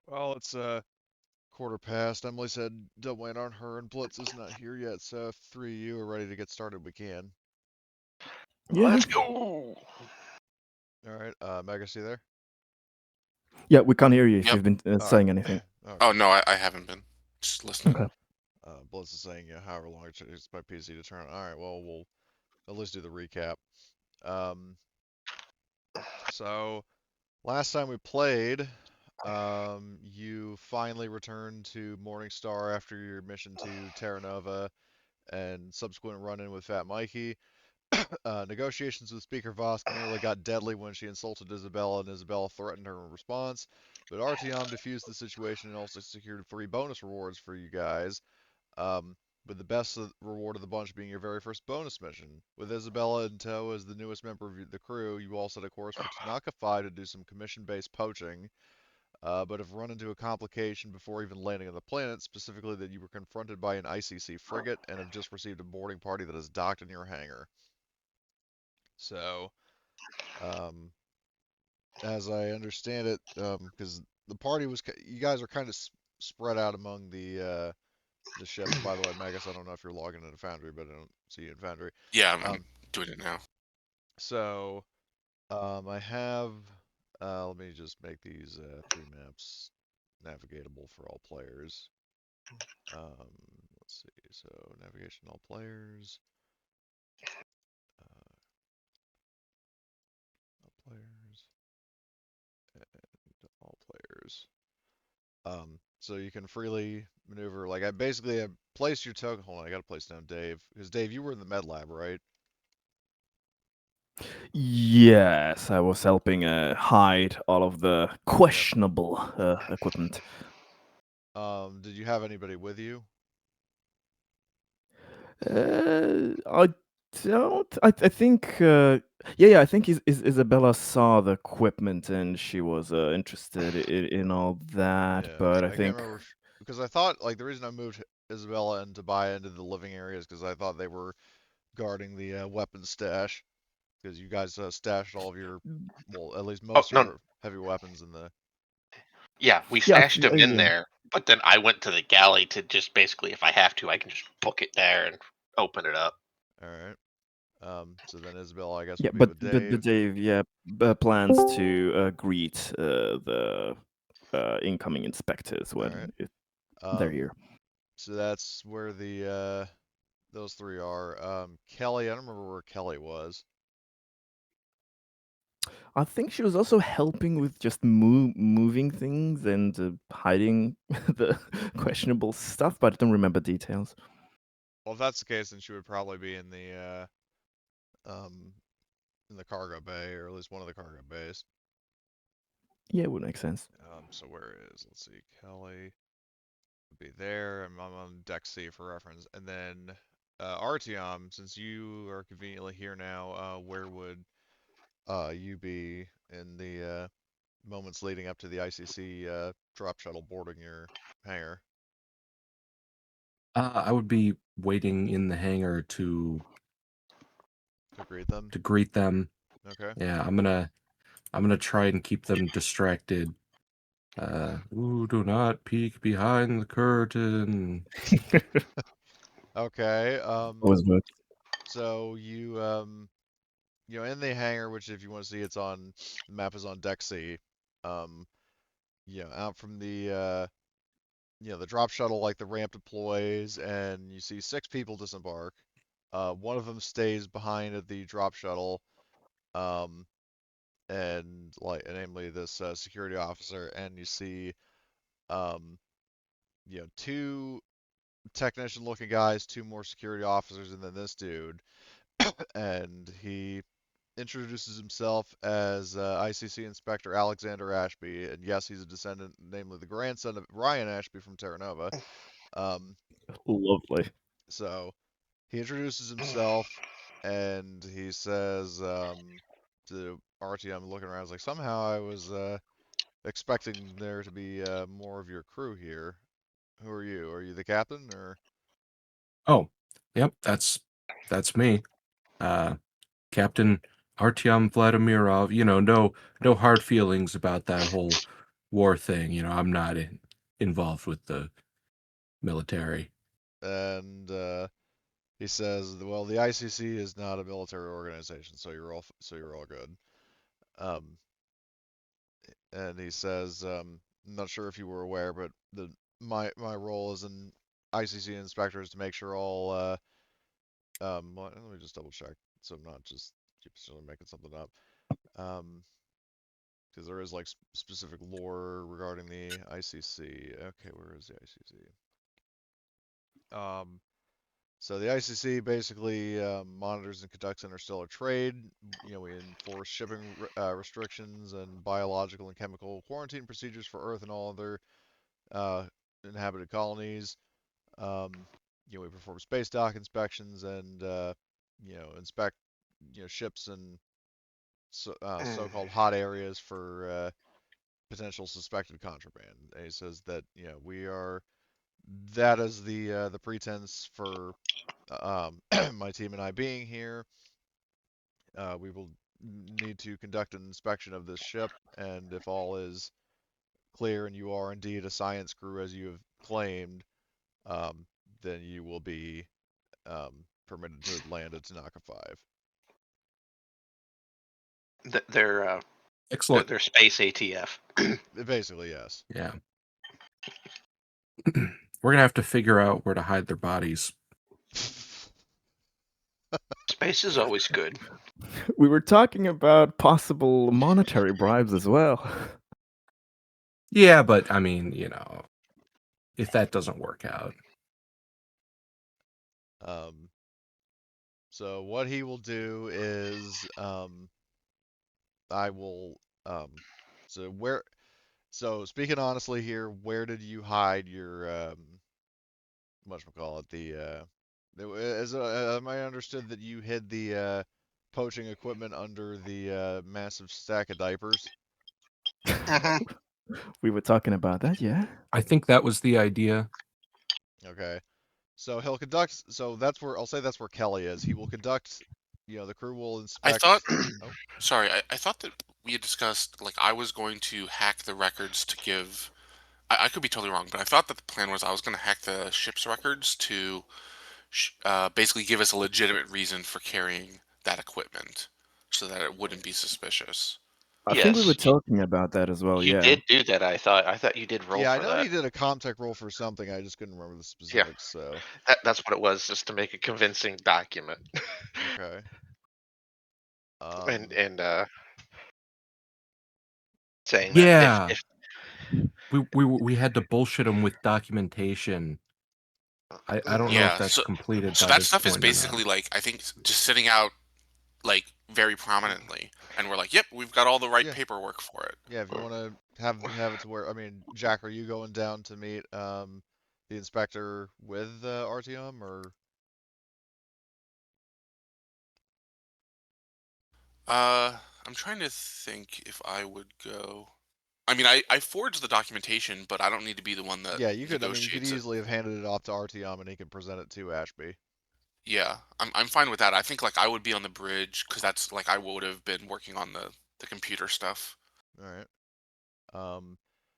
Well, it's 1:15. Emily said don't wait on her, and Blitz is not here yet. So if three of you are ready to get started, we can. Yeah. Let's go. All right, Megas, you there? Yeah, we can't hear you if Yep. you've been All saying right. anything. Okay. Oh no, I haven't been. Just listening. Okay. Blitz is saying, however long it takes my PC to turn on. All right. Well, we'll at least do the recap. Um, so last time we played, you finally returned to Morningstar after your mission to Terra Nova and subsequent run-in with Fat Mikey. Negotiations with Speaker Vosk nearly got deadly when she insulted Isabella, and Isabella threatened her in response. But Artyom diffused the situation and also secured 3 bonus rewards for you guys. Um, with the best reward of the bunch being your very first bonus mission. With Isabella in tow as the newest member of the crew, you all set a course for Tanaka 5 to do some commission-based poaching, but have run into a complication before even landing on the planet, specifically that you were confronted by an ICC frigate and have just received a boarding party that is docked in your hangar. So, um, as I understand it, because the party was, you guys are kind of spread out among the ships. By the way, Magus, I don't know if you're logging into Foundry, but I don't see you in Foundry. Yeah, I'm Um, doing it now. so, I have, let me just make these 3 maps navigatable for all players. Let's see, so navigation all players, and all players. So you can freely maneuver. Like I placed your token. Hold on, I gotta place down Dave because Dave, you were in the med lab, right? Yes, I was helping hide all of the questionable equipment. Did you have anybody with you? I don't. I think. Yeah. I think Isabella saw the equipment and she was interested in all that. Yeah, But I I can't think. remember because I thought like the reason I moved Isabella and Tobiah into the living area is because I thought they were guarding the weapons stash because you guys stashed all of your, well, at least Oh most of no, your heavy weapons in the. yeah, we Yeah. stashed him in Yeah. there, but then I went to the galley to just basically, if I have to, I can just book it there and open it up. All right. So then Isabella, I guess, Yeah. would be But with but Dave. Dave, yeah, plans to greet the incoming inspectors All right. when they're Um, here. so that's where the those 3 are. Kelly, I don't remember where Kelly was. I think she was also helping with just moving things and hiding the questionable stuff, but I don't remember details. Well, if that's the case, then she would probably be um in the cargo bay, or at least one of the cargo bays. Yeah, it would make sense. So where is, let's see, Kelly would be there. I'm on deck C for reference. And then Artyom, since you are conveniently here now, where would you be in the moments leading up to the ICC drop shuttle boarding your hangar? I would be waiting in the hangar To greet them? to greet them. Okay. Yeah, I'm gonna try and keep them distracted. Ooh, do not peek behind the curtain. Okay. Always good. So in the hangar, which if you want to see, it's on the map is on deck C. Um, out from the drop shuttle, like the ramp deploys, and you see 6 people disembark. One of them stays behind at the drop shuttle, um, and namely this security officer, and you see, um, 2 technician-looking guys, 2 more security officers, and then this dude, and he introduces himself as ICC Inspector Alexander Ashby, and yes, he's a descendant, namely the grandson of Ryan Ashby from Terra Nova. Um, Lovely. so he introduces himself, and he says to Artyom, looking around, he's like, somehow I was expecting there to be more of your crew here. Who are you? Are you the captain, or? Oh, yep, that's me. Captain Artyom Vladimirov. No hard feelings about that whole war thing. I'm not involved with the military. And he says, "Well, the ICC is not a military organization, so you're all good." Um, and he says, "I'm not sure if you were aware, but my role as an ICC inspector is to make sure all well, let me just double check, so I'm not just making something up. Because there is like specific lore regarding the ICC. Okay, where is the ICC? So the ICC basically monitors and conducts interstellar trade. We enforce shipping restrictions and biological and chemical quarantine procedures for Earth and all other inhabited colonies. We perform space dock inspections and inspect ships and so-called hot areas for potential suspected contraband. And he says that that is the pretense for my team and I being here. We will need to conduct an inspection of this ship, and if all is clear and you are indeed a science crew as you have claimed, then you will be permitted to land at Tanaka 5. They're Excellent. they're space ATF. Basically, yes. Yeah. We're gonna have to figure out where to hide their bodies. Space is always good. We were talking about possible monetary bribes as well. Yeah, but I mean, if that doesn't work out. So what he will do is I will so speaking honestly here, where did you hide your whatchamacallit, am I understood that you hid the poaching equipment under the massive stack of diapers? We were talking about that, yeah. I think that was the idea. Okay. So that's where Kelly is. He will conduct, the crew will I inspect. thought, Oh, sorry, I thought that we had discussed, like, I was going to hack the records to give. I could be totally wrong, but I thought that the plan was I was going to hack the ship's records to basically give us a legitimate reason for carrying that equipment so that it wouldn't be suspicious. I think we were Yes, talking about that as well, you yeah. did do that. I thought you did roll yeah, I for know that. he did a Comtech roll for something. I just couldn't remember the Yeah, specifics. So that's what it was, just to make a convincing document. okay. and saying that Yeah, if we had to bullshit them with documentation. I don't know if Yeah, that's completed so by that this stuff is point or not. basically like I think just sitting out like very prominently, and we're like, yep, we've got all the right Yeah. paperwork for it. Yeah, if you want to have it to where, I mean, Jack, are you going down to meet the inspector with Artyom, or? I'm trying to think if I would go. I mean, I forged the documentation, but I don't need to be the one that Yeah, you could. I mean, you could negotiates it. easily have handed it off to Artyom, and he could present it to Ashby. Yeah, I'm fine with that. I think like I would be on the bridge because that's like I would have been working on the computer stuff. All right.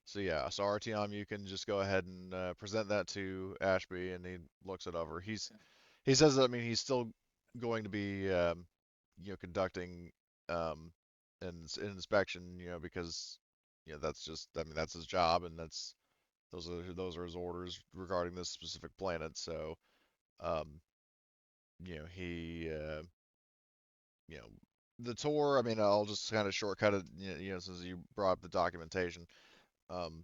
So yeah, so Artyom, you can just go ahead and present that to Ashby, and he looks it over. He says that, I mean, he's still going to be conducting an inspection, because that's just, I mean, that's his job, and those are his orders regarding this specific planet. So um, he the tour. I mean, I'll just kind of shortcut it, since you brought up the documentation. Um,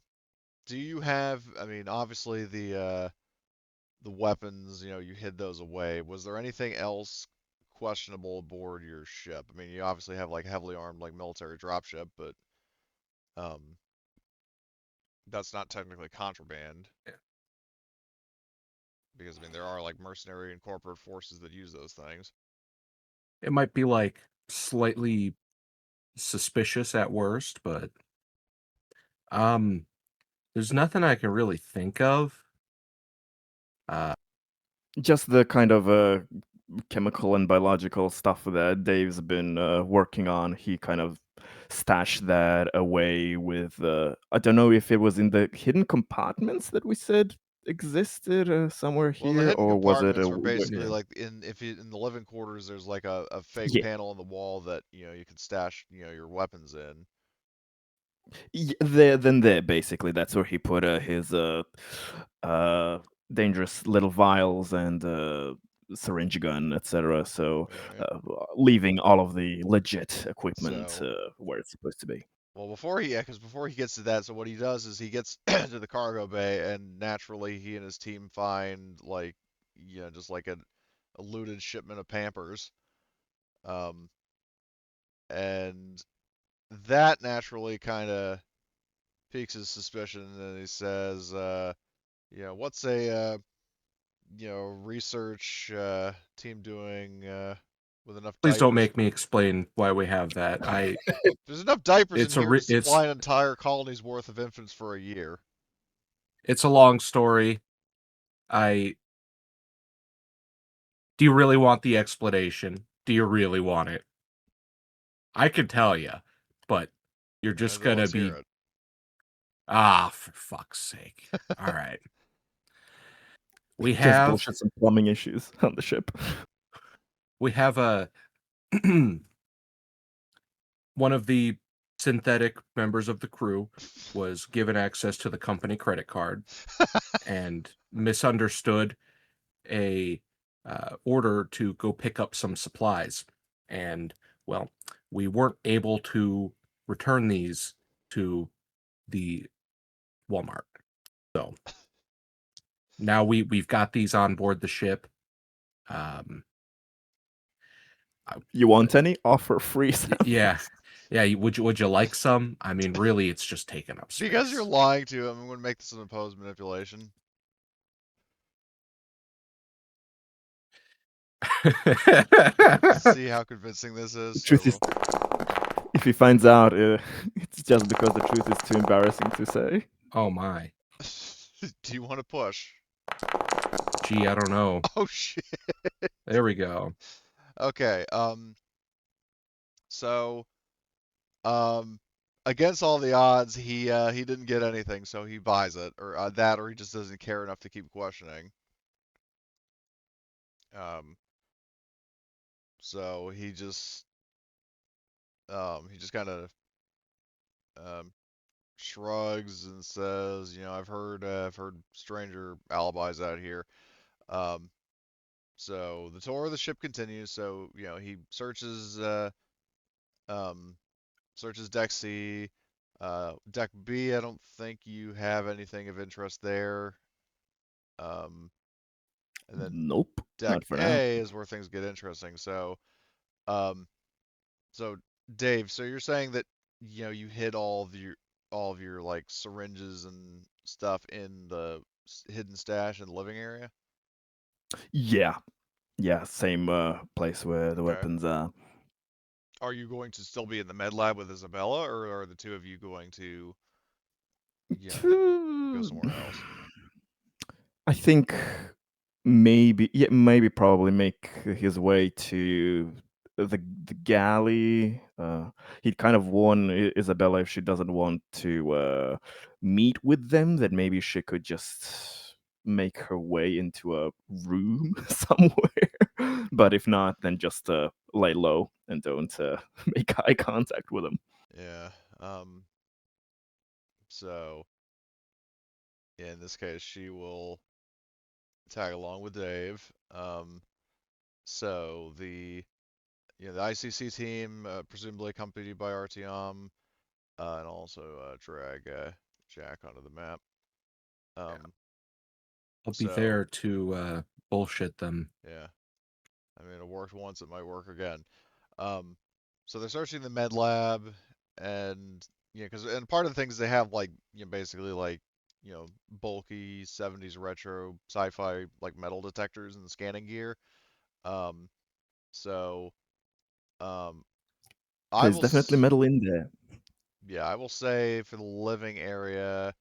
do you have? I mean, obviously the weapons, you hid those away. Was there anything else questionable aboard your ship? I mean, you obviously have like heavily armed like military dropship, but um, that's not technically contraband Yeah. because, I mean, there are like mercenary and corporate forces that use those things. It might be like slightly suspicious at worst, but there's nothing I can really think of. Just the kind of chemical and biological stuff that Dave's been working on. He kind of stash that away with. I don't know if it was in the hidden compartments that we said existed somewhere Well, the here, hidden or was it compartments a? were basically Yeah. like in the living quarters. There's like a fake Yeah, panel on the wall that you can stash your weapons in. there basically that's where he put his uh dangerous little vials and syringe gun, etc. So Right. leaving all of the legit equipment So, where it's supposed to be. well, because before he gets to that, so what he does is he gets to the cargo bay, and naturally he and his team find like just like a looted shipment of Pampers. Um, and that naturally kind of piques his suspicion, and he says, what's a research team doing with enough Please don't diapers? make me explain why we have that. There's enough diapers in It's a here to it's supply an entire colony's worth of infants for a year. it's a long story. I Do you really want the explanation? Do you really want it? I could tell you, but you're just Then gonna let's hear be it. for fuck's sake. All right. We Just have bullshit some plumbing issues on the ship. we have a one of the synthetic members of the crew was given access to the company credit card and misunderstood a order to go pick up some supplies. And, well, we weren't able to return these to the Walmart. So now we've got these on board the ship. Um, You want any? Offer free samples. yeah, yeah. Would you like some? I mean, really, it's just taking up space. Because you're lying to him, I'm going to make this an opposed manipulation. See how convincing this The is. truth is, if he finds out, it's just because the truth is too embarrassing to say. Oh my. Do you want to push? Gee, I don't know. Oh shit. There we go. Okay. So, against all the odds, he didn't get anything, so he buys it, or he just doesn't care enough to keep questioning. So he just kind of shrugs and says, I've heard stranger alibis out here. So the tour of the ship continues. So he searches deck C, deck B. I don't think you have anything of interest there. And then Nope, deck not for now. A is where things get interesting. Um, so Dave, so you're saying that you hid all of your like syringes and stuff in the hidden stash in the living area? Yeah, same place where the Okay. weapons are. Are you going to still be in the med lab with Isabella, or are the two of you going to, go somewhere else? I think maybe probably make his way to the galley. He'd kind of warn Isabella if she doesn't want to meet with them, that maybe she could just make her way into a room somewhere. But if not, then just lay low and don't make eye contact with them. Yeah. So in this case, she will tag along with Dave. So the ICC team, presumably accompanied by Artyom, and also drag Jack onto the map. I'll be So there to bullshit them. yeah, I mean it worked once, it might work again. So they're searching the med lab, and because and part of the things they have like basically like bulky 70s retro sci-fi like metal detectors and scanning gear. Um, so I There's will definitely metal in there. yeah, I will say for the living area,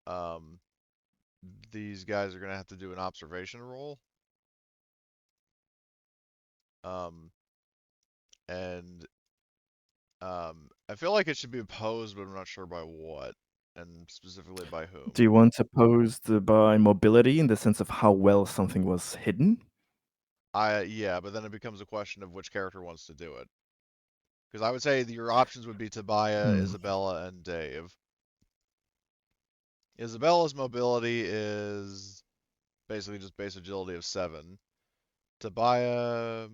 um, these guys are gonna have to do an observation roll. And I feel like it should be opposed, but I'm not sure by what, and specifically by whom. Do you want opposed by mobility in the sense of how well something was hidden? Yeah, but then it becomes a question of which character wants to do it. Because I would say that your options would be Tobiah, Hmm. Isabella, and Dave. Isabella's mobility is basically just base agility of 7. Tobiah,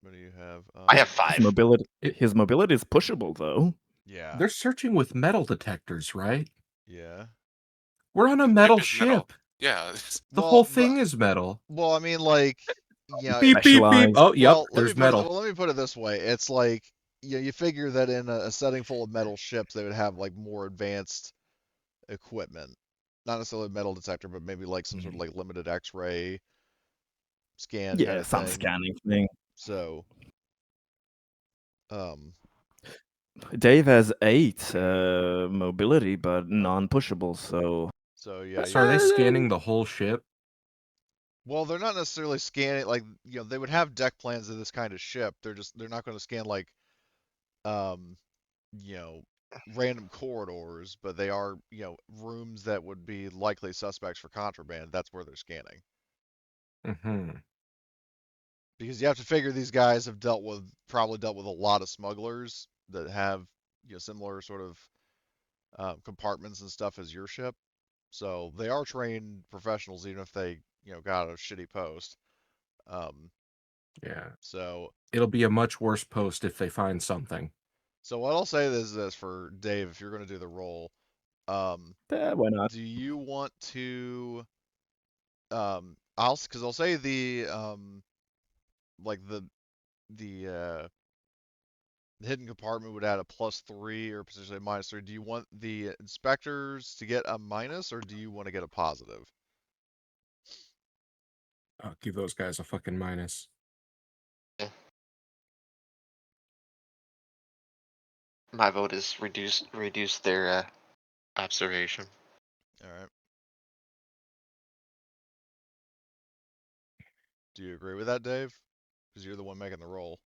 what do you have? I have His 5. mobility, It- his mobility is pushable though. Yeah, They're searching with metal detectors, right? yeah. We're on a Ship metal is metal. ship. Yeah. The Well, whole thing is metal. well, I mean, like, yeah. Beep beep beep. Specialized. Oh, yep. Let me There's put it. metal. Well, let me put it this way. It's like you figure that in a setting full of metal ships, they would have like more advanced equipment. Not necessarily a metal detector, but maybe like some sort of like limited X-ray scan kind Yeah, of some thing. scanning thing. So, um, Dave has 8 mobility, but non-pushable. So yeah, So are they Uh, scanning the whole ship? well, they're not necessarily scanning like they would have deck plans of this kind of ship. They're not going to scan like um, you know, random corridors, but they are rooms that would be likely suspects for contraband. That's where they're scanning. Mm-hmm. Because you have to figure these guys have probably dealt with a lot of smugglers that have similar sort of compartments and stuff as your ship. So they are trained professionals, even if they got a shitty post. Um, Yeah. so It'll be a much worse post if they find something. what I'll say is this for Dave, if you're going to do the role, why not? do you want to I'll say like the hidden compartment would add a +3 or potentially a -3. Do you want the inspectors to get a minus, or do you want to get a positive? I'll give those guys a fucking minus. My vote is reduce their observation. All right. Do you agree with that, Dave? Because you're the one making the roll.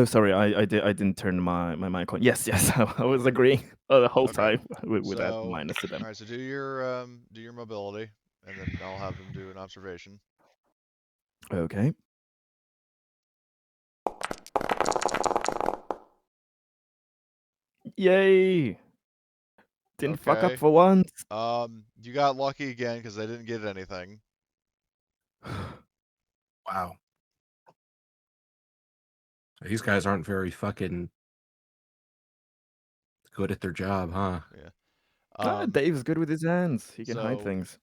Sorry. I didn't turn my mic on. Yes. I was agreeing the whole Okay. time with that So, minus to them. all right. So do your mobility, and then I'll have them do an observation. Okay. Yay! Didn't fuck up Okay. for once. You got lucky again because they didn't get anything. Wow. These guys aren't very fucking good at their job, huh? Yeah. Dave's good with his hands. He can hide So things.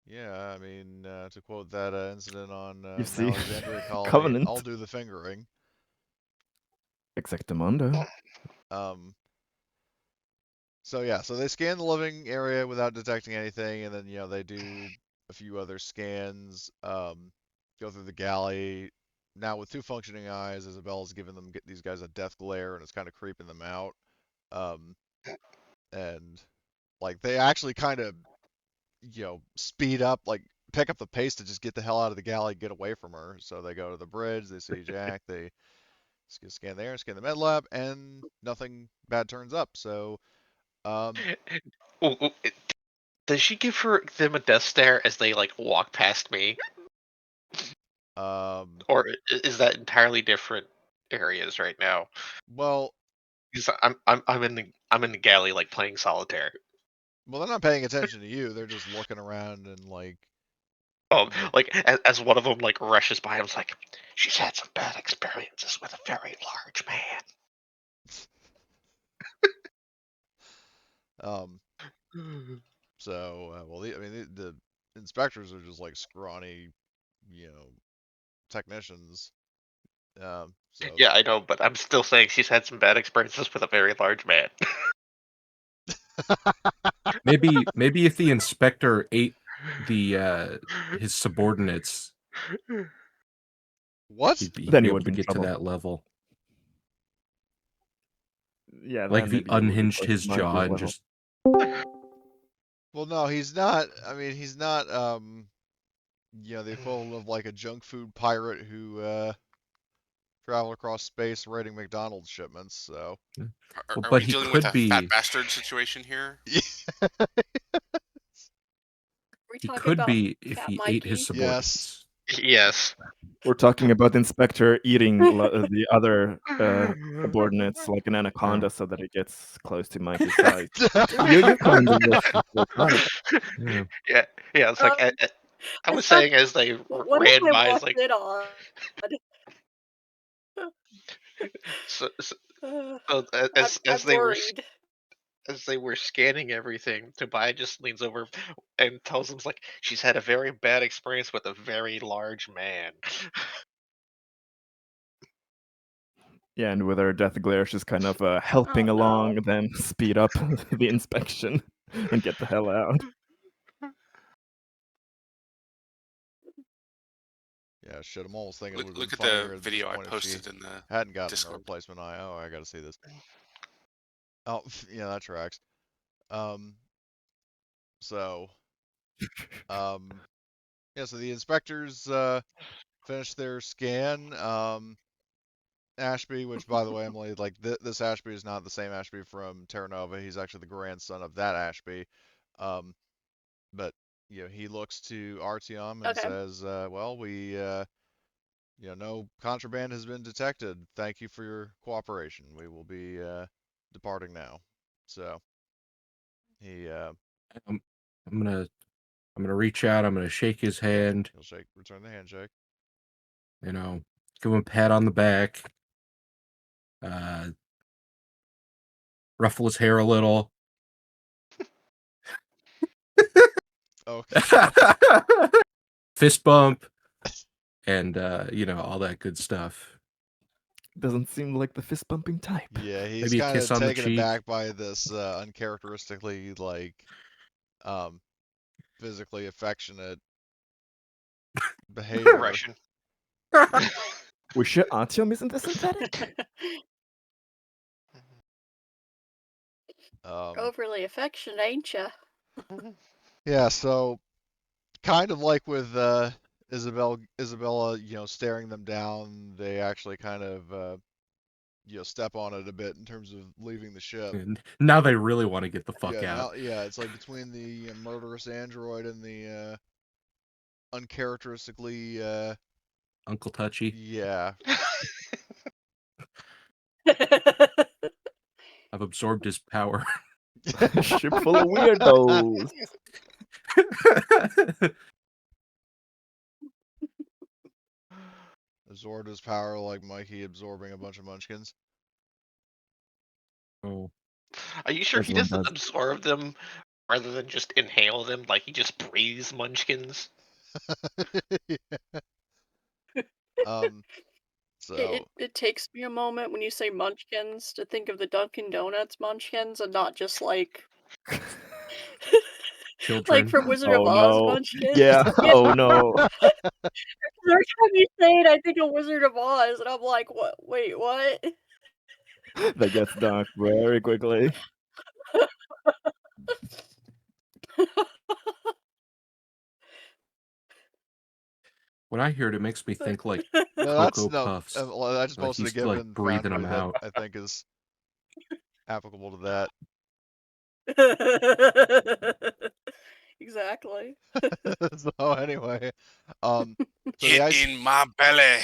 yeah, I mean, to quote that incident on You see, Alexandria Colony, Covenant. I'll do the fingering. Exactamundo. Um, so yeah, so they scan the living area without detecting anything, and then they do a few other scans. Go through the galley. Now with 2 functioning eyes, Isabella's giving these guys a death glare, and it's kind of creeping them out. And like they actually kind of speed up, like pick up the pace to just get the hell out of the galley, get away from her. So they go to the bridge, they see Jack, they scan there, scan the med lab, and nothing bad turns up. So, um, Does she give them a death stare as they like walk past me, um, or is that entirely different areas right now? well, Because I'm in the galley like playing solitaire. they're not paying attention to you. They're just looking around and like, Oh, you know, like as one of them like rushes by, I was like, she's had some bad experiences with a very large um, man. well, I mean, the inspectors are just like scrawny, you know, technicians. So, Yeah, I know, but I'm still saying she's had some bad experiences with a very large man. Maybe if the inspector ate the his subordinates, what? he'd Then be he able would to be in get to trouble. that level. Yeah, Like then if he maybe he would unhinged report his my jaw and level. just Well, no, he's not. I mean, he's not. The equivalent of like a junk food pirate who travel across space raiding McDonald's shipments. So Well, Are but we he dealing could with a be fat bastard situation here? We he talking could about be if Fat he ate his Mikey? subordinates. Yes. We're talking about the inspector eating the other subordinates like an anaconda so that it gets close to Mikey's size. You kind of right. Yeah. Yeah. Yeah. It's like Um, I was saying as they what if ran I by, it's walked like in on? so, so, Uh, so I'm as they were worried. as they were scanning everything, Tobias just leans over and tells them, like, she's had a very bad experience with a very large man. Yeah, and with her death glare, she's kind of helping Oh, along, no. then speed up the inspection and get the hell out. yeah, shit. I'm almost thinking it would have been Look at the funnier at this video I point if she posted in the hadn't gotten a Discord. replacement eye. Oh, I gotta see this. Oh, yeah, that tracks. So, yeah, so the inspectors finished their scan. Ashby, which by the way, Emily, like this Ashby is not the same Ashby from Terra Nova. He's actually the grandson of that Ashby. But he looks to Artyom and Okay. says, "Well, we, no contraband has been detected. Thank you for your cooperation. We will be departing now." So he, I'm gonna reach out. I'm gonna shake his hand. he'll return the handshake. Give him a pat on the back. Ruffle his hair a little. Okay. Fist bump, and all that good stuff. Doesn't seem like the fist bumping type. Yeah, he's Maybe a kind kiss of on the taken cheek. aback by this uncharacteristically physically affectionate behavior. Russian. We sure Artyom isn't the synthetic? Overly affectionate, ain't ya? Yeah, so kind of like with Isabella, staring them down, they actually kind of step on it a bit in terms of leaving the ship. And now they really want to get the fuck Yeah, out. it's like between the murderous android and the uncharacteristically Uncle Touchy. yeah. I've absorbed his power. Ship full of weirdos. Absorbed his power like Mikey absorbing a bunch of munchkins. Oh. Are you sure he Everyone doesn't does. absorb them rather than just inhale them? Like he just breathes munchkins? So It takes me a moment when you say munchkins to think of the Dunkin' Donuts munchkins and not just like Children. from Wizard of Oh Oz no. munchkins. Yeah. Oh no. Every time you say it, I think of Wizard of Oz, and I'm like, what? Wait, what? That gets dark very quickly. When I hear it, it makes me think like no, Cocoa Puffs. I just Like posted a he's like given breathing foundry them that out. I think is applicable to that. Exactly. So anyway, so Get the ice. in my belly.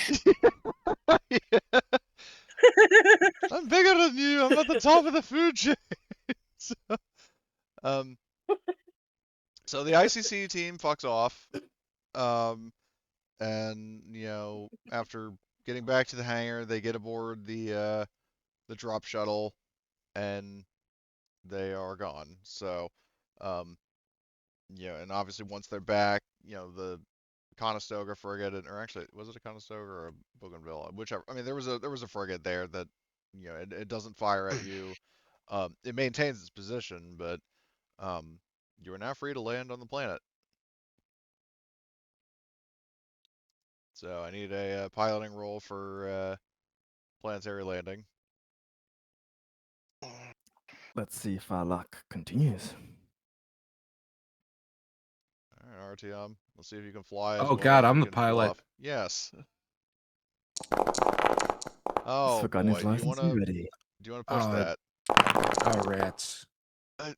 I'm bigger than you. I'm at the top of the food chain. So the ICC team fucks off, and after getting back to the hangar, they get aboard the drop shuttle, and they are gone. So, and obviously once they're back, the Conestoga frigate, or actually, was it a Conestoga or a Bougainville? Whichever. I mean, there was a frigate there that, it doesn't fire at you. It maintains its position, but you are now free to land on the planet. So I need a piloting roll for planetary landing. Let's see if our luck continues. All right, Artyom. Let's see if you can fly as Oh well God, as I'm you the can pilot. fluff. Yes. He's Oh forgotten boy, his license already. do you wanna push Oh, that? oh, rats. Uh,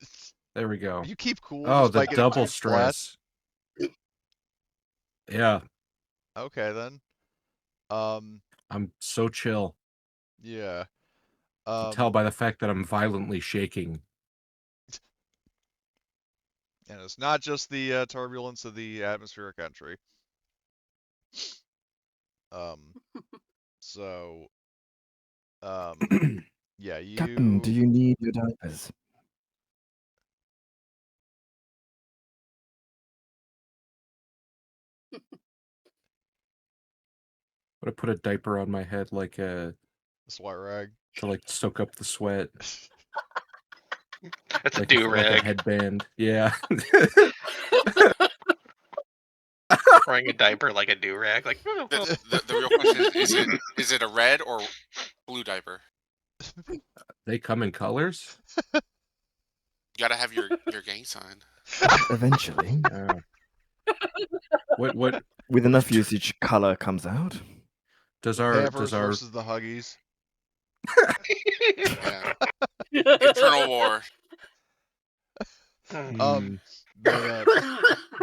There we go. You keep cool Oh, the despite getting double two splats? stress. Yeah, Okay then. Um, I'm so chill. yeah. You can tell Um, by the fact that I'm violently shaking. and it's not just the turbulence of the atmospheric entry. Um, so, yeah, Captain, do you. you need your diapers? I'm gonna put a diaper on my head like Sweat rag. to like soak up the sweat, That's a like do like a rag. headband. Yeah. Wearing a diaper like a do rag. Like, oh, oh. The real question is it a red or blue diaper? They come in colors. You gotta have your gang sign. Eventually. What With enough usage, color comes out. does The our Pampers versus the Huggies. Yeah. Internal war. Um, but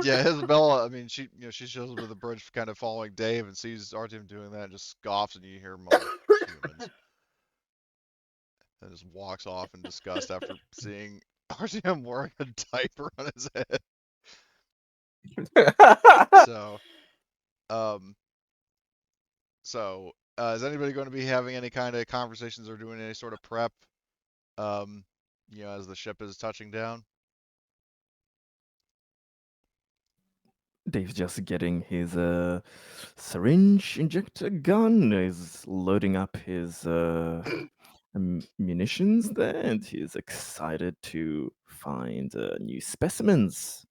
yeah, Isabella. I mean, she shows up at the bridge, kind of following Dave, and sees Artyom doing that, and just scoffs, and you hear him like humans, and just walks off in disgust after seeing Artyom wearing a diaper on his head. So, um, is anybody going to be having any kind of conversations or doing any sort of prep? As the ship is touching down. Dave's just getting his syringe injector gun. He's loading up his munitions there, and he's excited to find new specimens.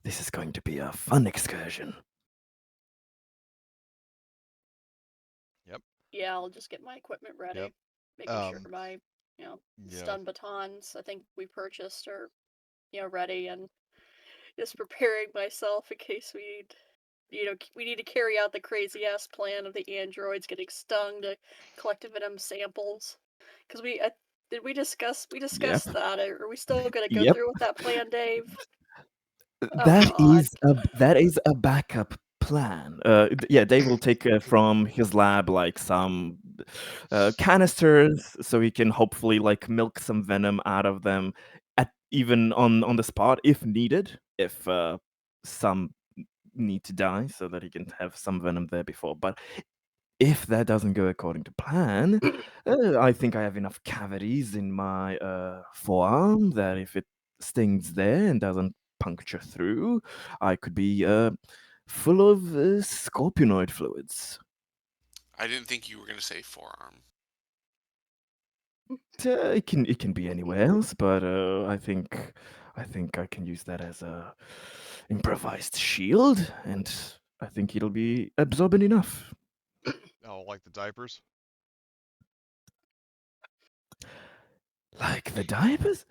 This is going to be a fun excursion. Yep. Yeah, I'll just get my equipment ready. Yep. Making sure my, Yeah. stun batons I think we purchased are, ready, and just preparing myself in case we need to carry out the crazy ass plan of the androids getting stung to collect venom samples. Because did we discuss Yep. that? Are we still gonna go Yep. through with that plan, Dave? That God. is a backup plan. Yeah, Dave will take from his lab like some canisters, so he can hopefully like milk some venom out of them, even on the spot if needed. If some need to die, so that he can have some venom there before. But if that doesn't go according to plan, I think I have enough cavities in my forearm that if it stings there and doesn't puncture through, I could be full of scorpionoid fluids. I didn't think you were gonna say forearm. It can be anywhere else, but I think I can use that as a improvised shield, and I think it'll be absorbent enough. Oh, like the diapers? Like the diapers?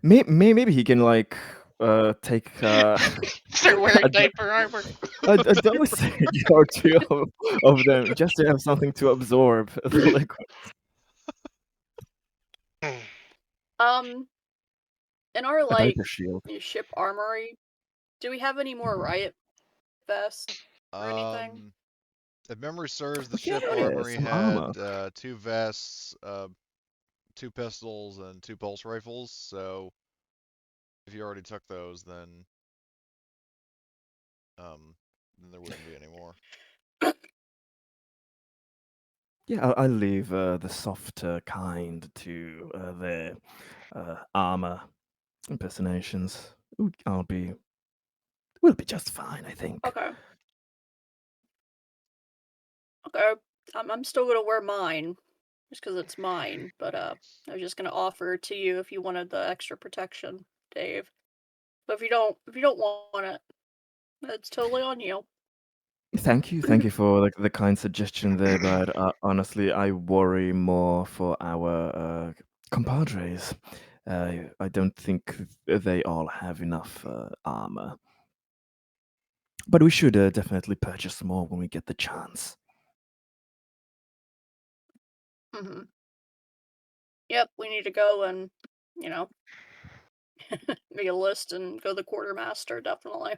Maybe he can like take Start wearing a, diaper armor. a dosage or two of them just to have something to absorb the liquid. In our A diaper shield. ship armory, do we have any more riot vests or anything? If memory serves, the Yeah, ship armory some had armor. 2 vests, 2 pistols, and 2 pulse rifles. So if you already took those, then there wouldn't be any more. Yeah, I'll leave the softer kind to their armor impersonations. We'll be just fine, I think. Okay. Okay. I'm still gonna wear mine, just because it's mine. But I was just gonna offer it to you if you wanted the extra protection, Dave. But if you don't want it, it's totally on you. Thank you for the kind suggestion there, but honestly, I worry more for our compadres. I don't think they all have enough armor, but we should definitely purchase more when we get the chance. Mm-hmm. Yep, we need to go and, you know, make a list and go to the quartermaster, definitely.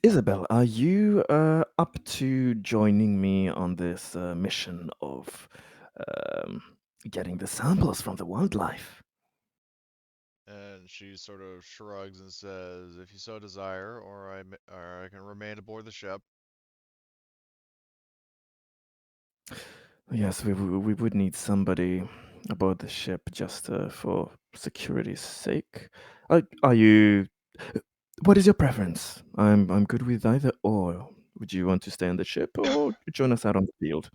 Isabel, are you up to joining me on this mission of um, getting the samples from the wildlife? And she sort of shrugs and says, "If you so desire, or I can remain aboard the ship." Yes, we would need somebody aboard the ship just for security's sake. Are you? What is your preference? I'm good with either or. Would you want to stay on the ship or join us out on the field?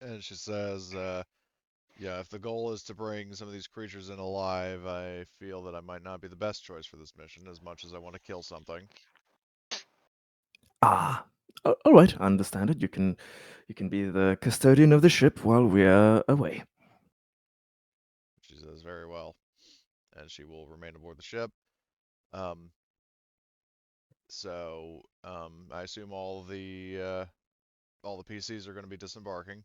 And she says, "Yeah, if the goal is to bring some of these creatures in alive, I feel that I might not be the best choice for this mission, as much as I want to kill something." Ah, all right, I understand it. You can be the custodian of the ship while we're away. She says, "Very well," and she will remain aboard the ship. Um, I assume all the PCs are going to be disembarking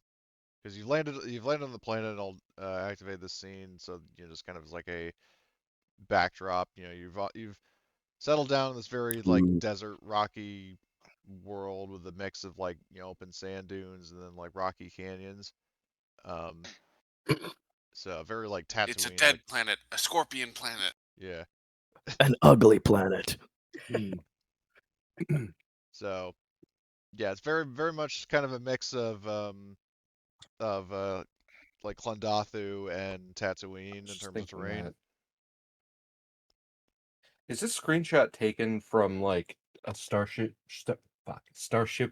because you've landed on the planet, and I'll activate this scene, so just kind of as like a backdrop. You've settled down in this very like Ooh. desert, rocky world with a mix of like open sand dunes and then like rocky canyons. Um, so very like It's a Tatooine, like dead planet, a scorpion planet. yeah. An ugly planet. Hmm. So yeah, it's very much kind of a mix of like Clondathu and Tatooine in Just terms of thinking terrain. that. Is this screenshot taken from like a Starship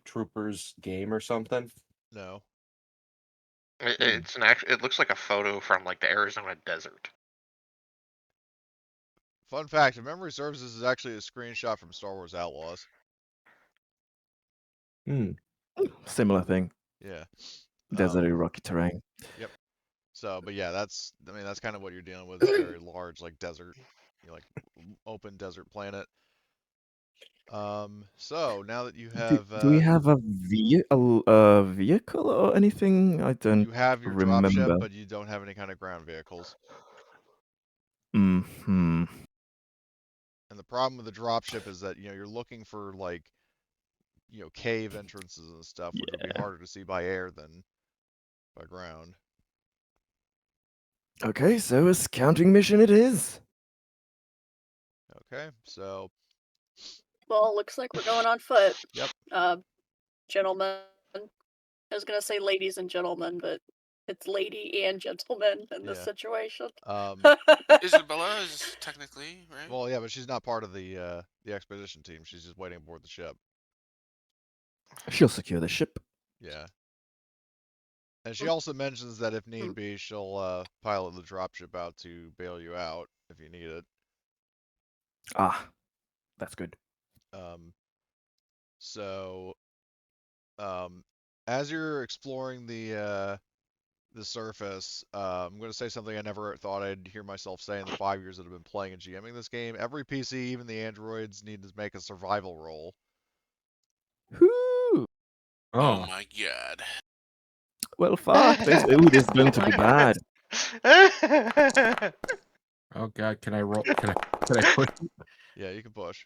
Troopers game or something? No. Hmm. It looks like a photo from like the Arizona desert. Fun fact, if memory serves, this is actually a screenshot from Star Wars Outlaws. Hmm. Similar thing. Yeah. Deserty, rocky terrain. Yep. So, but yeah, that's kind of what you're dealing with. It's very large, like desert, like open desert planet. So now that you have Do we have a vehicle or anything? I don't you have your dropship, remember. but you don't have any kind of ground vehicles. Hmm. And the problem with the dropship is that you're looking for like cave entrances and stuff, which would be Yeah. harder to see by air than by ground. Okay, so a scouting mission it is. Okay, so Well, looks like we're going on foot. yep. Gentlemen. I was gonna say ladies and gentlemen, but it's lady and gentleman in this Yeah. situation. Isabella is technically right. Well, yeah, but she's not part of the expedition team. She's just waiting aboard the ship. She'll secure the ship. Yeah. And she also mentions that if need be, she'll pilot the dropship out to bail you out if you need it. Ah, that's good. Um, so, as you're exploring the surface, I'm going to say something I never thought I'd hear myself say in the 5 years that I've been playing and GMing this game. Every PC, even the androids, need to make a survival roll. Whoo! Oh Oh, my god. Well, fuck. Ooh, this is going to be bad. oh God! Can I roll? Can I push? Yeah, you can push.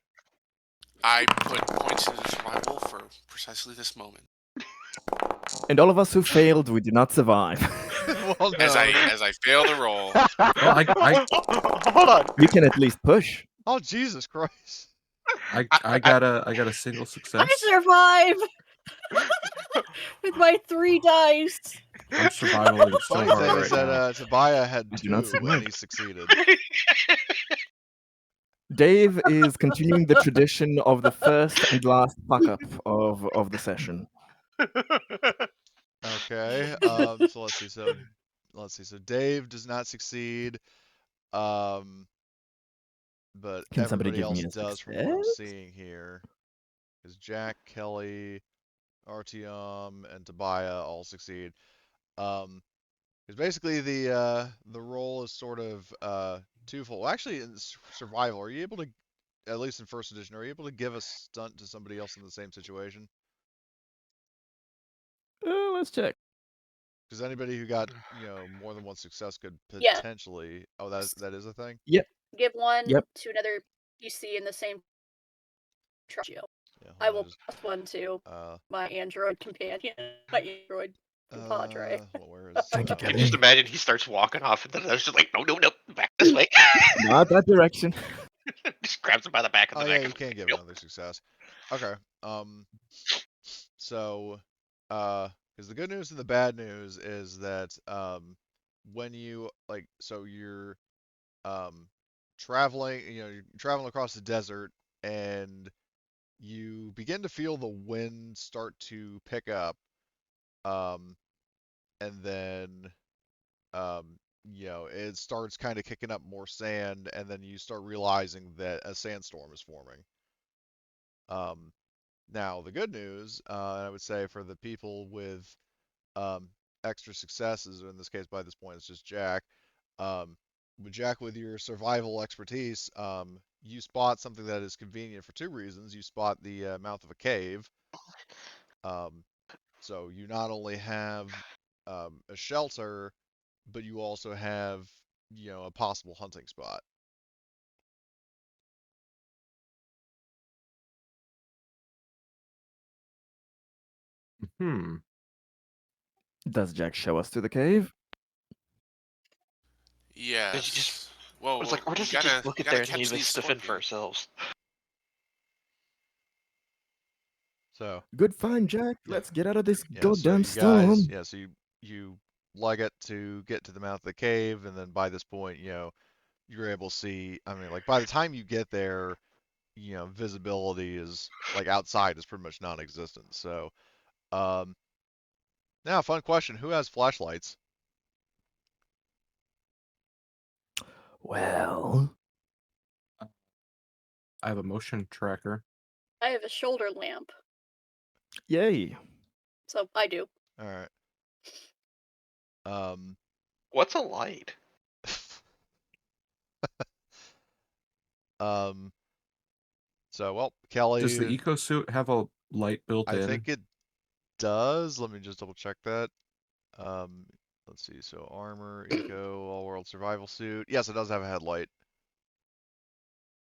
I put points into survival for precisely this moment. And all of us who failed, we did not survive. Well, As no. I fail to roll. Oh, I Hold on. We can at least push. Oh, Jesus Christ. I got a single I success. survive with my 3 dice. I'm surviving so Funny hard thing right is that now. Tobiah had I do not 2 and survive. he succeeded. Dave is continuing the tradition of the first and last fuck up of the session. Okay. So let's see. So Dave does not succeed. Um, but Can somebody everybody give me else a does from what I'm success? seeing here. Because Jack, Kelly, Artyom, and Tobiah all succeed. Because basically the role is sort of twofold. Well, actually, in survival, are you able to, at least in first edition, are you able to give a stunt to somebody else in the same situation? let's check. Because anybody who got more than one success could Yeah. potentially. Oh, that is a thing. Yep. Give one Yep. to another PC in the same trio. Yeah, I hold on, will just, pass one to uh, my android companion, my android compadre. where is? Thank you, And just Kelly. imagine he starts walking off, and then there's just like, no, back this way. Not that direction. Just grabs him by the back of Oh the yeah, neck. you can't give Nope. another success. Okay. So, because the good news and the bad news is that when you so you're traveling, you're traveling across the desert and you begin to feel the wind start to pick up, and then it starts kind of kicking up more sand, and then you start realizing that a sandstorm is forming. Um, Now, the good news, I would say for the people with um, extra successes, or in this case, by this point, it's just Jack. Um, with Jack, with your survival expertise, you spot something that is convenient for two reasons. You spot the mouth of a cave. Um, so you not only have a shelter, but you also have, a possible hunting spot. Hmm. Does Jack show us to the cave? Does he just? Yes. It's Well, like, or you does he just gotta look you at gotta there and catch leave us these to fend for scorpions. ourselves? So Good find, Jack. yeah, Let's get out of this yeah. So goddamn you guys, storm. so you lug it to get to the mouth of the cave, and then by this point, you're able to see. I mean, like by the time you get there, visibility is like outside is pretty much non-existent. So, um, now fun question: who has flashlights? Well, I have a motion tracker. I have a shoulder lamp, yay. so I do. All right. Um, What's a light? um. Well, Does the Kelly, eco suit have a light built I in? think it does. Let me just double check that. Um, let's see. So armor, eco, all-world survival suit. Yes, it does have a headlight.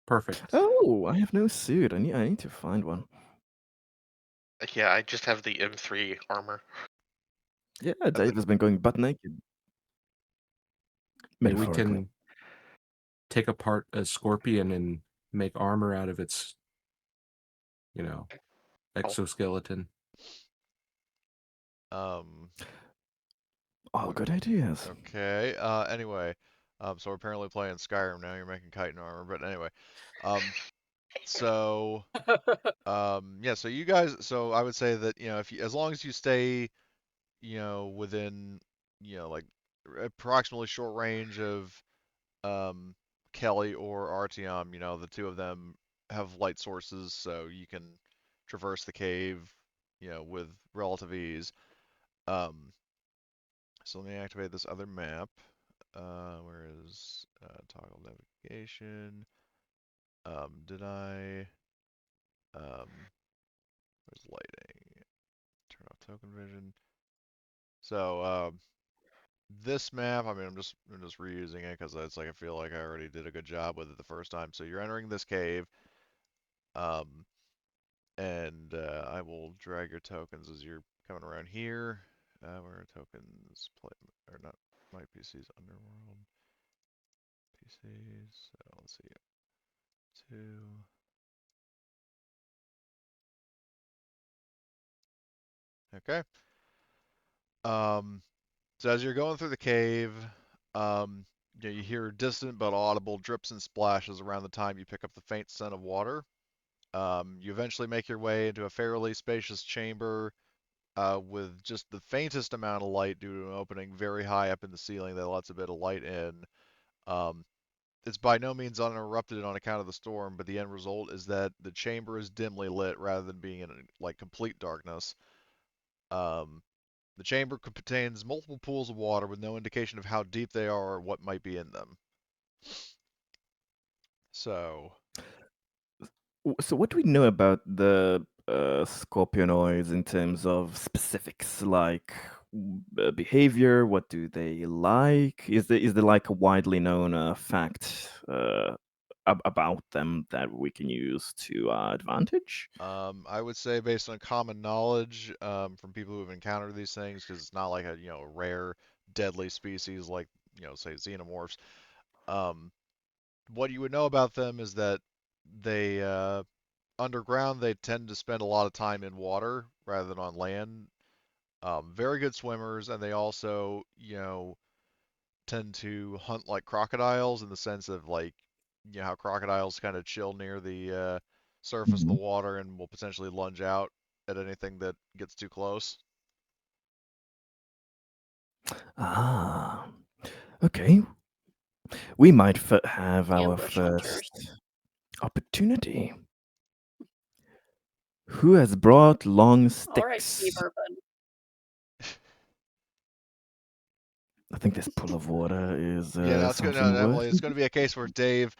Perfect. Oh, I have no suit. I need to find one. Yeah, I just have the M3 armor. Yeah, And Dave then has been going butt naked. Maybe we Metaphorically. can take apart a scorpion and make armor out of its, Oh, exoskeleton. All good ideas. Okay. Anyway, so we're apparently playing Skyrim now. You're making chitin armor, but anyway, so yeah. So you guys. So I would say that if you, as long as you stay, within, like approximately short range of Kelly or Artyom, the two of them have light sources, so you can traverse the cave, with relative ease. Um, so let me activate this other map. Where is toggle navigation? Did I? Where's lighting? Turn off token vision. So this map, I mean, I'm just reusing it because it's like I feel like I already did a good job with it the first time. So you're entering this cave, and I will drag your tokens as you're coming around here. Where are tokens play or not? My PC's Underworld. PCs. So let's see. 2. Okay. So as you're going through the cave, you hear distant but audible drips and splashes around the time you pick up the faint scent of water. You eventually make your way into a fairly spacious chamber with just the faintest amount of light due to an opening very high up in the ceiling that lets a bit of light in. Um, it's by no means uninterrupted on account of the storm, but the end result is that the chamber is dimly lit rather than being in like complete darkness. Um, the chamber contains multiple pools of water with no indication of how deep they are or what might be in them. So, So what do we know about the Scorpionids in terms of specifics like behavior? What do they like? Is there like a widely known fact about them that we can use to our advantage? I would say based on common knowledge from people who have encountered these things, because it's not like a rare deadly species like say xenomorphs. What you would know about them is that they underground they tend to spend a lot of time in water rather than on land. Very good swimmers, and they also tend to hunt like crocodiles in the sense of like how crocodiles kind of chill near the surface of the Mhm. water and will potentially lunge out at anything that gets too close. Ah, okay. We might have our Ambush hunters. first opportunity. Who has brought long All right, Steve sticks? Irvin. I think this pool of water is Yeah, no, it's gonna something no, worth Emily. It's gonna be a case where Dave,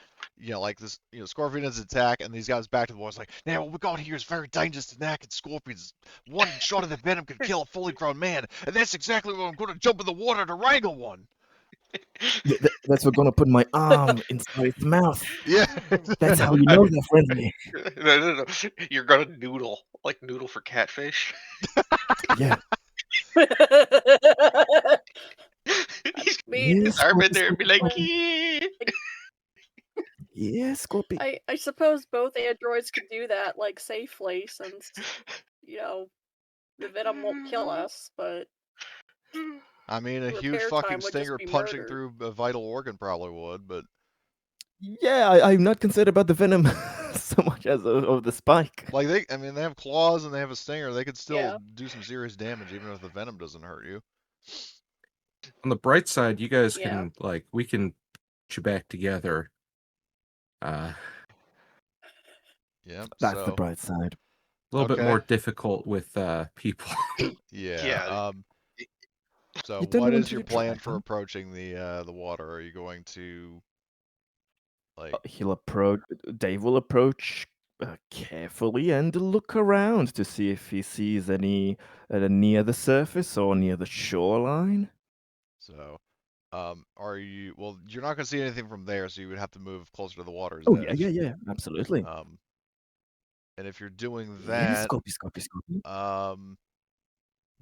like this, Scorpions attack, and these guys back to the wall. It's like, now what we got here is very dangerous to Tanakan Scorpions. One shot of the venom could kill a fully grown man, and that's exactly what I'm gonna jump in the water to wrangle one. That's what gonna put my arm inside its mouth. Yeah. That's how you know they're friendly. No. You're gonna noodle, like noodle for catfish. Yeah. He's mean, Yes, arm in Scorpy, there and be Scorpy, like, Scorpy. "Yeah." Yes, Scorpy. I suppose both androids could do that, like, safely, since, the venom won't kill us, but I mean, a huge repair fucking time would just stinger be punching murder. through a vital organ probably would, but Yeah, I'm not concerned about the venom so much as of the spike. like they have claws and they have a stinger. They could still Yeah. do some serious damage even if the venom doesn't hurt you. On the bright side, you guys Yeah. can we can put you back together. A Yep. That's the So bright side. little bit Okay. more difficult with people. yeah. Yeah. So You don't what want is to your try, plan for huh? approaching the water? Are you going to like Dave will approach carefully and look around to see if he sees any near the surface or near the shoreline. so are you well you're not going to see anything from there, so you would have to move closer to the water's Oh, edge. yeah, absolutely. And if you're doing Yes, that, Scorpy.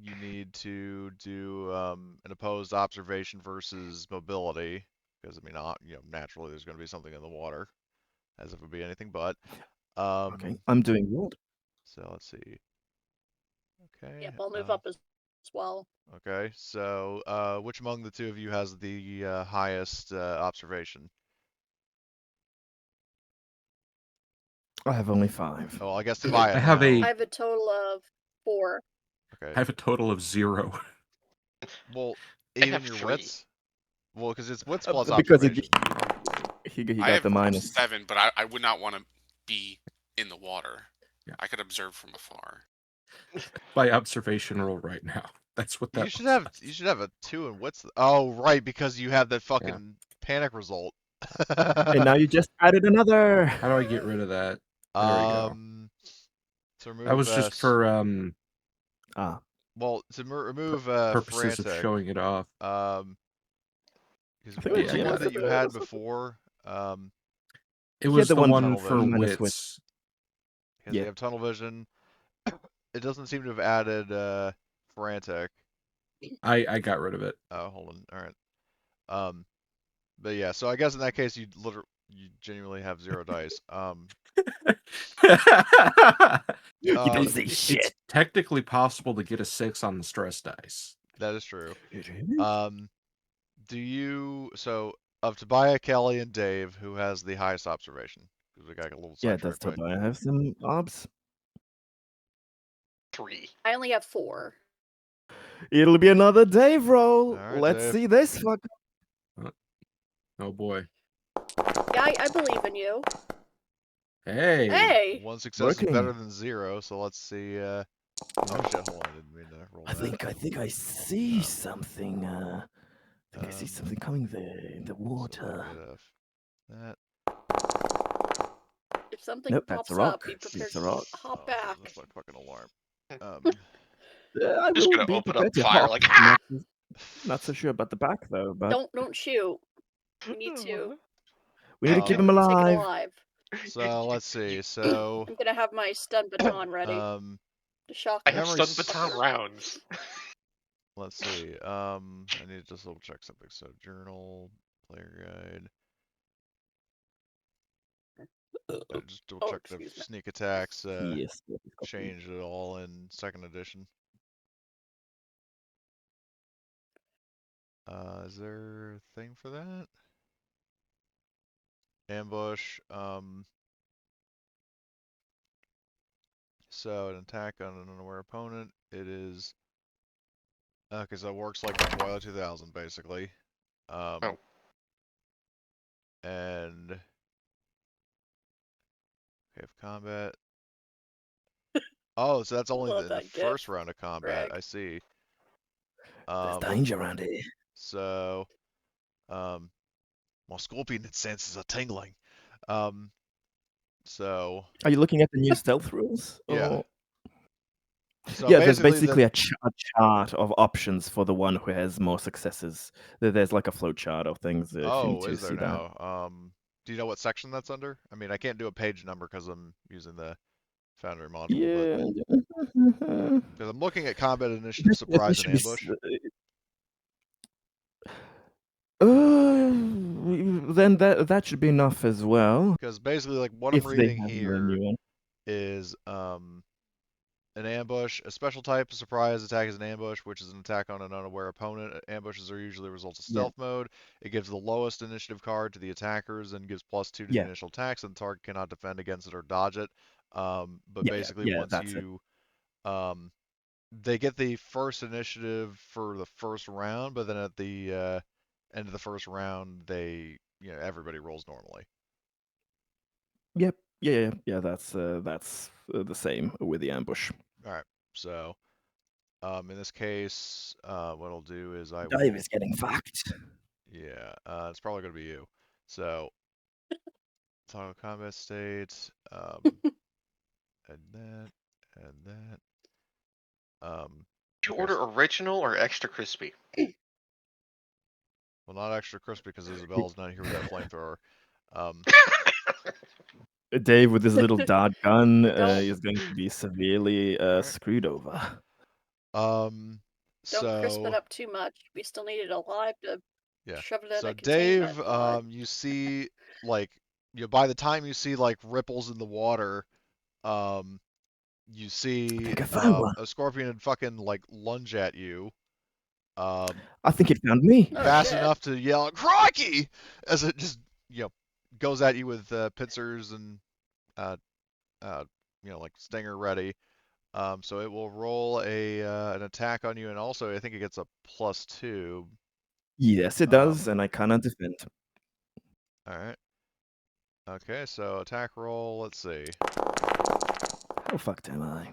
you need to do an opposed observation versus mobility, because naturally there's going to be something in the water, as if it would be anything but. Okay, I'm doing what? So let's see. Okay. Yep, I'll move up as well. Okay. So which among the two of you has the highest observation? I have only 5. Oh, I guess Tobiah I have now. I have a total of 4. Okay. I have a total of 0. Well, I even have your 3. wits? Well, because it's wits plus Because observation. he I got have the minus. 7, but I would not want to be in the water. Yeah. I could observe from afar. By observation roll right now. That's what that You should have a 2 in wits. Oh, right, because you have that fucking panic result. And now you just added another. How do I get rid of that? There we go. To remove That was just for well, to remove purposes frantic. of showing it off. Because I think what's I the one got that you had before? It was the the one one tunnel for vision. minus wits. Because you have tunnel vision. It doesn't seem to have added frantic. I got rid of it. Oh, hold on. All right. But yeah, so I guess in that case you genuinely have 0 dice. You don't It- say it's shit. technically possible to get a 6 on the stress dice. That is true. It is? Do you of Tobiah, Kelly, and Dave, who has the highest observation? Because we got a little Yeah, sidetracked. does Tobiah have some obs? 3. I only have 4. It'll be another Dave roll. All right, Let's Dave. see this fucker. Oh boy. Yeah, I believe in you. Hey. Hey! 1 success Working. is better than 0, so let's see. Oh shit! Hold on, I didn't mean to roll I that. think I see something. I think I see Um, something coming there in the So water. that. If If something Nope, that's pops a up, rock. be prepared It's a to rock. hop Oh, back. that's my fucking alarm. I Just will gonna be open up prepared to fire hop. like, ah! Not so sure about the back though, but Don't shoot. We need to we need to keep Um, him take it alive. alive. So let's see. So I'm gonna have my stun baton ready to shock I him. have Memory stun baton s- rounds. let's see. I need to just double check something. So journal, player guide. Just double Oh, check the excuse me. sneak attacks. Yes. Changed it all in second edition. Is there a thing for that? Ambush. So an attack on an unaware opponent. It is okay. So it works like Twilight 2000, basically. Oh. And okay, combat. Oh, so that's only Love in the that first gif, round of combat. Greg. I see. There's danger around here. So, my scorpion senses are tingling. Um, so Are you looking at the new stealth rules? yeah. Or... So Yeah, there's basically, basically the a chart of options for the one who has more successes. There's like a flow chart of things if you need oh, to is there see that. now? Do you know what section that's under? I mean, I can't do a page number because I'm using the Foundry module, but Yeah. because I'm looking at combat initiative, There surprise, and should be ambush. then that should be enough as well. Because basically, like what I'm If they reading have a here new one. is an ambush, a special type, a surprise attack is an ambush, which is an attack on an unaware opponent. Ambushes are usually results of Yeah. stealth mode. It gives the lowest initiative card to the attackers and gives +2 to the Yeah. initial attacks, and the target cannot defend against it or dodge it. But Yeah, basically, yeah, once that's it. you, they get the first initiative for the first round, but then at the end of the first round, everybody rolls normally. Yep. Yeah. That's the same with the ambush. All right. So, in this case, what I'll do is I Dave will. is getting fucked. Yeah, it's probably gonna be you. So, toggle combat state, and that, and that. Did you Okay, order original or extra crispy? well, not extra crispy because Isabel's not here with that flamethrower. Dave with his little dart gun Don't is going to be severely Alright. screwed over. don't crisp it So up too much. We still need it alive to yeah. shove it in So a Dave, containment pod. you see like by the time you see like ripples in the water, you I see think I found one. a scorpion and fucking like lunge at you. I think it found me. Oh Fast shit! enough to yell "Crikey!" as it just goes at you with pincers and uh, like stinger ready. So it will roll an attack on you, and also I think it gets a +2. Yes, it does, and I cannot defend. All right. Okay, so attack roll. Let's see. How fucked am I?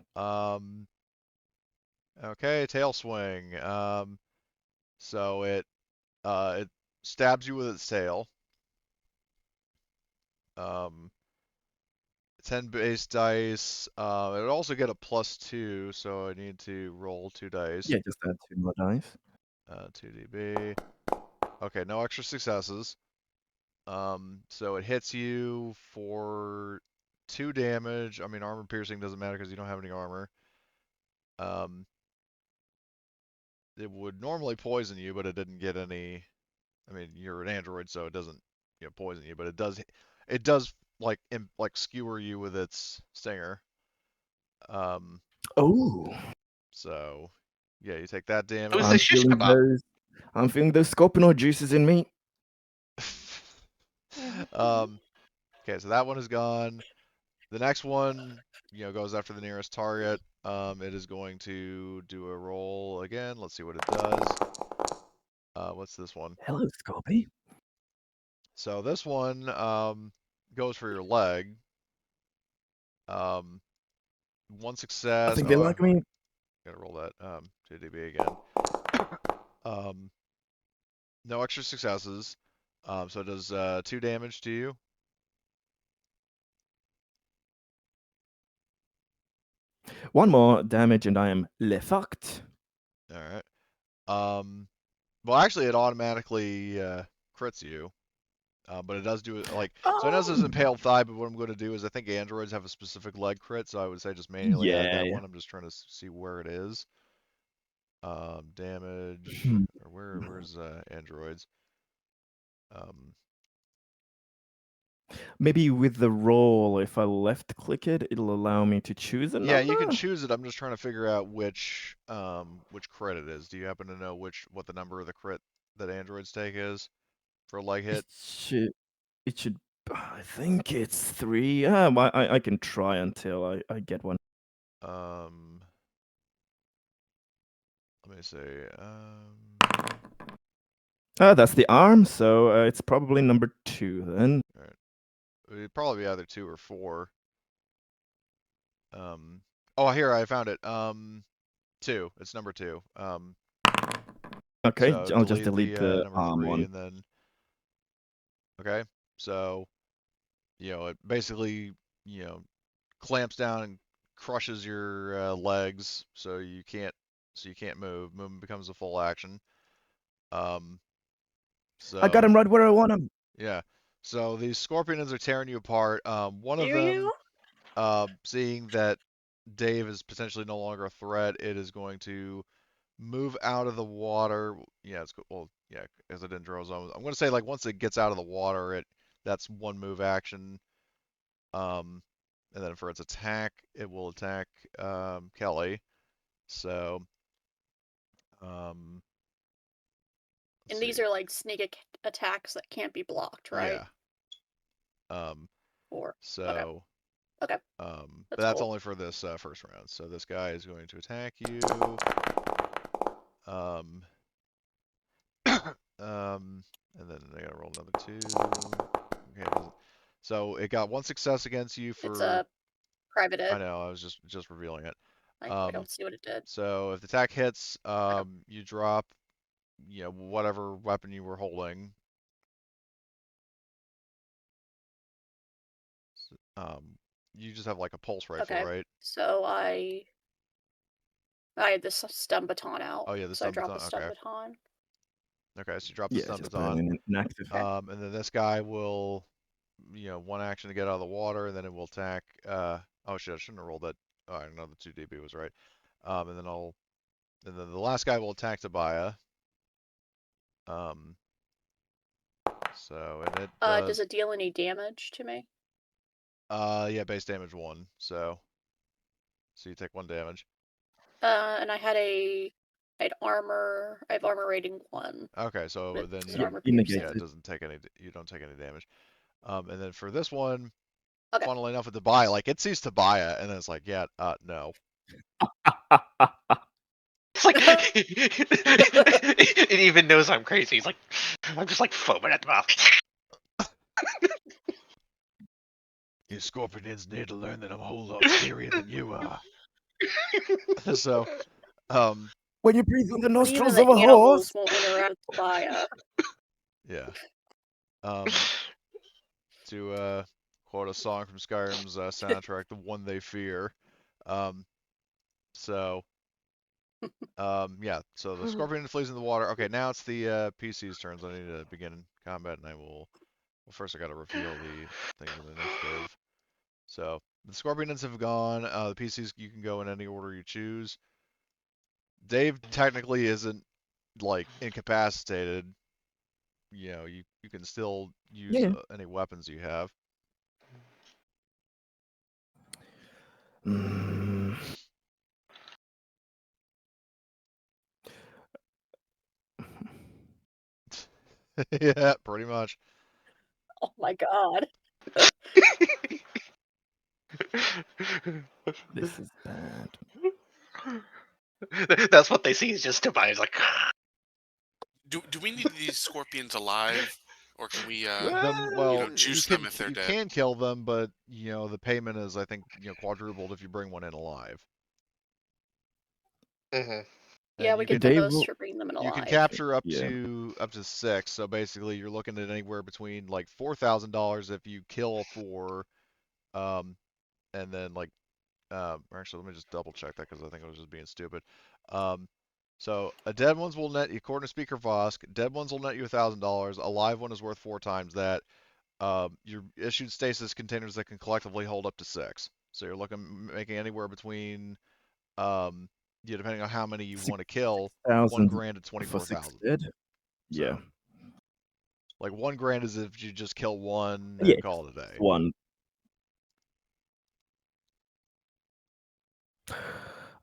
Okay, tail swing. So it stabs you with its tail. 10 base dice. It would also get a +2, so I need to roll 2 dice. Yeah, just add 2 more dice. 2db. Okay, no extra successes. So it hits you for 2 damage. I mean, armor piercing doesn't matter because you don't have any armor. It would normally poison you, but it didn't get any. I mean, you're an android, so it doesn't poison you, but it does. It does like skewer you with its stinger. Oh, So yeah, you take that It was damage. a I'm shish feeling kebab. those scorpionoid juices in me. Okay, so that one is gone. The next one, goes after the nearest target. It is going to do a roll again. Let's see what it does. What's this one? Hello, Scorpy. So this one goes for your leg. One I success. think they like me. Gotta roll that 2db again. No extra successes. So it does 2 damage to you. One more damage, and I am le fucked. All right. Well, actually, it automatically crits you. But it does do it like so. I know this is impaled thigh, but what I'm going to do is I think androids have a specific leg crit, so I would say just manually add that Yeah. one. I'm just trying to see where it is. Damage Hmm. or where's androids? Um, Maybe with the roll, if I left click it, it'll allow me to choose a yeah, number. you can choose it. I'm just trying to figure out which crit it is. Do you happen to know what the number of the crit that androids take is for a leg hit? It should. I think it's 3. I can try until I get one. Let me see. That's the arm, so it's probably number 2 then. All right. It'd probably be either 2 or 4. Oh, here I found it. 2. It's number 2. Okay, So I'll just delete delete the the number arm 3 one. and then okay. So it basically clamps down and crushes your legs, so you can't move. Movement becomes a full action. Um, I got so him right where I want him. yeah. So these scorpions are tearing you apart. One Do of them, you? seeing that Dave is potentially no longer a threat, it is going to move out of the water. Yeah, well, yeah, as it didn't draw zone. I'm going to say like once it gets out of the water, that's one move action. And then for its attack, it will attack Kelly. So, um, let's And see. these are like sneak attacks that can't be blocked, right? Yeah. Um, Or okay, so, okay, but that's that's cool. only for this first round. So this guy is going to attack you. Um, and then I gotta roll another 2. Okay, it doesn't. So it got one success against you It's for. a private I ed. know, I was just revealing it. I don't see what it did. So if the attack hits, Okay. you drop, whatever weapon you were holding. You just have like a pulse rifle, Okay. right? So I had this stun baton out, Oh yeah, the so I stun drop a baton. stun Okay. baton. Okay, so you drop the Yeah, stun just put it baton. in inactive. Okay. And then this guy will, one action to get out of the water, and then it will attack. Oh shit, I shouldn't have rolled that. Oh, I know the 2 DB was right. And then the last guy will attack Tobiah. Um, and it Does does. it deal any damage to me? Yeah, base damage 1. So you take 1 damage. And I had armor. I have armor rating 1. Okay, so then Does it Yeah, armor it pierce? negates yeah, it it. doesn't take any. You don't take any damage. And then for this one, Okay. funnily enough, with Tobiah, like it sees Tobiah, and then it's like, yeah, no. It's like it even knows I'm crazy. He's like, I'm just like foaming at the mouth. You scorpions need to learn that I'm a whole lot scarier than you are. So, When you breathe in the Even nostrils the of a animals horse. won't interact with Tobiah. yeah. To quote a song from Skyrim's soundtrack, "The One They Fear." Um, so, yeah. So the scorpion flees in the water. Okay, now it's the PC's turns. I need to begin combat, and I will. Well, first I got to reveal the things in the initiative. So the scorpions have gone. The PCs you can go in any order you choose. Dave technically isn't like incapacitated. You can still use Yeah. any weapons you have. Mm. Yeah, pretty much. Oh my god. This is bad. That's what they see is just Tobias like. Do we need these scorpions alive, or can we Well, juice them if they're you dead? can kill them, but the payment is I think quadrupled if you bring one in alive. Mhm. Yeah, And we you get can the Dave most will. for bringing them in you can alive. capture up Yeah. to 6. So basically, you're looking at anywhere between like $4,000 if you kill 4, and then like Actually, let me just double check that because I think I was just being stupid. So a dead ones will net, according to Speaker Vosk, dead ones will net you $1,000. A live one is worth 4 times that. You're issued stasis containers that can collectively hold up to 6. So you're looking making anywhere between, depending on how many you want to kill, 6,000 $1,000 to for 6 24,000. dead. So, Yeah. like $1,000 is if you just kill one Yeah, and call it a day. one.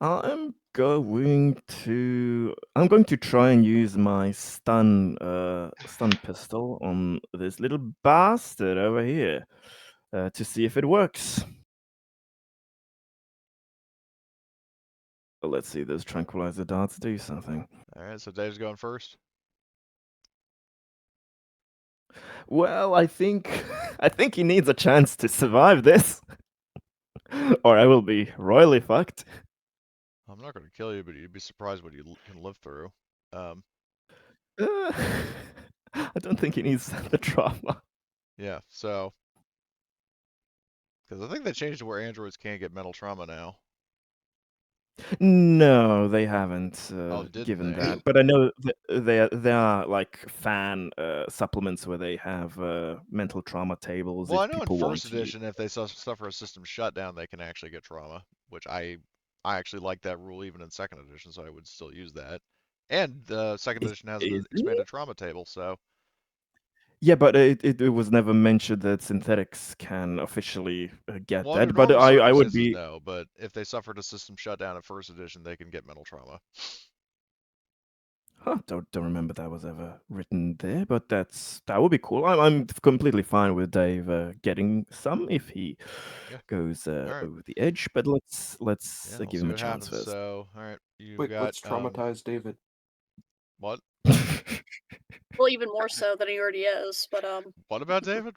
I'm going to try and use my stun pistol on this little bastard over here to see if it works. Well, let's see, those tranquilizer darts do something. All right, so Dave's going first. Well, I think he needs a chance to survive this, or I will be royally fucked. I'm not going to kill you, but you'd be surprised what you can live through. I don't think he needs the trauma. Yeah, so because I think they changed to where androids can't get mental trauma now. No, they haven't Didn't given they? that. But I know there are like fan supplements where they have mental trauma tables Well, I if know in people want first to use. edition, if they suffer a system shutdown, they can actually get trauma, which I actually like that rule even in second edition, so I would still use that. And second edition has an Is expanded it? trauma table, so Yeah, but it was never mentioned that synthetics can officially get well, under that. But normal I would circumstances, be. no. But if they suffered a system shutdown in first edition, they can get mental trauma. Huh, don't remember that was ever written there, but that would be cool. I'm completely fine with Dave getting some if he Yeah. goes All right. over the edge. But let's Yeah, we'll give see him a what chance happens. first. So, all right, you've Quick, got let's traumatize David. what? Well, even more so than he already is. But What about David?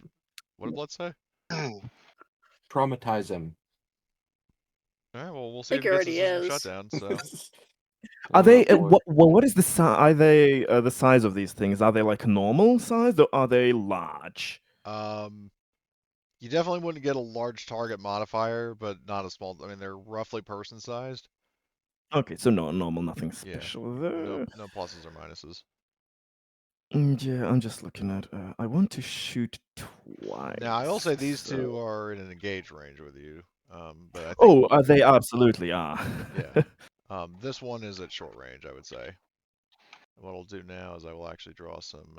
What did Blood say? Traumatize him. All right, well, we'll see think if he he gets the already system is. shutdown. So, Are they? Oh, boy. What is the size? Are they the size of these things? Are they like normal size or are they large? you definitely wouldn't get a large target modifier, but not a small. I mean, they're roughly person sized. Okay, so no normal, nothing Yeah. special No, there. no pluses or minuses. Yeah, I'm just looking at. I want to shoot twice. Now, I will say these so- two are in an engage range with you. But I think Oh, they absolutely are. yeah. This one is at short range, I would say. What I'll do now is I will actually draw some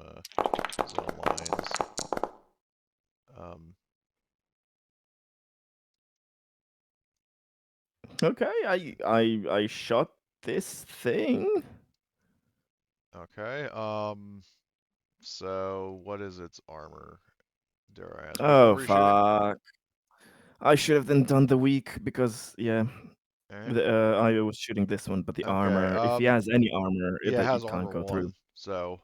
zone lines. Okay, I shot this thing. Okay. So what is its armor? Dare I ask? What Oh were you shooting? fuck! I should have then done the weak because yeah, All right. I was shooting this one, but the Okay. armor. If he has any armor, Yeah, it has it can't armor go through. 1. So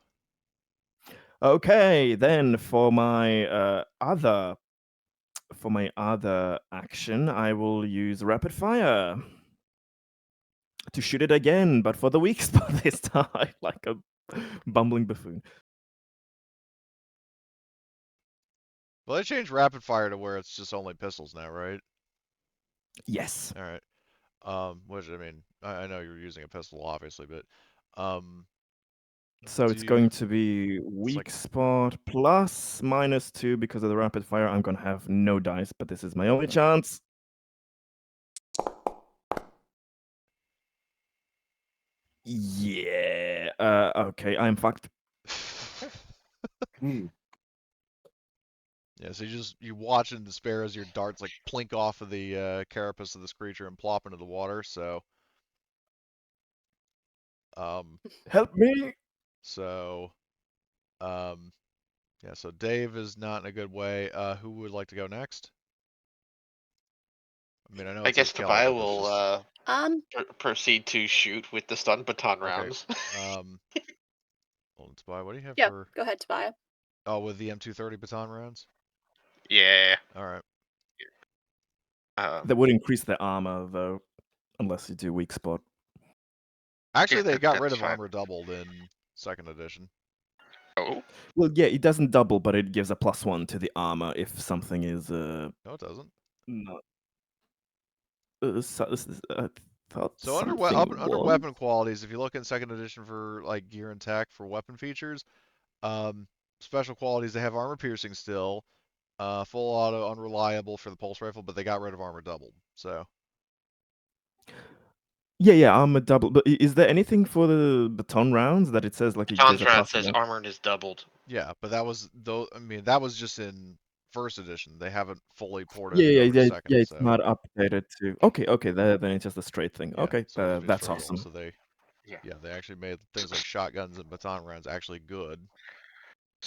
Okay, then for my other action, I will use rapid fire to shoot it again, but for the weak spot this time, like a bumbling buffoon. well, they changed rapid fire to where it's just only pistols now, right? Yes. All right. Which I mean, I know you're using a pistol, obviously, but So it's going to be weak like spot plus -2 because of the rapid fire. I'm gonna have no dice, but this is my only chance. Yeah. Okay, I'm fucked. yeah. So you watch in despair as your darts like plink off of the carapace of this creature and plop into the water. So Help me. so yeah. So Dave is not in a good way. Who would like to go next? I mean, I know I it says guess Kelly, Tobiah but that's will just proceed to shoot with the stun baton okay. rounds. Hold on, Tobiah, what do you have Yeah, for? go ahead, Tobiah. Oh, with the M230 baton rounds. Yeah. All right. That would increase the armor though, unless you do weak spot. Actually, Yeah, they got rid that's of fine. armor doubled in second edition. Oh. Well, yeah, it doesn't double, but it gives a +1 to the armor if something is No, it doesn't. not. I thought So under something under was. weapon qualities, if you look in second edition for like gear and tech for weapon features, um, special qualities they have armor piercing still, full auto unreliable for the pulse rifle, but they got rid of armor doubled. So Yeah, I'm a double. But is there anything for the baton rounds that it says like there's John's a round plus says one? armored is doubled. yeah, but that was though. I mean, that was just in first edition. They haven't fully ported Yeah, it yeah, over to yeah, second. yeah. It's So not updated to. Okay. Then it's just a straight thing. yeah, Okay, so it'll be that's straight. awesome. So they Yeah. yeah they actually made things like shotguns and baton rounds actually good.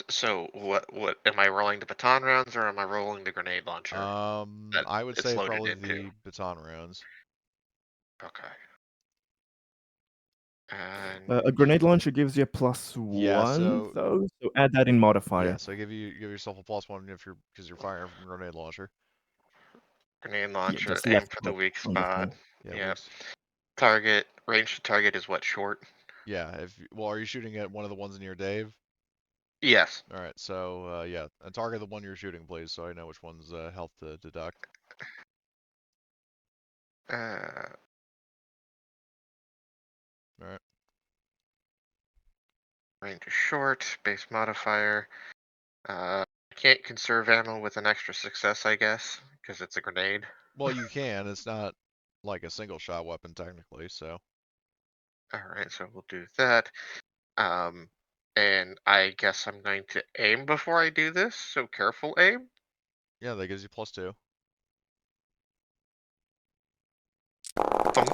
So what am I rolling the baton rounds or am I rolling the grenade launcher that I would it's say loaded probably into? the baton rounds. Okay. And A grenade launcher gives you a plus Yeah, one, though. So add that in modifier. yeah, so give yourself a +1 if you're because you're firing from a grenade launcher. grenade Yeah, launcher, just aim left for the click weak on the spot. thing. Yeah, Yeah. weeks. Target range to target is what, short? Yeah, well, are you shooting at one of the ones near Dave? Yes. All right, so yeah, and target the one you're shooting, please, so I know which one's health to deduct. Uh, All right. range is short. Base modifier. I can't conserve ammo with an extra success, I guess, because it's a grenade. Well, you can. It's not like a single shot weapon technically, so All right, so we'll do that. And I guess I'm going to aim before I do this. So careful aim. yeah, that gives you +2. Thunk.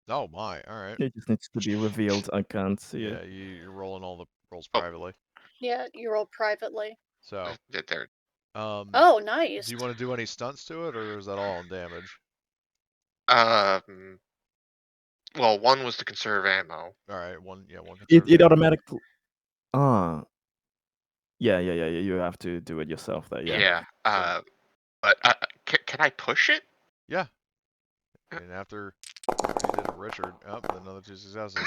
Oh my, all right. It just needs to be revealed. I can't see Yeah, it. you're rolling all the rolls Oh. privately. Yeah, you roll privately. So, There. Oh, do nice. you want to do any stunts to it, or is that all on damage? Well, one was to conserve ammo. All right, one conserves It ammo. automatically. Ah. Yeah. You have to do it yourself there. Yeah. Yeah. So- But can I push it? Yeah. And after you did a Richard, another 2 successes.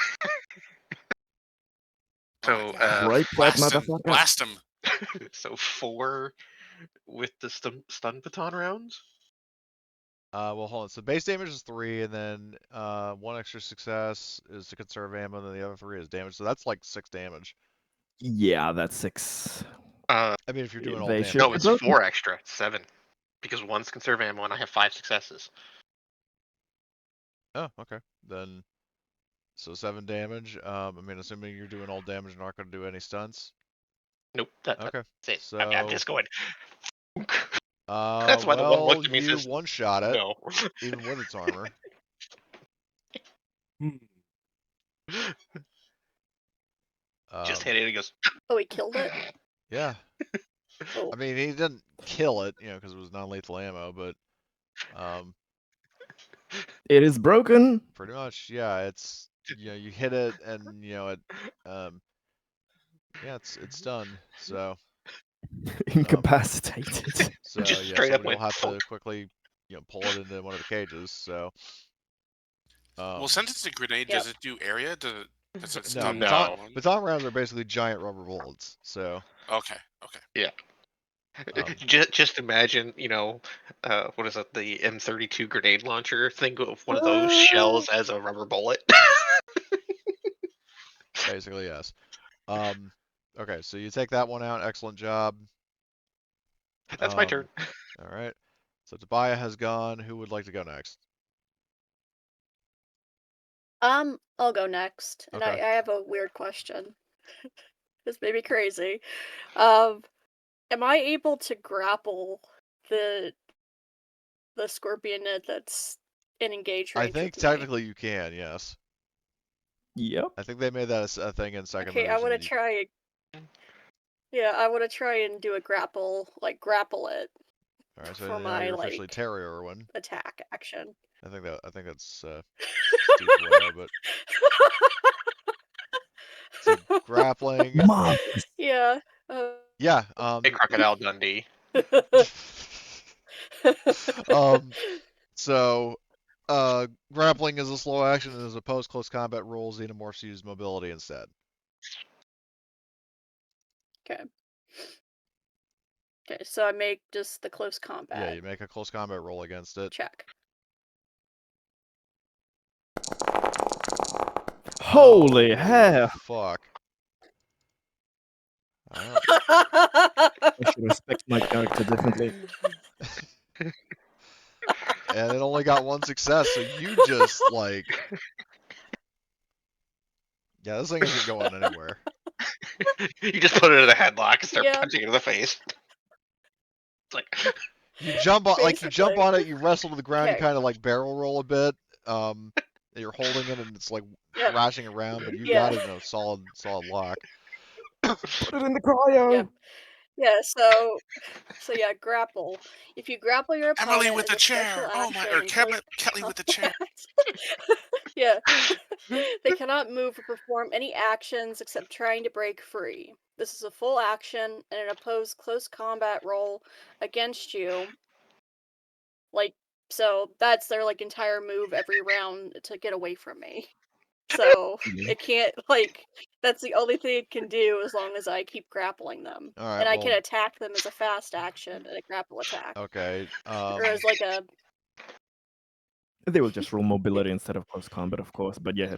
So Break that Blast him! motherfucker. Blast him! so 4 with the stun baton rounds. Well, hold on. So base damage is 3, and then one extra success is to conserve ammo, and then the other 3 is damage. So that's like 6 damage. Yeah, that's 6. Uh, I mean, if you're doing all They damage. should no, be it's broken. 4 extra. It's 7. Because one's conserve ammo and I have 5 successes. Oh, okay. Then, so 7 damage. I mean, assuming you're doing all damage and not going to do any stunts. Nope. Okay. That's it. So, I'm just going. That's why the one well, looked at me and you says, one-shot it, no. even with its armor. Just hit it and he goes, Oh, he killed it? Yeah. Oh. I mean, he didn't kill it, because it was non-lethal ammo, but It is broken. pretty much, yeah. It's you hit it, and it, yeah, it's done. So, Incapacitated. so just yeah, straight up somebody will went, have to quickly, pull it into one of the cages. So, Well, since it's a grenade, Yep. does it do area? Does it no, stun No. baton rounds are basically giant rubber bullets. So, Okay. Yeah. Um, Just imagine, what is it, the M32 grenade launcher? Think of one of those shells as a rubber bullet. basically, yes. Okay, so you take that one out. Excellent job. That's my turn. All right. So Tobiah has gone. Who would like to go next? I'll go next. And Okay. I have a weird question. This may be crazy. Am I able to grapple the scorpionid that's in engage range I think with me? technically you can, yes. Yep. I think they made that a thing in second Okay, I edition. want to try. Yeah, I want to try and do a grapple it All right, so for now my you're officially Terry one. attack action. I think that's Steve's way, but so grappling. Marcus. Yeah. Yeah. Hey, Crocodile Dundee. So grappling is a slow action, and as opposed close combat rules, xenomorphs use mobility instead. Okay. Okay, so I make just the close combat. Yeah, you make a close combat roll against it. Check. Holy hell! Fuck. I should respect my character differently. And it only got one success, so you just like, yeah, this thing isn't going anywhere. You just put it in a headlock and start Yeah. punching it in the face. It's like You jump on, like you jump Basically. on it, you wrestle to the ground, you Okay. kind of like barrel roll a bit. You're holding it and it's like Yep. thrashing around, but you Yeah. got it in a solid lock. Put it in the cryo. Yep. Yeah. So yeah, grapple. If you grapple your Emily opponent with as the a special chair. Oh my, action or in close Kelly with the chair. Yeah. They cannot move or perform any actions except trying to break free. This is a full action and an opposed close combat roll against you. Like, so that's their like entire move every round to get away from me. So Yeah. it can't like that's the only thing it can do as long as I keep grappling them. All right, And I well, can attack them as a fast action and a grapple attack. okay. Or as like a They will just roll mobility instead of close combat, of course. But yeah,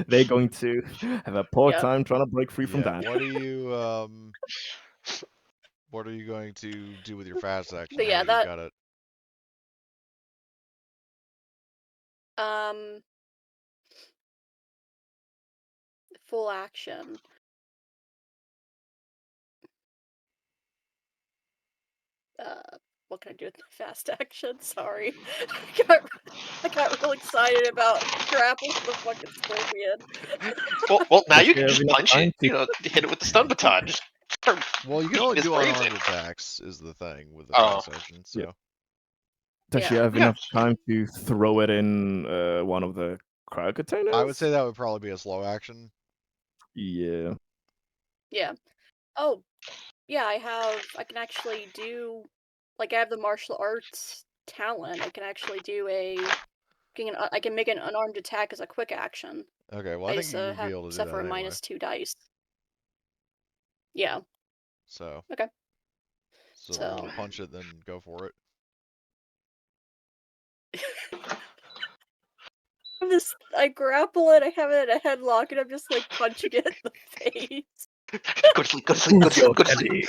they're going to have a poor Yep. time trying to break free from Yeah, that. what are you going to do with your fast action But now yeah, that you've that got it? full action. What can I do with my fast action? Sorry. I got real excited about grappling the fucking scorpion. well, now Does you she can have just enough punch time it. to? Hit it with the stun baton. Just start Well, you can beating only his do brains unarmed in. attacks is the thing with the Oh. fast action. So Yeah. Does she Yeah. have Yeah. enough time to throw it in one of the cryo containers? I would say that would probably be a slow action. Yeah. Yeah. Oh, yeah, I can actually do, like, I have the martial arts talent. I can actually do I can make an unarmed attack as a quick action. Okay, well, I I think just you would be have able to do that suffer a anyway. -2 dice. Yeah. So, Okay. so if you want So to punch it, then go for it. I grapple it, I have it in a headlock, and I'm just like punching it in the face. Go to sleep. Go to sleep. Go to Who's your sleep. Go to sleep.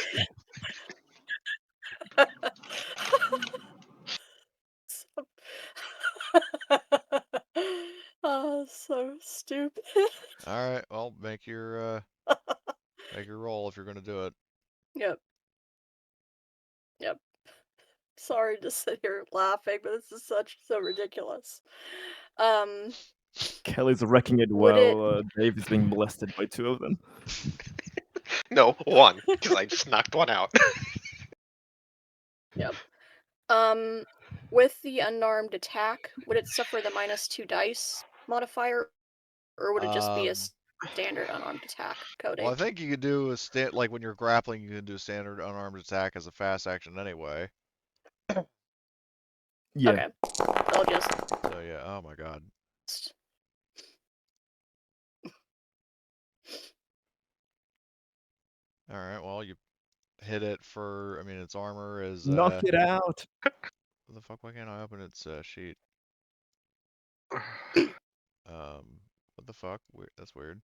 Oh, so stupid. All right, well, make your roll if you're going to do it. Yep. Yep. Sorry to sit here laughing, but this is so ridiculous. Kelly's wrecking it Would it while Dave is being molested by two of them. No, one, because I just knocked one out. Yep. With the unarmed attack, would it suffer the -2 dice modifier, or would it just be a standard unarmed attack, Cody? Well, I think you could do like when you're grappling, you can do standard unarmed attack as a fast action anyway. Yeah. Okay. I'll just. So yeah. Oh my god. All right. Well, you hit it for. I mean, its armor is. Knock it out. What the fuck? Why can't I open its sheet? What the fuck? That's weird.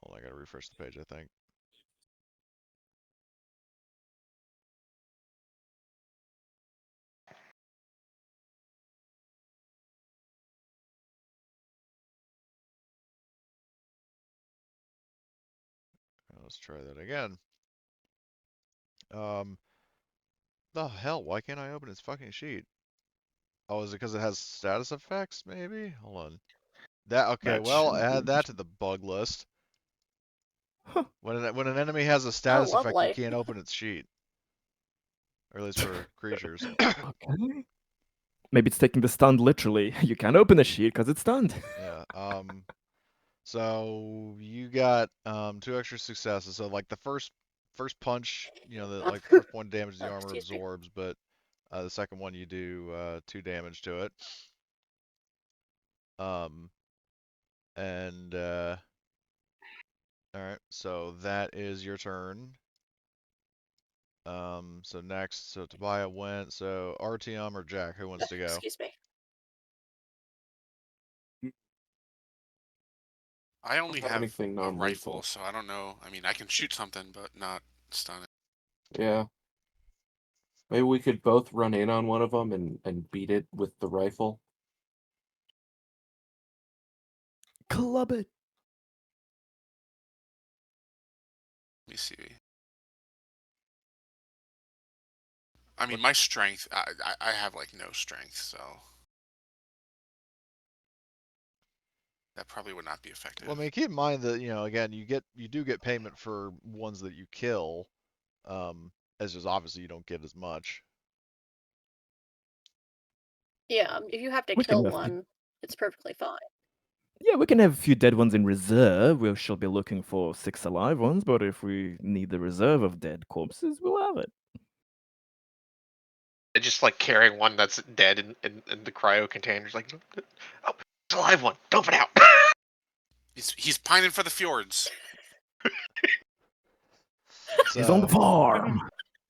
Hold on, I gotta refresh the page, I think. Let's try that again. The hell? Why can't I open its fucking sheet? Oh, is it because it has status effects? Maybe. Hold on. Okay? That Well, shouldn't be add an that issue. to the bug list. When an enemy has a Oh, status effect, you lovely. can't open its sheet, or at least for creatures. Okay. Maybe it's taking the stunned literally. You can't open the sheet because it's stunned. Yeah. So you got 2 extra successes. So like the first punch, you know, like the first point of damage the armor Excuse me. absorbs, but the second one you do 2 damage to it. And all right, so that is your turn. So next, so Tobiah went. So Artyom or Jack, who wants to go? Excuse me. I only Not have anything a non-lethal. rifle, so I don't know. I mean, I can shoot something, but not stun it. Yeah. Maybe we could both run in on one of them and beat it with the rifle. Club it. Let me see. I mean, my strength, I have like no strength, so that probably would not be effective. Well, I mean, keep in mind that, you know, again, you do get payment for ones that you kill. As just obviously you don't get as much. Yeah, if you have to We can kill have one, it's perfectly fine. Yeah, we can have a few dead ones in reserve. We shall be looking for 6 alive ones, but if we need the reserve of dead corpses, we'll have it. And just like carrying one that's dead in the cryo containers, like, oh, it's a live one. Dump it out. He's pining for the fjords. He's on the farm.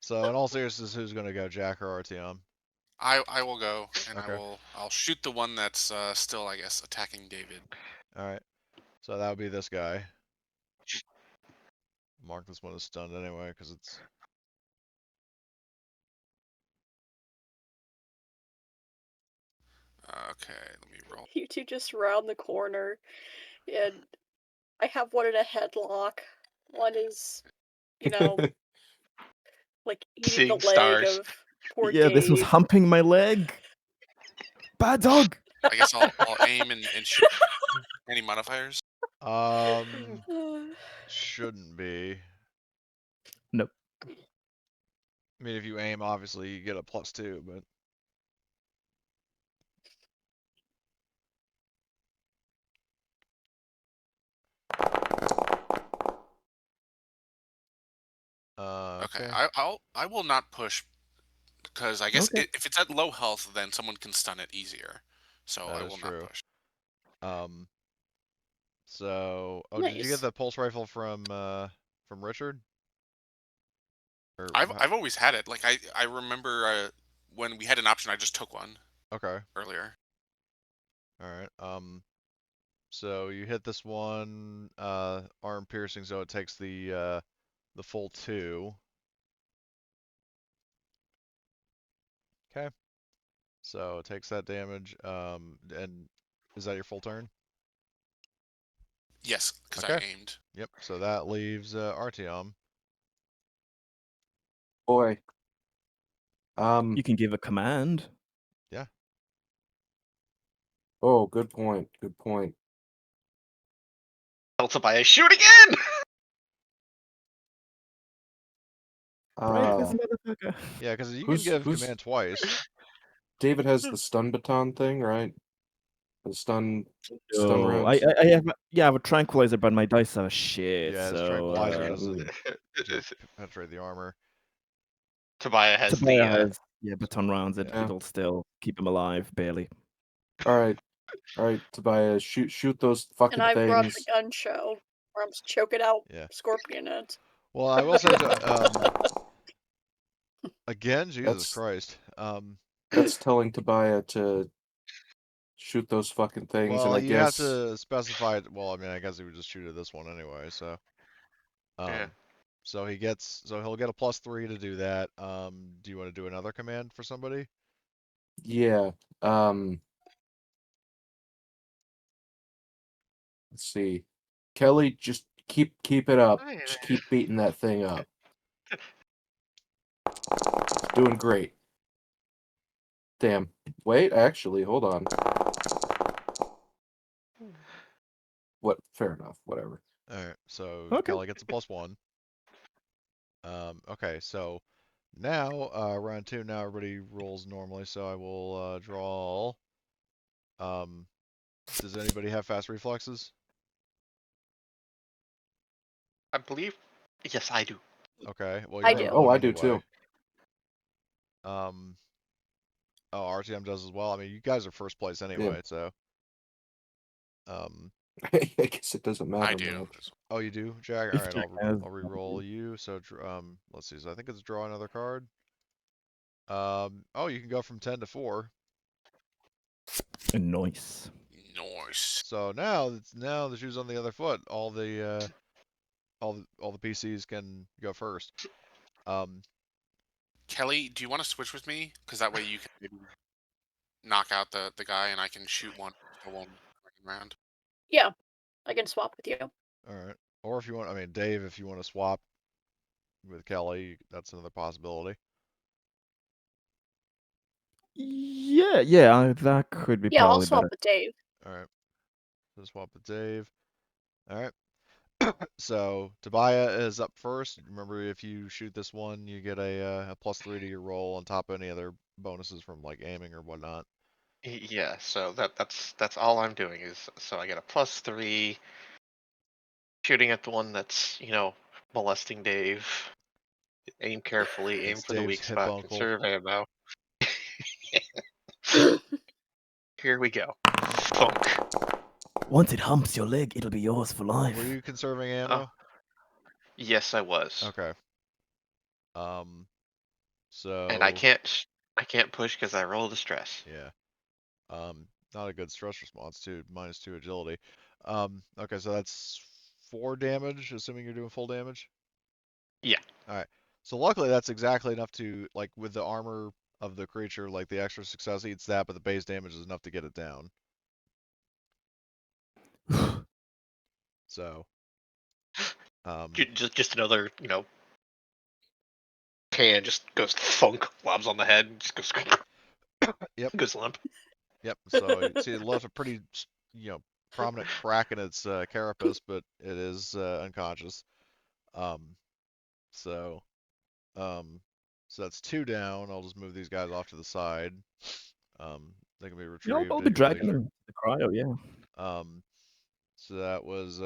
So in all seriousness, who's gonna go, Jack or Artyom? I will go, and Okay. I'll shoot the one that's still, I guess, attacking David. All right. So that would be this guy. Mark this one as stunned anyway, because it's. Okay, let me roll. You two just round the corner, and I have one in a headlock. One is, you know, like eating Seeing the leg stars. of poor Yeah, this was Dave. humping my leg. Bad dog. I guess I'll aim and shoot. Any modifiers? Shouldn't be. Nope. I mean, if you aim, obviously you get a +2, but. Okay, Okay. I will not push because I guess Okay. if it's at low health, then someone can stun it easier. So That I is will not true. push. So, did you get Nice. the pulse rifle from Richard? Or I've always had it. Like I remember when we had an option, I just took one okay. earlier. All right. So you hit this one, arm piercing, so it takes the full 2. Okay. So it takes that damage. And is that your full turn? Yes, because I Okay. aimed. Yep. So that leaves Artyom. Boy. You can give a command. Yeah. Oh, good point. Good point. Tell Tobias, shoot again. Break this Uh, motherfucker. Yeah, because you can who's give who's command twice. David has the stun baton thing, right? The stun Oh, rounds. I have a tranquilizer, but my dice are shit. Yeah, his so tranquilizer doesn't penetrate the armor. Tobias has Tobias the has baton rounds. Yeah. It'll still keep him alive, barely. All right, Tobias, shoot those fucking And I brought things. the gun show, where I'm choking out Yeah. Scorpionids. Well, I will say, again, Jesus That's- Christ. That's telling Tobias to shoot those fucking things, Well, and I you guess have to specify. Well, I mean, I guess he would just shoot at this one anyway. So, Yeah. so he'll get a +3 to do that. Do you want to do another command for somebody? yeah. Let's see. Kelly, just keep it up. Just keep beating that thing up. It's doing great. Damn. Wait, actually, hold on. What? Fair enough. Whatever. All right. So Okay. Kelly gets a +1. Okay. So now round 2. Now everybody rolls normally. So I will draw. Does anybody have fast reflexes? I believe. Yes, I do. Okay. Well, I you're do. on Oh, one I do anyway. too. Oh, RTM does as well. I mean, you guys are first place anyway, so. I guess it doesn't matter I do. much. Oh, you do, Jack? If All right, Jack has- I'll re-roll you. So, let's see. So I think it's draw another card. Oh, you can go from 10 to 4. Nice. Nice. So now the shoe's on the other foot. All the PCs can go first. Kelly, do you want to switch with me? Because that way you can maybe knock out the guy, and I can shoot one round. Yeah, I can swap with you. All right. Or if you want, I mean, Dave, if you want to swap with Kelly, that's another possibility. Yeah, that could be Yeah, I'll probably swap better. with Dave. All right. So swap with Dave. All right. So Tobiah is up first. Remember, if you shoot this one, you get a +3 to your roll on top of any other bonuses from like aiming or whatnot. Yeah, so that's all I'm doing is so I get a +3 shooting at the one that's, molesting Dave. Aim carefully, aim It's for the Dave's weak hip spot, uncle. conserve ammo. Here we go. Funk. Once it humps your leg, it'll be yours for life. Were you conserving Oh, ammo? yes, I was. Okay. So. And I can't push because I rolled a stress. Yeah. Not a good stress response too. -2 agility. Okay, so that's 4 damage, assuming you're doing full damage. Yeah. All right. So luckily, that's exactly enough to like with the armor of the creature, like the extra success eats that, but the base damage is enough to get it down. So. Just another, can just goes thunk, lobs on the head, just goes. Yep. Goes limp. Yep. So you see, it left a pretty, prominent crack in its carapace, but it is unconscious. So. So that's 2 down. I'll just move these guys off to the side. They can be retrieved I'll at be your dragging leisure. them to the cryo, yeah. So that was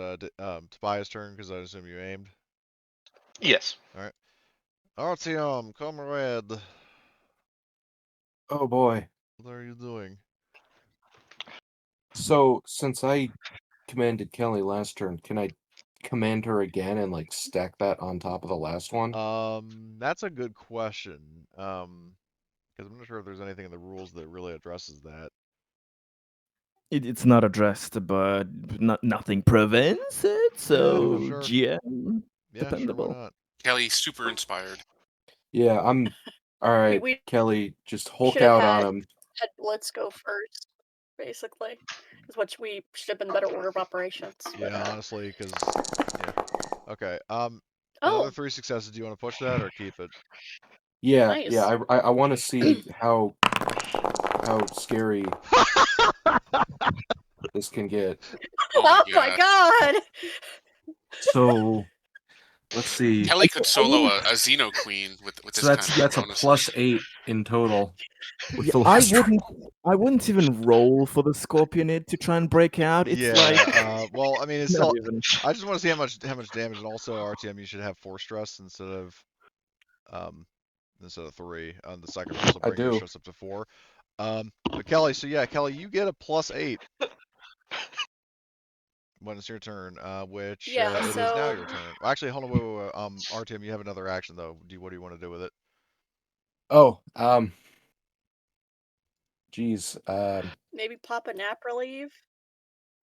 Tobias' turn because I assume you aimed. Yes. All right. Artyom, comrade, Oh boy. what are you doing? So since I commanded Kelly last turn, can I command her again and like stack that on top of the last one? That's a good question. Because I'm not sure if there's anything in the rules that really addresses that. It's not addressed, but nothing prevents it. So Yeah, sure. GM, Yeah, dependable. sure, why not? Kelly, super inspired. Yeah, I'm all right. we Kelly, just Hulk should have out on had him. Let's go first, basically, is what we should have been better order of operations. Yeah, But, honestly, because yeah. Okay. oh, Another 3 successes. Do you want to push that or keep it? Yeah, nice. yeah. I want to see how scary this can get. Oh my god! So let's see. Kelly could solo a Xeno Queen with So this kind of that's a bonuses. +8 in total with Yeah, the last I wouldn't even roll for the Scorpionid to try and break out. It's Yeah. like Well, I mean, it's not still. even. I just want to see how much damage, and also RTM, you should have 4 stress instead of 3 on the second roll, so I bring your do. stress up to 4. But Kelly, so yeah, Kelly, you get a +8 when it's your turn, which Yeah, it is now so your turn. Well, actually, hold on, wait. RTM, you have another action though. What do you want to do with it? Oh, geez. maybe pop a nap relief.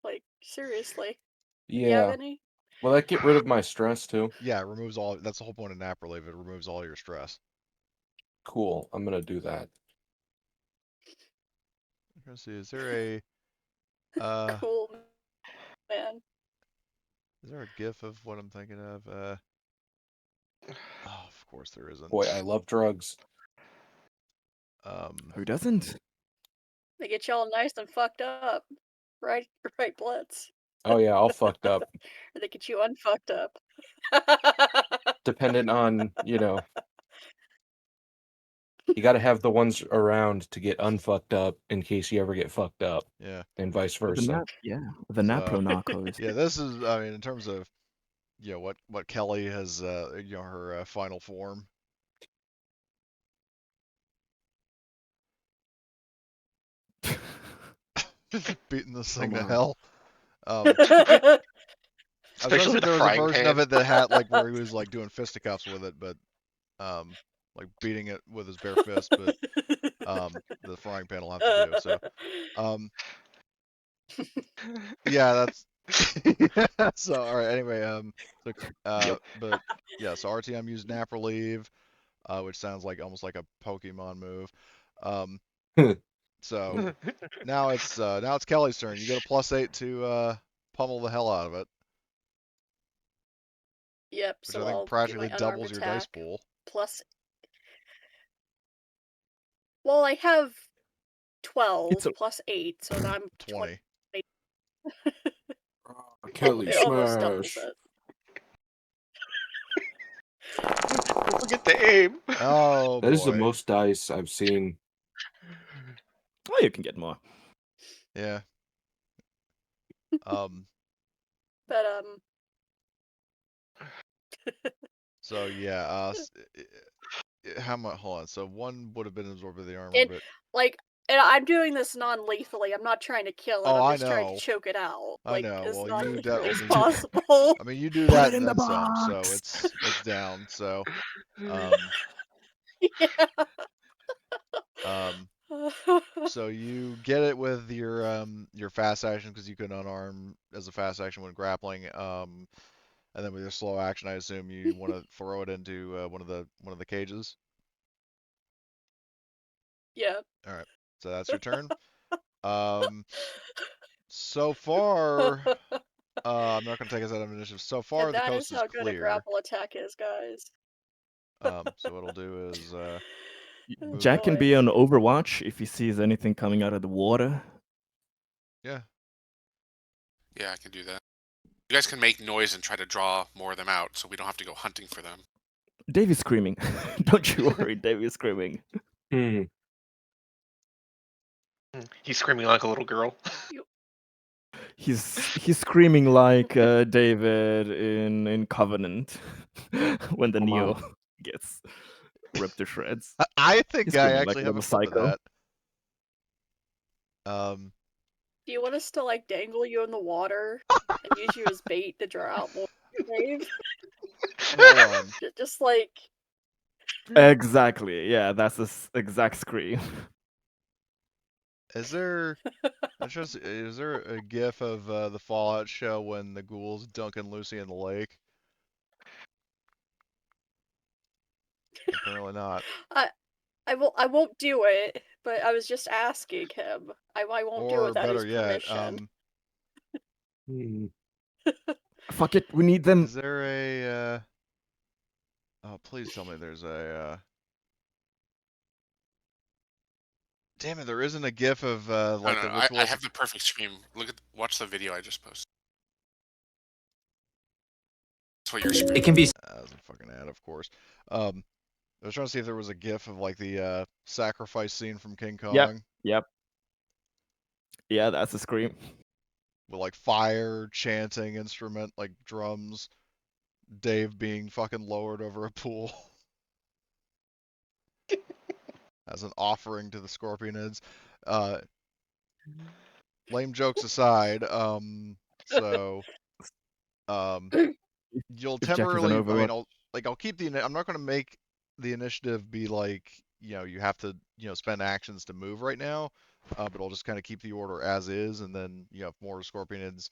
Like seriously, you have Yeah. any? Will that get rid of my stress too? Yeah, it removes all. That's the whole point of nap relief. It removes all your stress. Cool. I'm gonna do that. Let's see. Is there a Cool, man. Is there a GIF of what I'm thinking of? Oh, of course there isn't. Boy, I love drugs. Who doesn't? They get y'all nice and fucked up, right? Right, Blitz. Oh yeah, all fucked up. Or they get you unfucked up. Dependent on, you got to have the ones around to get unfucked up in case you ever get fucked up, Yeah. and vice The versa. the Napro Narcos. Yeah, this is. I mean, in terms of, what Kelly has, her final form. Beating this thing to on. hell. I was gonna Especially say with there the was a frying version of pan. it that had like where he was like doing fisticuffs with it, but like beating it with his bare fist, but the frying pan will have to do. So Yeah, that's so all right. Anyway, so Yep. but yeah, so RTM used nap relieve, which sounds like almost like a Pokemon move. Um, so now it's Kelly's turn. You get a +8 to pummel the hell out of it, Yep, which I so think I'll do my practically unarmed doubles your dice attack. pool. Plus. Well, I have It's 12 a plus 8, so I'm 20. 20. Kelly It almost doubles smash. it. Don't forget to aim. Oh That is the boy. most dice I've seen. oh, you can get more. Yeah. Um. But So yeah. How much? Hold on. So one would have been absorbed by the armor, and but like, and I'm doing this non-lethally. I'm not trying to kill it. oh, I'm I just trying to know. choke it out, I like know. as Well, you non-lethally as definitely. possible. I mean, you do Put that it and in the then some. So box. it's down. So, um, Yeah. um. So you get it with your fast action because you can unarm as a fast action when grappling. And then with your slow action, I assume you want to throw it into one of the cages. Yeah. All right. So that's your turn. Um. So far, I'm not going to take us out of initiative. So far, And the that is coast is how good a clear. grapple attack is, guys. So what I'll do is Oh move. Jack can boy. be on Overwatch if he sees anything coming out of the water. Yeah. Yeah, I can do that. You guys can make noise and try to draw more of them out, so we don't have to go hunting for them. Dave is screaming. Don't you worry, Dave is screaming. Hmm. He's screaming like a little girl. He's screaming like David in Covenant when the Come Neo on. gets ripped to shreds. I think He's I screaming like actually a have little a clip of psycho. that. Um. Do you want us to like dangle you in the water and use you as bait to draw out more, Dave? Hold on. Just like Exactly. Yeah, that's the exact scream. Is there? Is there a GIF of the Fallout show when the ghouls dunking Lucy in the lake? Apparently not. I won't do it, but I was just asking him. I won't do it Or without his better yet, permission. Hmm. Fuck it, we need them. is there a? Oh, please tell me there's a. Damn it, there isn't a GIF of No, like no, the I ritualistic. have the perfect scream. Watch the video I just posted. That's what you're screaming. It can be As a fucking ad, of course. I was trying to see if there was a GIF of like the sacrifice scene from King Yep. Kong Yep. Yeah, that's a scream. with like fire, chanting instrument, like drums, Dave being fucking lowered over a pool as an offering to the Scorpionids. Uh, lame jokes aside, so you'll If Jack is an temporarily. I mean, Overwatch. I'll keep the. I'm not going to make the initiative be like you have to spend actions to move right now, but I'll just kind of keep the order as is, and then if more Scorpionids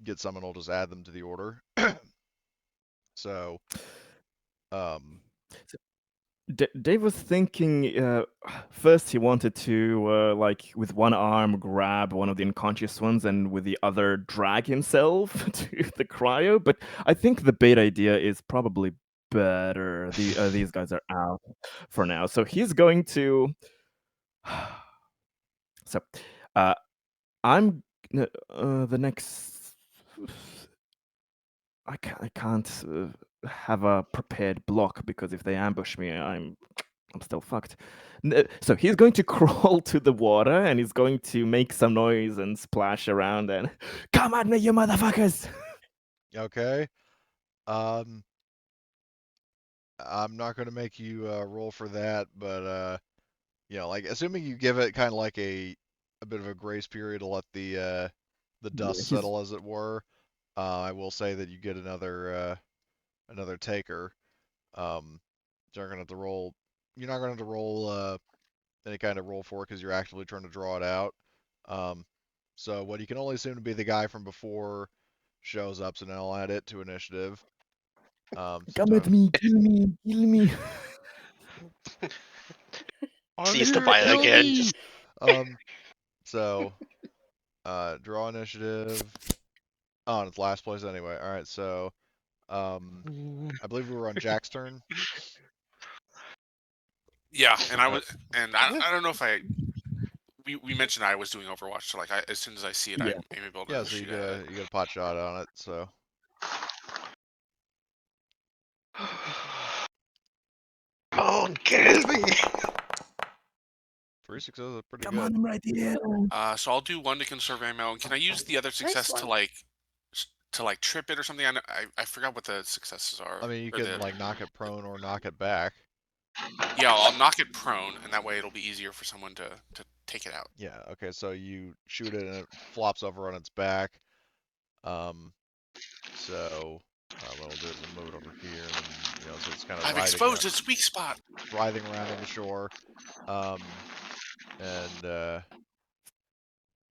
get summoned, I'll just add them to the order. So, um, Dave was thinking. First, he wanted to, like, with one arm grab one of the unconscious ones, and with the other drag himself to the cryo. But I think the bait idea is probably better. These guys are out for now, so he's going to. So, uh, I'm the next. I can't have a prepared block because if they ambush me, I'm still fucked. So he's going to crawl to the water and he's going to make some noise and splash around and come at me, you motherfuckers! okay. Um, I'm not going to make you roll for that, but like assuming you give it kind of like a bit of a grace period to let the Yeah, dust he's settle, as it were. I will say that you get another taker. You're not going to have to roll. You're not going to have to roll any kind of roll for it because you're actively trying to draw it out. Um, So what you can only assume to be the guy from before shows up, so now I'll add it to initiative. So Come at me, kill me. I'm Sees the here to pilot kill again. me! Just So, draw initiative. Oh, and it's last place anyway. All right, so, I believe we were on Jack's turn. Yeah, and I don't know if we mentioned I was doing Overwatch, so like as soon as I see it, Yeah. I'm able to Yeah, so you shoot at it. get a pot shot on it. So, don't kill me. 3 successes is pretty Come good. on, I'm right here. So I'll do 1 to conserve ammo, and can I use the other success to one. like trip it or something? I forgot what the successes are. I mean, you or can like knock it prone or knock it back. Yeah, I'll knock it prone, and that way it'll be easier for someone to take it out. Yeah. Okay. So you shoot it and it flops over on its back. So what I'll do is I'll move it over here, and then, so it's kind of I've writhing exposed around, its weak spot. writhing around on the shore. And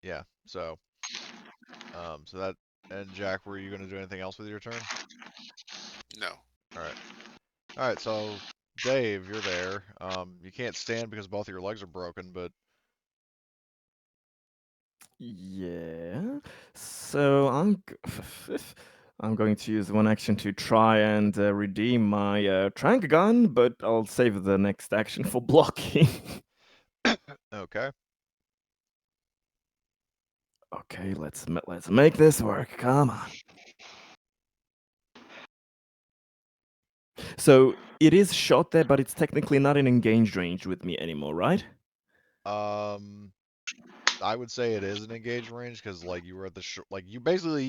yeah. So that. And Jack, were you going to do anything else with your turn? No. All right. All right. So Dave, you're there. You can't stand because both of your legs are broken, but Yeah. So I'm going to use one action to try and redeem my trank gun, but I'll save the next action for blocking. okay. Okay, let's make this work. Come on. So it is shot there, but it's technically not in engaged range with me anymore, right? I would say it is an engaged range because like you were at the like you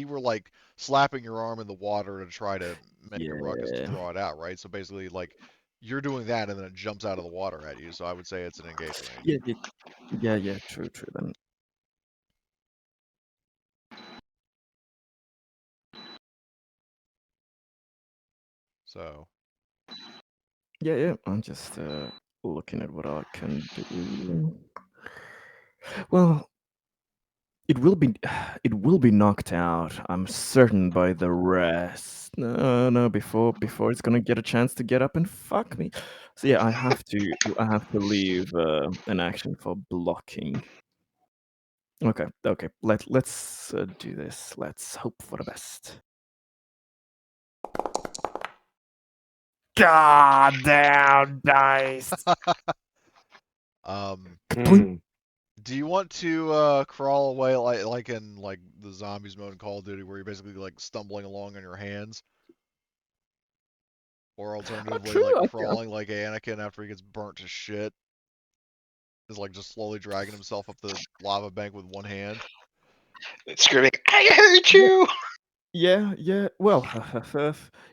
were like slapping your arm in the water to try to make a ruckus to Yeah. draw it out, right? So basically like you're doing that and then it jumps out of the water at you. So I would say it's an engaged range. Yeah. True then. So Yeah. I'm just looking at what I can do. Well, it will be knocked out. I'm certain by the rest. No, before it's gonna get a chance to get up and fuck me. So yeah, I have to leave an action for blocking. Okay. Let's do this. Let's hope for the best. Goddamn dice. Mm. Do you want to crawl away like in like the zombies mode in Call of Duty where you're basically like stumbling along on your hands? Or alternatively True. like crawling like Anakin after he gets burnt to shit? Is like just slowly dragging himself up the lava bank with one hand. Screaming, I hurt you! Yeah. Well,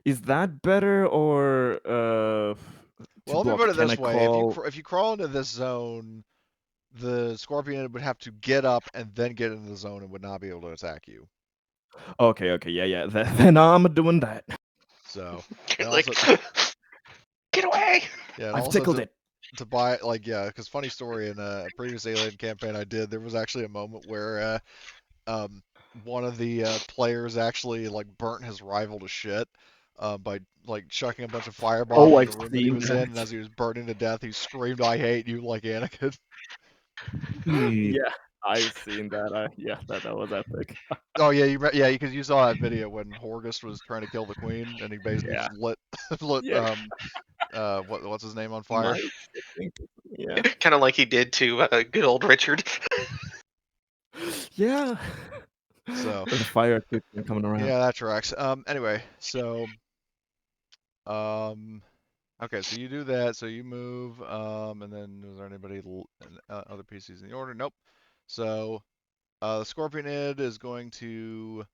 is that better or to Well, let me block? put it Can I this way: crawl? if you crawl into this zone, the Scorpion would have to get up and then get into the zone and would not be able to attack you. Okay, yeah. Then I'm doing that. So, You're and like, also, get away! yeah, and I've also tickled it. to buy like because funny story in a previous Alien campaign I did, there was actually a moment where one of the players actually like burnt his rival to shit by like chucking a bunch of firebombs Oh, in the I've room that he seen was in, that. and as he was burning to death, he screamed, "I hate you," like Anakin. Yeah, I've seen that. Yeah, that was epic. Oh yeah, because you saw that video when Horgust was trying to kill the queen, and he basically Yeah. just lit Yeah. what's his name on fire. Mike, I think. Yeah. Kind of like he did to good old Richard. Yeah. So The fire keeps coming around. yeah, that tracks. Anyway, so okay, so you do that, so you move, and then is there anybody other PCs in the order? Nope. So the Scorpionid is going to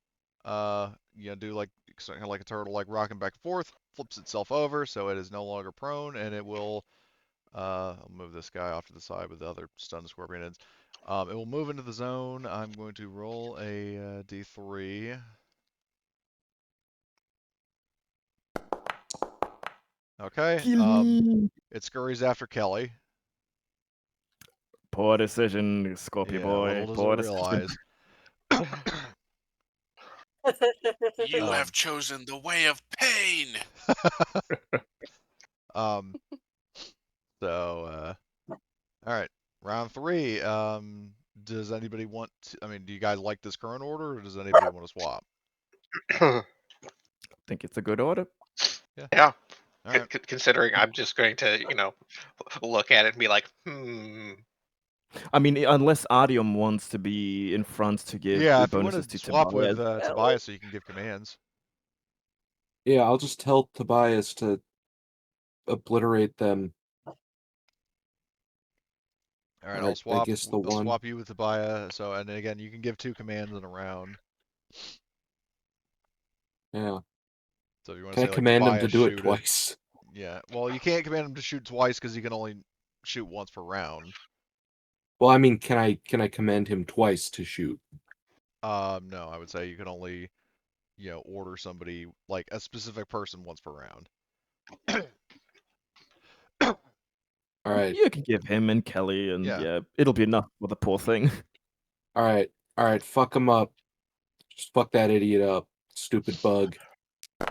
do like kind of like a turtle, like rocking back and forth, flips itself over, so it is no longer prone, and it will I'll move this guy off to the side with the other stunned Scorpionids. It will move into the zone. I'm going to roll a d3. Okay. Kill me. It scurries after Kelly. Poor decision, Scorpio Yeah, boy. little does it Poor decision. realize. You Um, have chosen the way of pain. um, so, all right, round 3. Does anybody want to, I mean, do you guys like this current order, or does anybody want to swap? I think it's a good order. Yeah. All right. Considering I'm just going to, look at it and be like, I mean, unless Adium wants to be in front to give Yeah, the if you want bonuses to to swap with Tobias. Tobias so you can give commands. Yeah, I'll just tell Tobias to obliterate them. All right, Alright, I guess the I'll one. swap you with Tobias. So, and again, you can give 2 commands in a round. Yeah. So if you want to Can I say like command him to Tobias do it shoot it, twice? yeah. Well, you can't command him to shoot twice because he can only shoot once per round. Well, I mean, can I command him twice to shoot? No, I would say you can only, order somebody like a specific person once per round. Alright. You can give him and Kelly, and Yeah. yeah, it'll be enough for the poor thing. Alright. Alright, fuck him up. Just fuck that idiot up. Stupid bug. All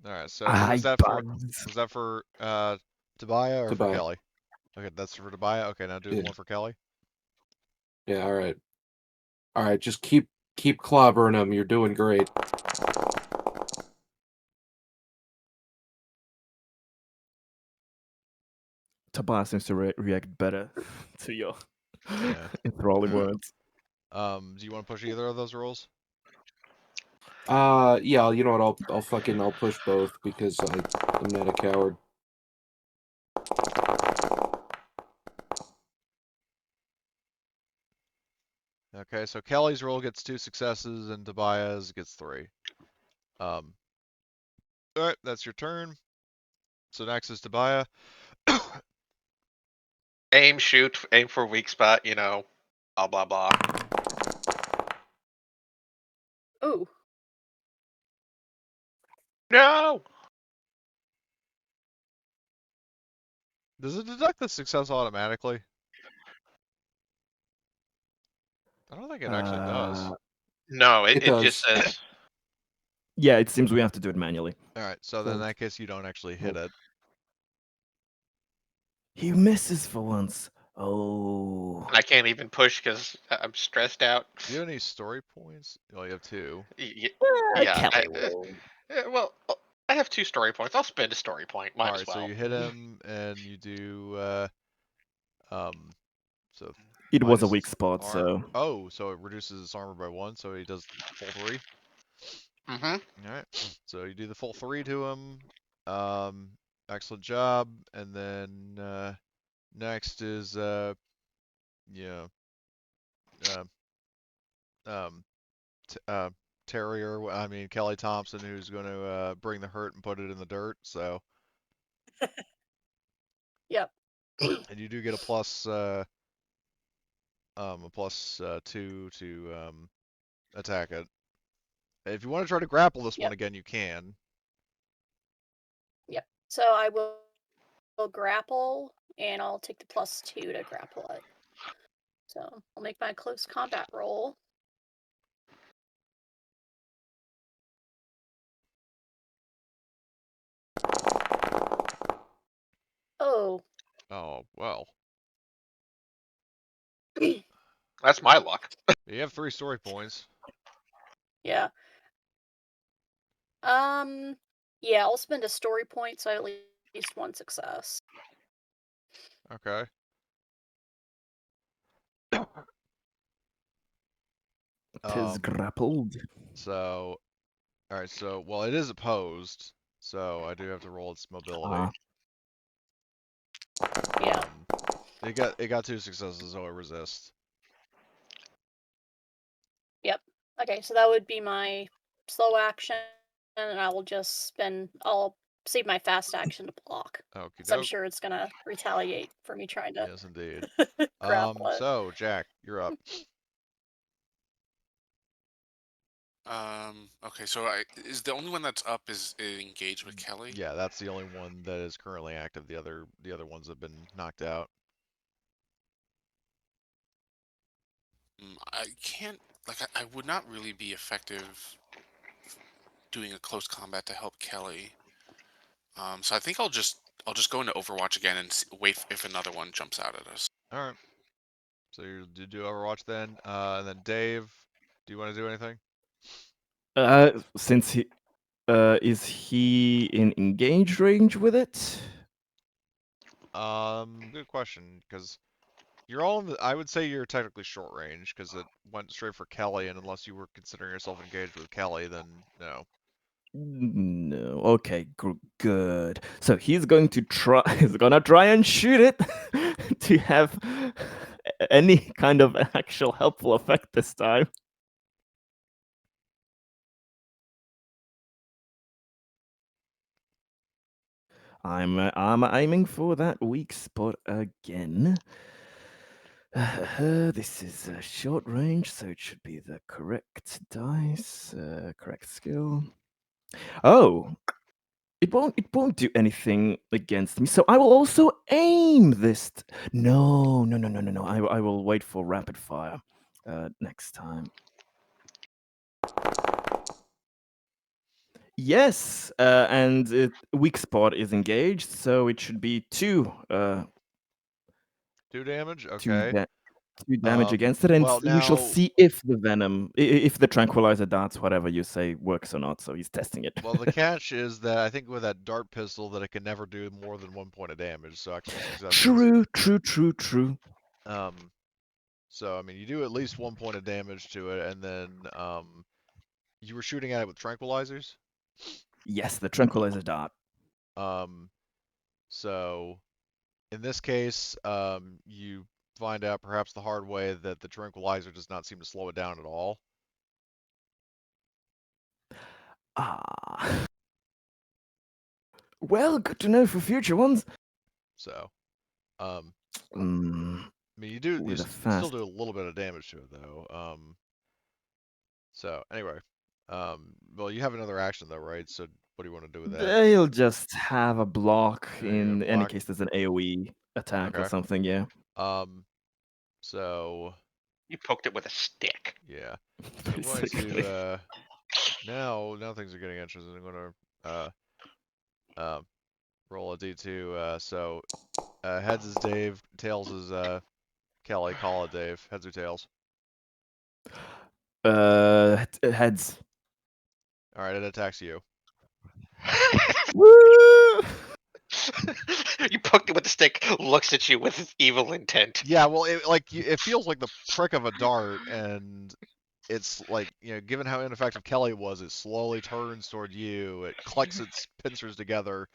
right. So was that for Tobias or for Tobias. Kelly? Okay, that's for Tobias. Okay, now do the Yeah. one for Kelly. Yeah, alright. Alright, just keep clobbering him. You're doing great. Tobias seems to react better to your Yeah. enthralling words. Do you want to push either of those rolls? Yeah, you know what? I'll push both because I'm not a coward. Okay, so Kelly's roll gets 2 successes and Tobias gets 3. All right, that's your turn. So next is Tobias. aim, shoot, aim for weak spot, blah, blah, blah. Ooh. No! Does it deduct the success automatically? I don't think it actually does. No, It it just does. says, Yeah, it seems we have to do it manually. All right, so then in that case, you don't actually hit it. He misses for once. Oh. I can't even push because I'm stressed out. Do you have any story points? Oh, you have 2. Yeah. Kelly will. Well, I have 2 story points. I'll spend a story point. Might All as right, well. so you hit him and you do so It was a minus weak his spot, so Oh, so it reduces his armor by 1, so he does full 3. Mm-hmm. All right, so you do the full 3 to him. Excellent job. And then next is yeah, um, Terrier. I mean Kelly Thompson, who's going to bring the hurt and put it in the dirt. So. Yep. And you do get a plus 2 to attack it. If you want to try to grapple this one again, you can. Yep. So I will grapple, and I'll take the +2 to grapple it. So I'll make my close combat roll. Oh. Oh, well. That's my luck. You have 3 story points. Yeah. Yeah, I'll spend a story point, so at least 1 success. Okay. tis grappled. So, all right. So, well, it is opposed, so I do have to roll its mobility. Yeah. It got 2 successes, so it resists. Yep. Okay, so that would be my slow action, and I'll save my fast action to block. So I'm sure it's gonna retaliate for me trying to. Yes, indeed. grapple it. So Jack, you're up. Okay, so is the only one that's up is engaged with Kelly? Yeah, that's the only one that is currently active. The other ones have been knocked out. I can't. Like, I would not really be effective doing a close combat to help Kelly. So I think I'll just go into Overwatch again and wait if another one jumps out at us. All right. So you do Overwatch then, and then Dave, do you want to do anything? Since he is he in engage range with it? Good question, because you're all in the, I would say you're technically short range, because it went straight for Kelly, and unless you were considering yourself engaged with Kelly, then no. No. Okay, good. So he's going to try. He's gonna try and shoot it to have any kind of actual helpful effect this time. I'm aiming for that weak spot again. This is short range, so it should be the correct dice, correct skill. Oh, it won't do anything against me. So I will also aim this. No. I will wait for rapid fire next time. Yes, and weak spot is engaged, so it should be 2 2 damage? 2 Okay. 2 damage against it, and Well, we shall now, see if the venom, if the tranquilizer darts, whatever you say, works or not. So he's testing it. well, the catch is that I think with that dart pistol that it can never do more than 1 point of damage, so actual successes. True. So I mean, you do at least 1 point of damage to it, and then you were shooting at it with tranquilizers. Yes, the tranquilizer dart. So in this case, you find out perhaps the hard way that the tranquilizer does not seem to slow it down at all. Ah. Well, good to know for future ones. So, Mm, I mean, you with a still fast. do a little bit of damage to it though. So anyway, well, you have another action though, right? So what do you want to do with that? They'll just have a block You're gonna in any block. case there's an AoE attack or Okay. something, yeah. So You poked it with a stick. yeah. So I'm going Basically. to now things are getting interesting. I'm gonna roll a d2. So heads is Dave, tails is Kelly. Call it Dave. Heads or tails? Heads. All right, it attacks you. Woo! You poked it with a stick, looks at you with evil intent. Yeah, well, it feels like the prick of a dart, and it's like, given how ineffective Kelly was, it slowly turns toward you. It clicks its pincers together.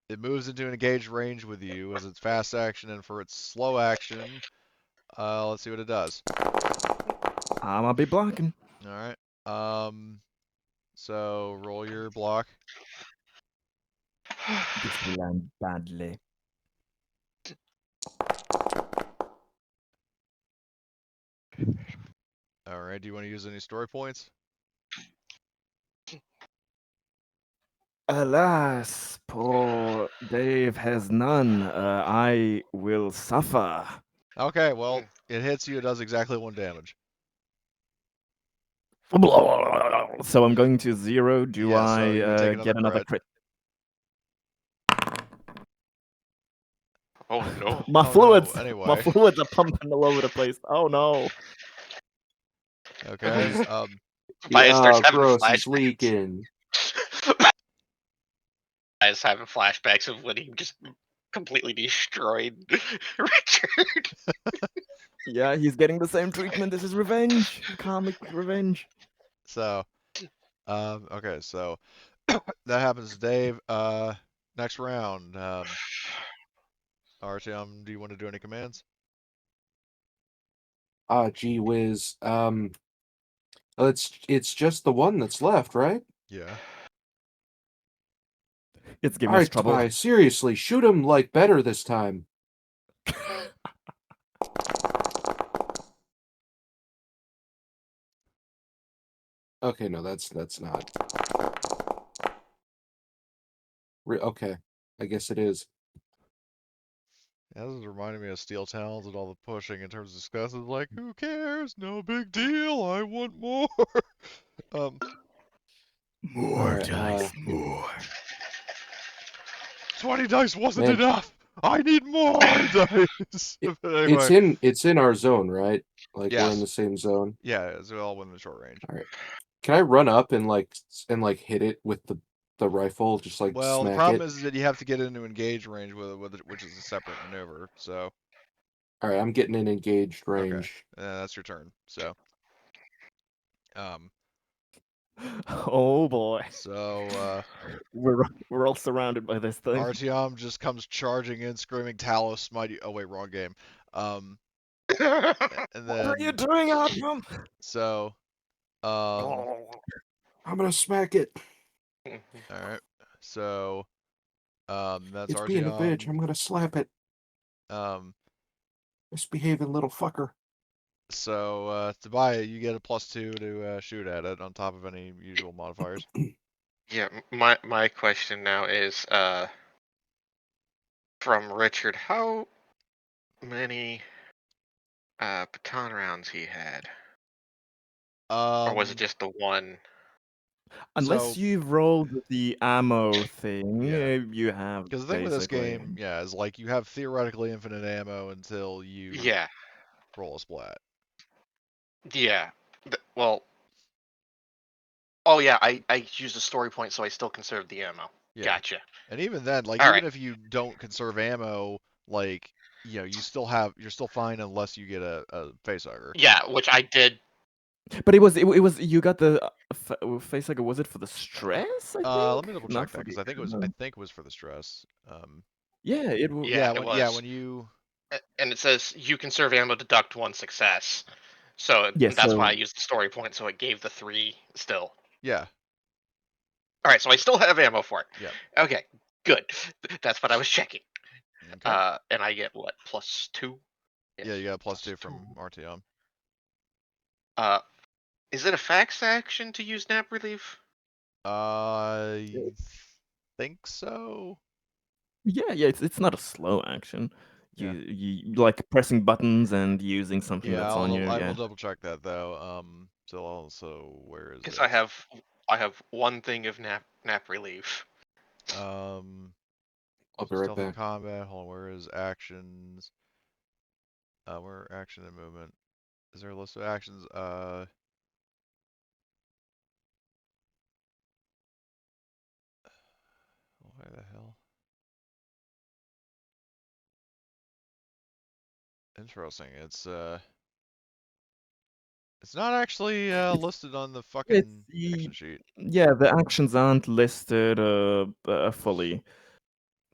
It moves into an engaged range with you as its fast action, and for its slow action, let's see what it does. I'll be blocking. All right. So roll your block. This will land badly. All right. Do you want to use any story points? Alas, poor Dave has none. I will suffer. Okay. Well, it hits you. It does exactly 1 damage. So I'm going to 0. Do Yeah. So you would take I another get another crit. crit? Oh no. My Oh, fluids, no. my Anyway. fluids are pumping all over the place. Oh no. Okay. Bias starts having gross, he's flashbacks. leaking. Bias having flashbacks of when he just completely destroyed Richard. Yeah, he's getting the same treatment. This is revenge, karmic revenge. So, okay. So that happens to Dave. Next round. Artyom, do you want to do any commands? Gee whiz. It's just the one that's left, right? Yeah. It's giving All us right, trouble. Ty, seriously, shoot him like better this time. Okay, no, that's not. Okay, I guess it is. That was reminding me of Steel Talons and all the pushing in terms of discussions. Like, who cares? No big deal. I want more. um, More Alright, dice, more. 20 dice wasn't Man. enough. I need more dice. But anyway, It's in our zone, right? Like we're in yes. the same zone. Yeah, it's all within the short range. All right. Can I run up and hit it with the rifle, just like Well, the smack problem it? is that you have to get into engage range with it, which is a separate maneuver. So, All right, I'm getting in engaged okay, range. that's your turn. So, um, Oh boy. so We're all surrounded by this thing. Artyom just comes charging in, screaming, "Talos, smite you!" Oh wait, wrong game. And What are you then doing, Artyom? so, I'm gonna smack it. all right. So, that's It's being a bitch. I'm Artyom. gonna slap it. Um, Misbehaving little fucker. so to buy it, you get a +2 to shoot at it on top of any usual modifiers. Yeah, my question now is from Richard, how many baton rounds he had? Or was it just the one? Unless So you've rolled the ammo thing, yeah, you have because the thing with this basically. game, yeah, is like you have theoretically infinite ammo until you Yeah, roll a splat. yeah. Well, oh yeah, I used a story point, so I still conserved the ammo. Yeah. Gotcha. And even then, like All even right. if you don't conserve ammo, like you're still fine unless you get a facehugger. Yeah, which I did. But it was you got the facehugger. Was it for the stress? I think. Let me double check Not that for the because I think ammo. it was for the stress. Yeah, Yeah, it was. when you And it says you conserve ammo, deduct 1 success. So Yeah, that's why I so used the story point, so it gave the 3 still. yeah All right, so I still have ammo for it. yeah Okay, good. That's what I was checking. okay And I get what, +2? yeah you got a +2 2. from RTM. Is it a fax action to use nap relief? I think so. yeah, it's not a slow action. Yeah. You like pressing buttons and using something Yeah, that's on you. I Yeah. will double check that though. So also where is Because it? I have one thing of nap relief. Um, I'll so be right stealth and back. combat. Hold on, where is actions? Where are action and movement? Is there a list of actions? Why the hell? Interesting. It's not actually listed on the It's fucking action sheet. yeah, the actions aren't listed fully.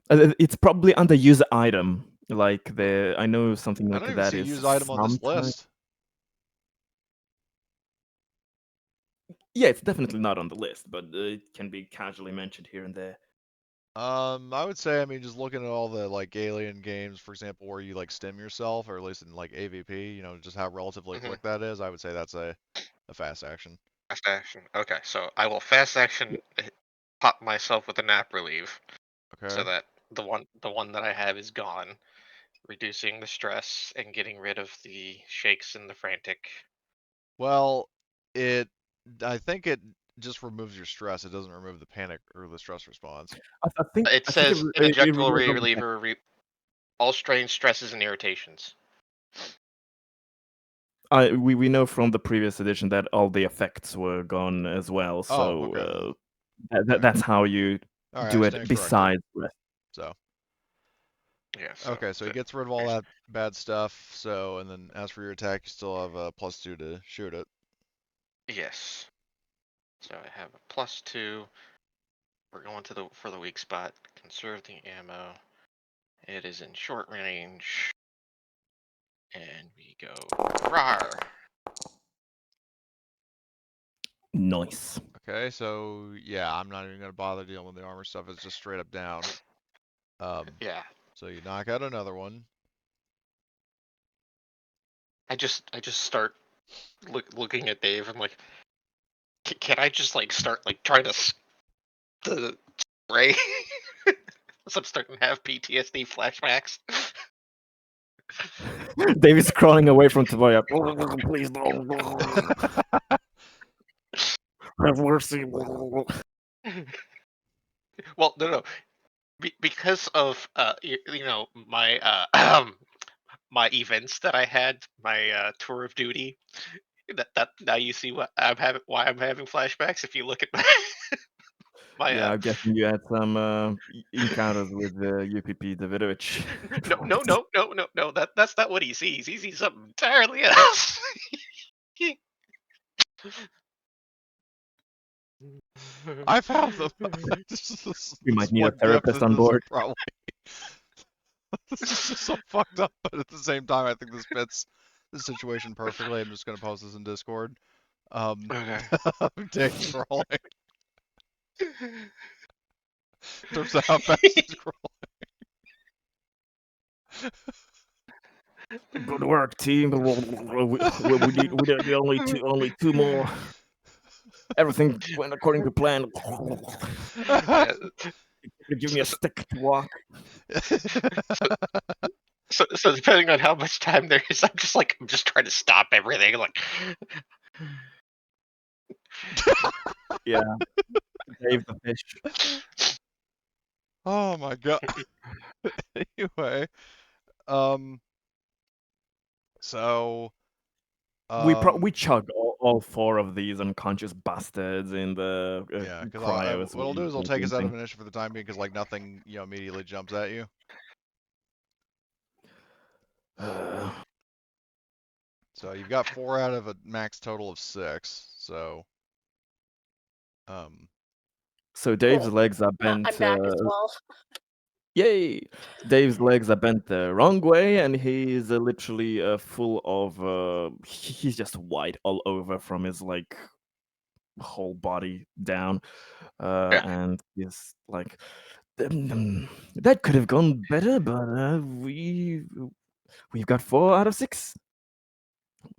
It's probably under user item. Like I know something I like don't even that see is use item on this sometimes. list. Yeah, it's definitely not on the list, but it can be casually mentioned here and there. I would say, I mean, just looking at all the like alien games, for example, where you like stim yourself, or at least in like AVP, just how relatively Mm-hmm. quick that is. I would say that's a fast action. Fast action. Okay, so I will fast action pop myself with a nap relief, so Okay. that the one that I have is gone, reducing the stress and getting rid of the shakes and the frantic. Well, I think it just removes your stress. It doesn't remove the panic or the stress response. I think It I think says an it injectable removes all the reliever, all strains, stresses, and irritations. we know from the previous edition that all the effects were gone as well. Oh, So okay then. that, All right. that's how you All right, I do stand it. corrected. Besides rest. So, Yeah. So okay, so he gets rid of all that bad stuff. So, and then as for your attack, you still have a +2 to shoot it. yes. So I have a +2. We're going for the weak spot. Conserve the ammo. It is in short range. And we go rawr. Nice. Okay, so yeah, I'm not even gonna bother dealing with the armor stuff. It's just straight up down. Yeah. So you knock out another one. I just start looking at Dave and like, can I just like start like trying to the spray? So I'm starting to have PTSD flashbacks. Dave is crawling away from Tobias. Please don't. Have mercy. Well, no. Because of my my events that I had, my tour of duty. That now you see why I'm having flashbacks. If you look at my Yeah, I'm guessing you had some encounters with UPP Davidovich. no. That's not what he sees. He sees something entirely else. I found them. We might This need a one gift therapist on is board. probably. This is just so fucked up, but at the same time, I think this fits the situation perfectly. I'm just gonna post this in Discord. Okay. Dave's crawling. In terms of how fast he's Good work, team. We need only two more. Everything went according to plan. Yeah, Give me a stick to walk. so depending on how much time there is, I'm just trying to stop everything. Like, Yeah, Dave the fish. Oh my god. Anyway, um, so, We chug all four of these unconscious bastards in the yeah, because cryos. what I'll do is I'll take us out of thing. initiative for the time being, because like nothing, immediately jumps at you. So you've got 4 out of a max total of 6. So, So Dave's Cool. legs are bent. I'm back as well. Yay! Dave's legs are bent the wrong way, and he's literally full of. He's just white all over from his like whole body down, yeah. and he's like, that could have gone better, but we've got 4 out of 6.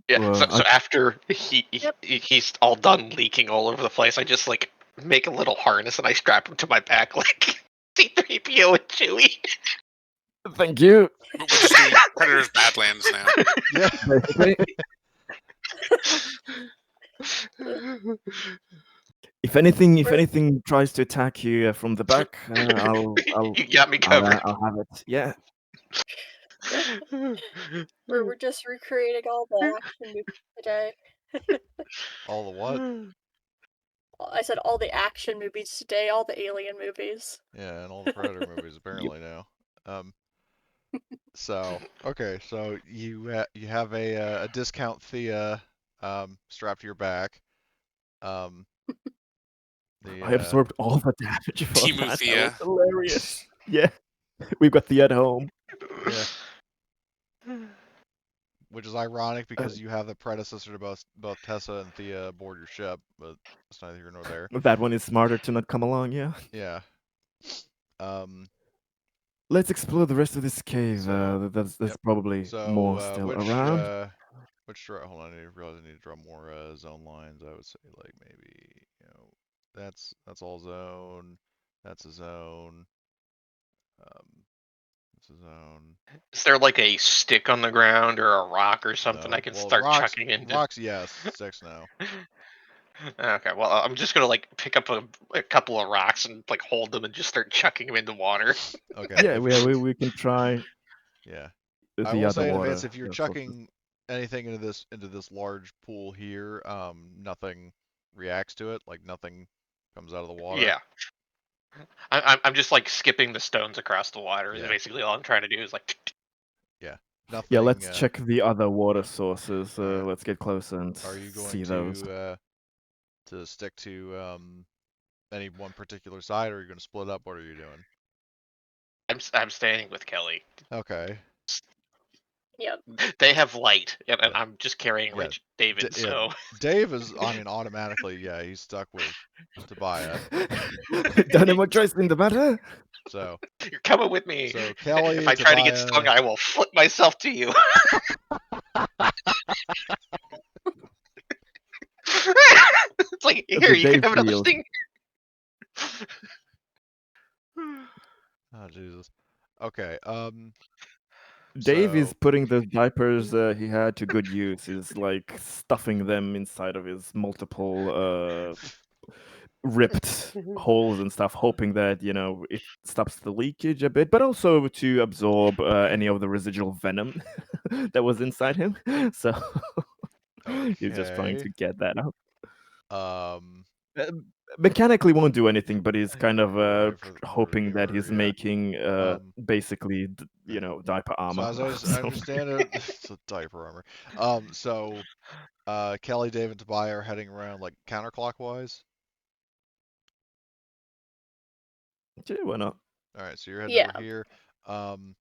Yeah. So after Yep. he's all done leaking all over the place, I just like make a little harness and I strap him to my back like C-3PO and Chewie. Thank you. We're just doing Predator's Badlands now. yeah. Basically, if anything tries to attack you from the back, I'll You got me covered. I'll have it. Yeah. We're just recreating all the action movies today. All the what? I said all the action movies today, all the alien movies. Yeah, and all the Predator movies apparently now. So okay, so you have a discount Thea strapped to your back. I absorbed all the damage for Timu that. Thea. That was hilarious. Yeah, we've got Thea at home. Yeah. Which is ironic because you have the predecessor to both Tessa and Thea aboard your ship, but it's neither here nor there. That one is smarter to not come along. Yeah. Yeah. Let's explore the rest of this cave. So, There's yep. probably So more still around. Hold on, I realize I need to draw more zone lines. I would say like maybe that's all zone. That's a zone. That's a zone. Is there like a stick on the ground or a rock or something No. I can Well, start rocks, chucking into? Rocks, yes. Sticks, no. Okay, well, I'm just gonna like pick up a couple of rocks and like hold them and just start chucking them into water. Okay. Yeah, we can try. Yeah. The I will other say in water. advance, if you're chucking anything into this large pool here, nothing reacts to it. Like nothing comes out of the water. Yeah. I'm just like skipping the stones across the water. Yeah. Basically, all I'm trying to do is like. Yeah. Nothing. Yeah, let's check the other water sources. Okay. Let's get close and Are you going see those. to stick to any one particular side, or are you going to split up? What are you doing? I'm standing with Kelly. Okay. Yep. They have light, and Yeah. I'm just carrying Rich David. So Dave is, automatically, yeah, he's stuck with Tobias. Don't have much choice in the matter. So you're coming with me. So Kelly, if I try to get Tobias- stung, I will flip myself to you. It's like, here, The you can Dave have another deal. sting. Oh Jesus. Okay. Dave is So putting the diapers he had to good use. Is like stuffing them inside of his multiple ripped holes and stuff, hoping that it stops the leakage a bit, but also to absorb any of the residual venom that was inside him. So he's just trying okay. to get that out. Um, Uh, Mechanically won't do anything, but he's kind of right for the hoping that viewer, he's yeah. making basically diaper So armor. as I So, understand it, it's a diaper armor. So Kelly, Dave, and Tobias are heading around like counterclockwise. yeah, why not? All right, so you're heading Yeah. over here. Um,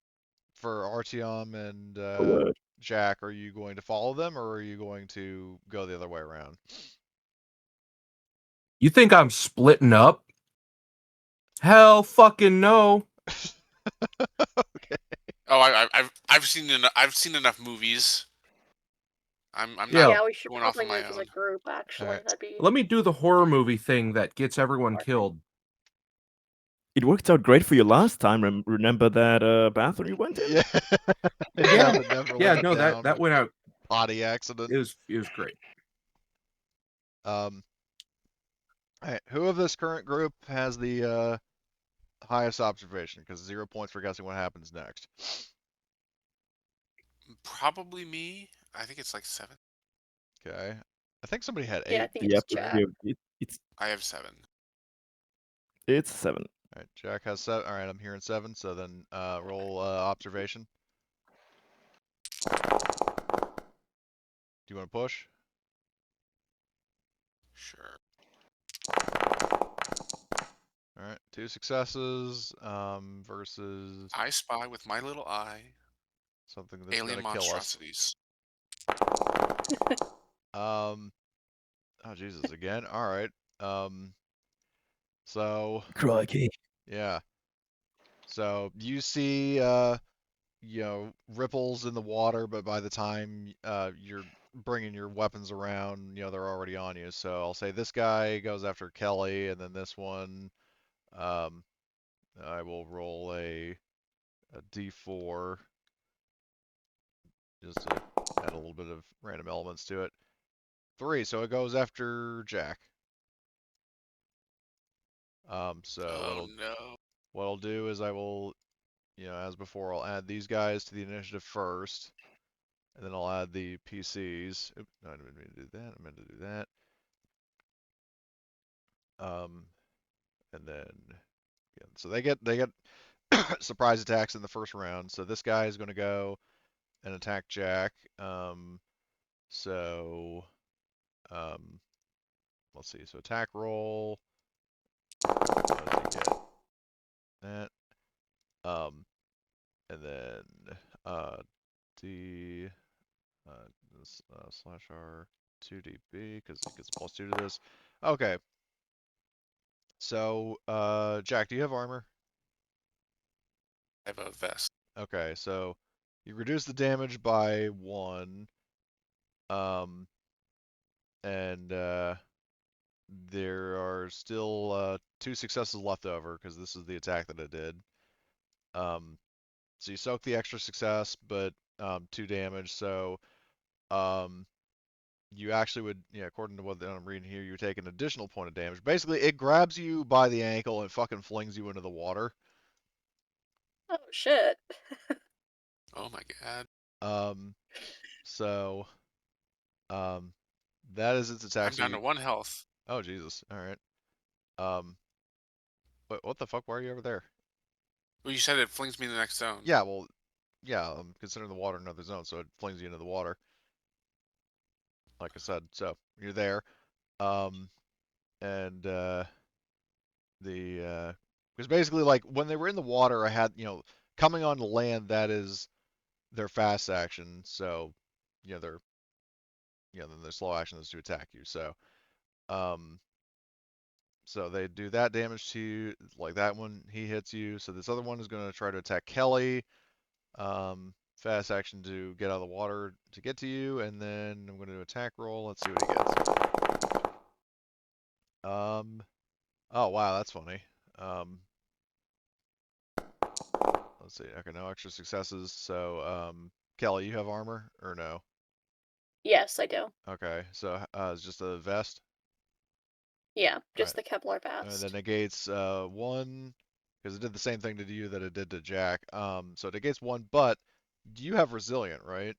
for Artyom and Word. Jack, are you going to follow them or are you going to go the other way around? You think I'm splitting up? Hell fucking no. Okay. Oh, I've seen enough movies. I'm Yeah. not Yeah, we should going off on probably my move as own. a group, actually. Alright. That'd be Let me do the horror movie thing that gets everyone killed. It worked out great for you last time. Remember that bathroom you went in? Yeah. Yeah. The Never Yeah, Live It no, Down that went out. potty accident. It was great. Alright, who of this current group has the highest observation? Because 0 points for guessing what happens next. Probably me. I think it's like 7. Okay. I think somebody had yeah. I 8. think Yep, it's Jack. I have 7. it's 7. Alright, Jack has 7. Alright, I'm hearing 7, so then roll observation. Do you want to push? Sure. Alright, 2 successes versus I spy with my little eye something that's alien gonna kill us. monstrosities. Oh Jesus, again? Alright. So Crikey. yeah. So you see ripples in the water, but by the time you're bringing your weapons around, they're already on you. So I'll say this guy goes after Kelly, and then this one, um, I will roll a D4 just to add a little bit of random elements to it. 3, so it goes after Jack. So Oh no. what I'll do is I will, as before, I'll add these guys to the initiative first. And then I'll add the PCs. Oop, no, I didn't mean to do that. I meant to do that. And then yeah, so they get surprise attacks in the first round. So this guy is going to go and attack Jack. So let's see. So attack roll. What does he get? That. And then D slash R 2DB because it gets +2 to this. Okay. So, Jack, do you have armor? I have a vest. Okay, so you reduce the damage by 1, and there are still 2 successes left over because this is the attack that I did. So you soak the extra success, but 2 damage. So you actually would, according to what I'm reading here, you take an additional point of damage. Basically, it grabs you by the ankle and fucking flings you into the water. Oh shit. Oh my god. So that is its attack. I'm So down to 1 health. oh Jesus, all right. What the fuck? Why are you over there? Well, you said it flings me in the next zone. Yeah, well, yeah. I'm considering the water another zone, so it flings you into the water. Like I said, so you're there. And because basically, like when they were in the water, I had coming on the land. That is their fast action. So they're then their slow action is to attack you. Um. So they do that damage to you, like that one, he hits you. So this other one is going to try to attack Kelly. Fast action to get out of the water to get to you, and then I'm going to do attack roll. Let's see what he gets. Oh wow, that's funny. let's see. Okay, no extra successes. So, Kelly, you have armor or no? Yes, I do. Okay, so it's just a vest. Yeah, Alright. just the Kevlar And vest. then negates 1 because it did the same thing to you that it did to Jack. So it negates 1, but you have resilient, right?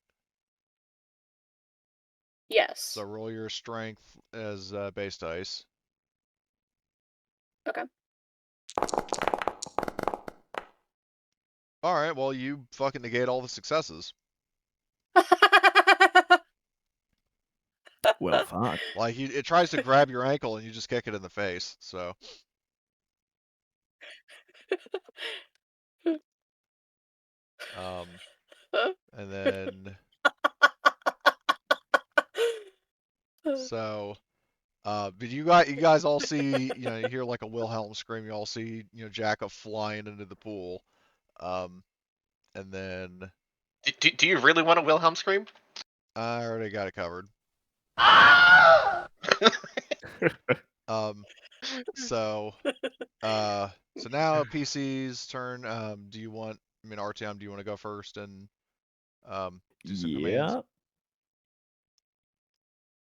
Yes. So roll your strength as base dice. Okay. All right, well you fucking negate all the successes. Well, fuck. Like it tries to grab your ankle and you just kick it in the face. So. And then. So. But you guys all see, you hear like a Wilhelm scream. You all see, Jack flying into the pool. And then. Do you really want a Wilhelm scream? I already got it covered. So now PC's turn. Do you want? I mean, RTM. Do you want to go first and do some commands?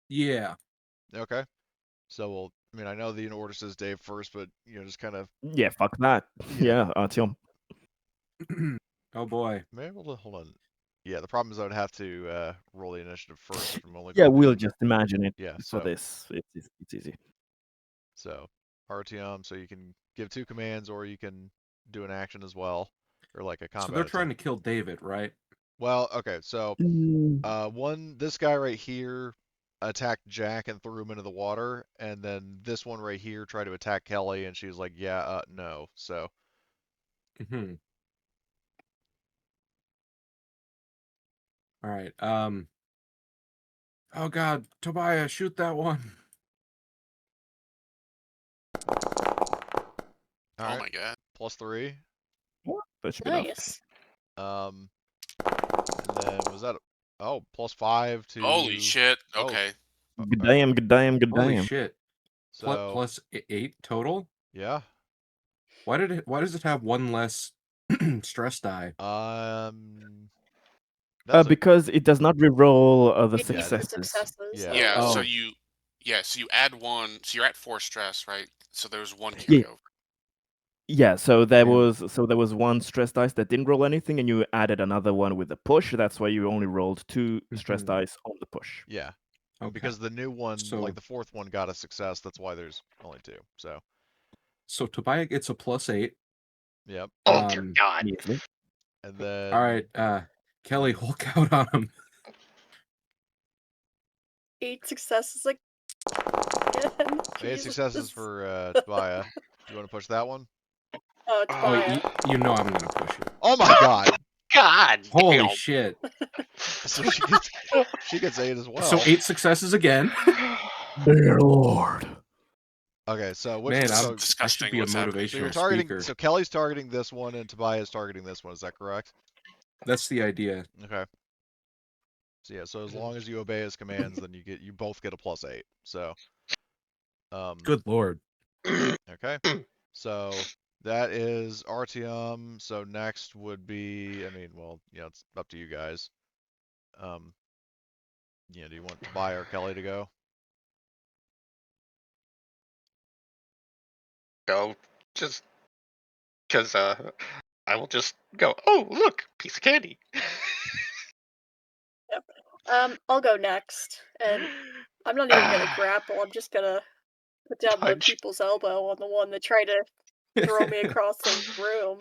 Yeah. Okay. So I know the order says Dave first, but just kind of. Yeah, fuck that. Yeah, Artyom. Oh boy. Maybe we'll hold on. Yeah, the problem is I would have to roll the initiative first if I'm only Yeah, going we'll to. just imagine it Yeah. for this. It's easy. So RTM, so you can give 2 commands, or you can do an action as well, or like a combat. So they're trying to kill David, right? Well, okay, so this guy right here attacked Jack and threw him into the water, and then this one right here tried to attack Kelly, and she was like, yeah, no. So. Mm-hmm. All right. Oh God, Tobias, shoot that one. All right. Oh my god. +3. That should be enough. Nice. And then was that? Oh, +5 to. Holy shit. Okay. Good damn, good damn, good Holy damn. shit. So. Plus 8 total? Yeah. Why does it have 1 less stress die? Because it does not reroll the It needs successes. the successes. Yeah. Yeah, Oh. so you add 1, so you're at 4 stress, right? So there's 1 Yeah. carryover. Yeah, so there Yeah. was 1 stress dice that didn't roll anything, and you added another one with the push. That's why you only rolled 2 stress dice on the push. Yeah. Okay. Because the new one, So- like the 4th one, got a success. That's why there's only 2. So Tobias gets a +8. Yep. Oh dear God. Easily. And then. All right, Kelly, Hulk out on him. 8 successes again. 8 successes Jesus. for Tobias. Do you want to push that one? Oh, Oh, Tobias. you know I'm gonna push it. Oh my God! God. Holy damn. shit! So she gets 8 as well. So 8 successes again. Dear Lord. Okay, so Man, so, I should Disgusting. be a What's happening? so you're motivational targeting. speaker. So Kelly's targeting this one, and Tobias is targeting this one. Is that correct? That's the idea. Okay. So yeah, so as long as you obey his commands, then you both get a +8. So. Good lord. Okay. So that is RTM. So next would be, it's up to you guys. Do you want Tobias or Kelly to go? Go. Just because I will just go, oh look, piece of candy. I'll go next, and I'm not even gonna grapple. I'm just gonna put down the Punch. people's elbow on the one that tried to throw me across the room.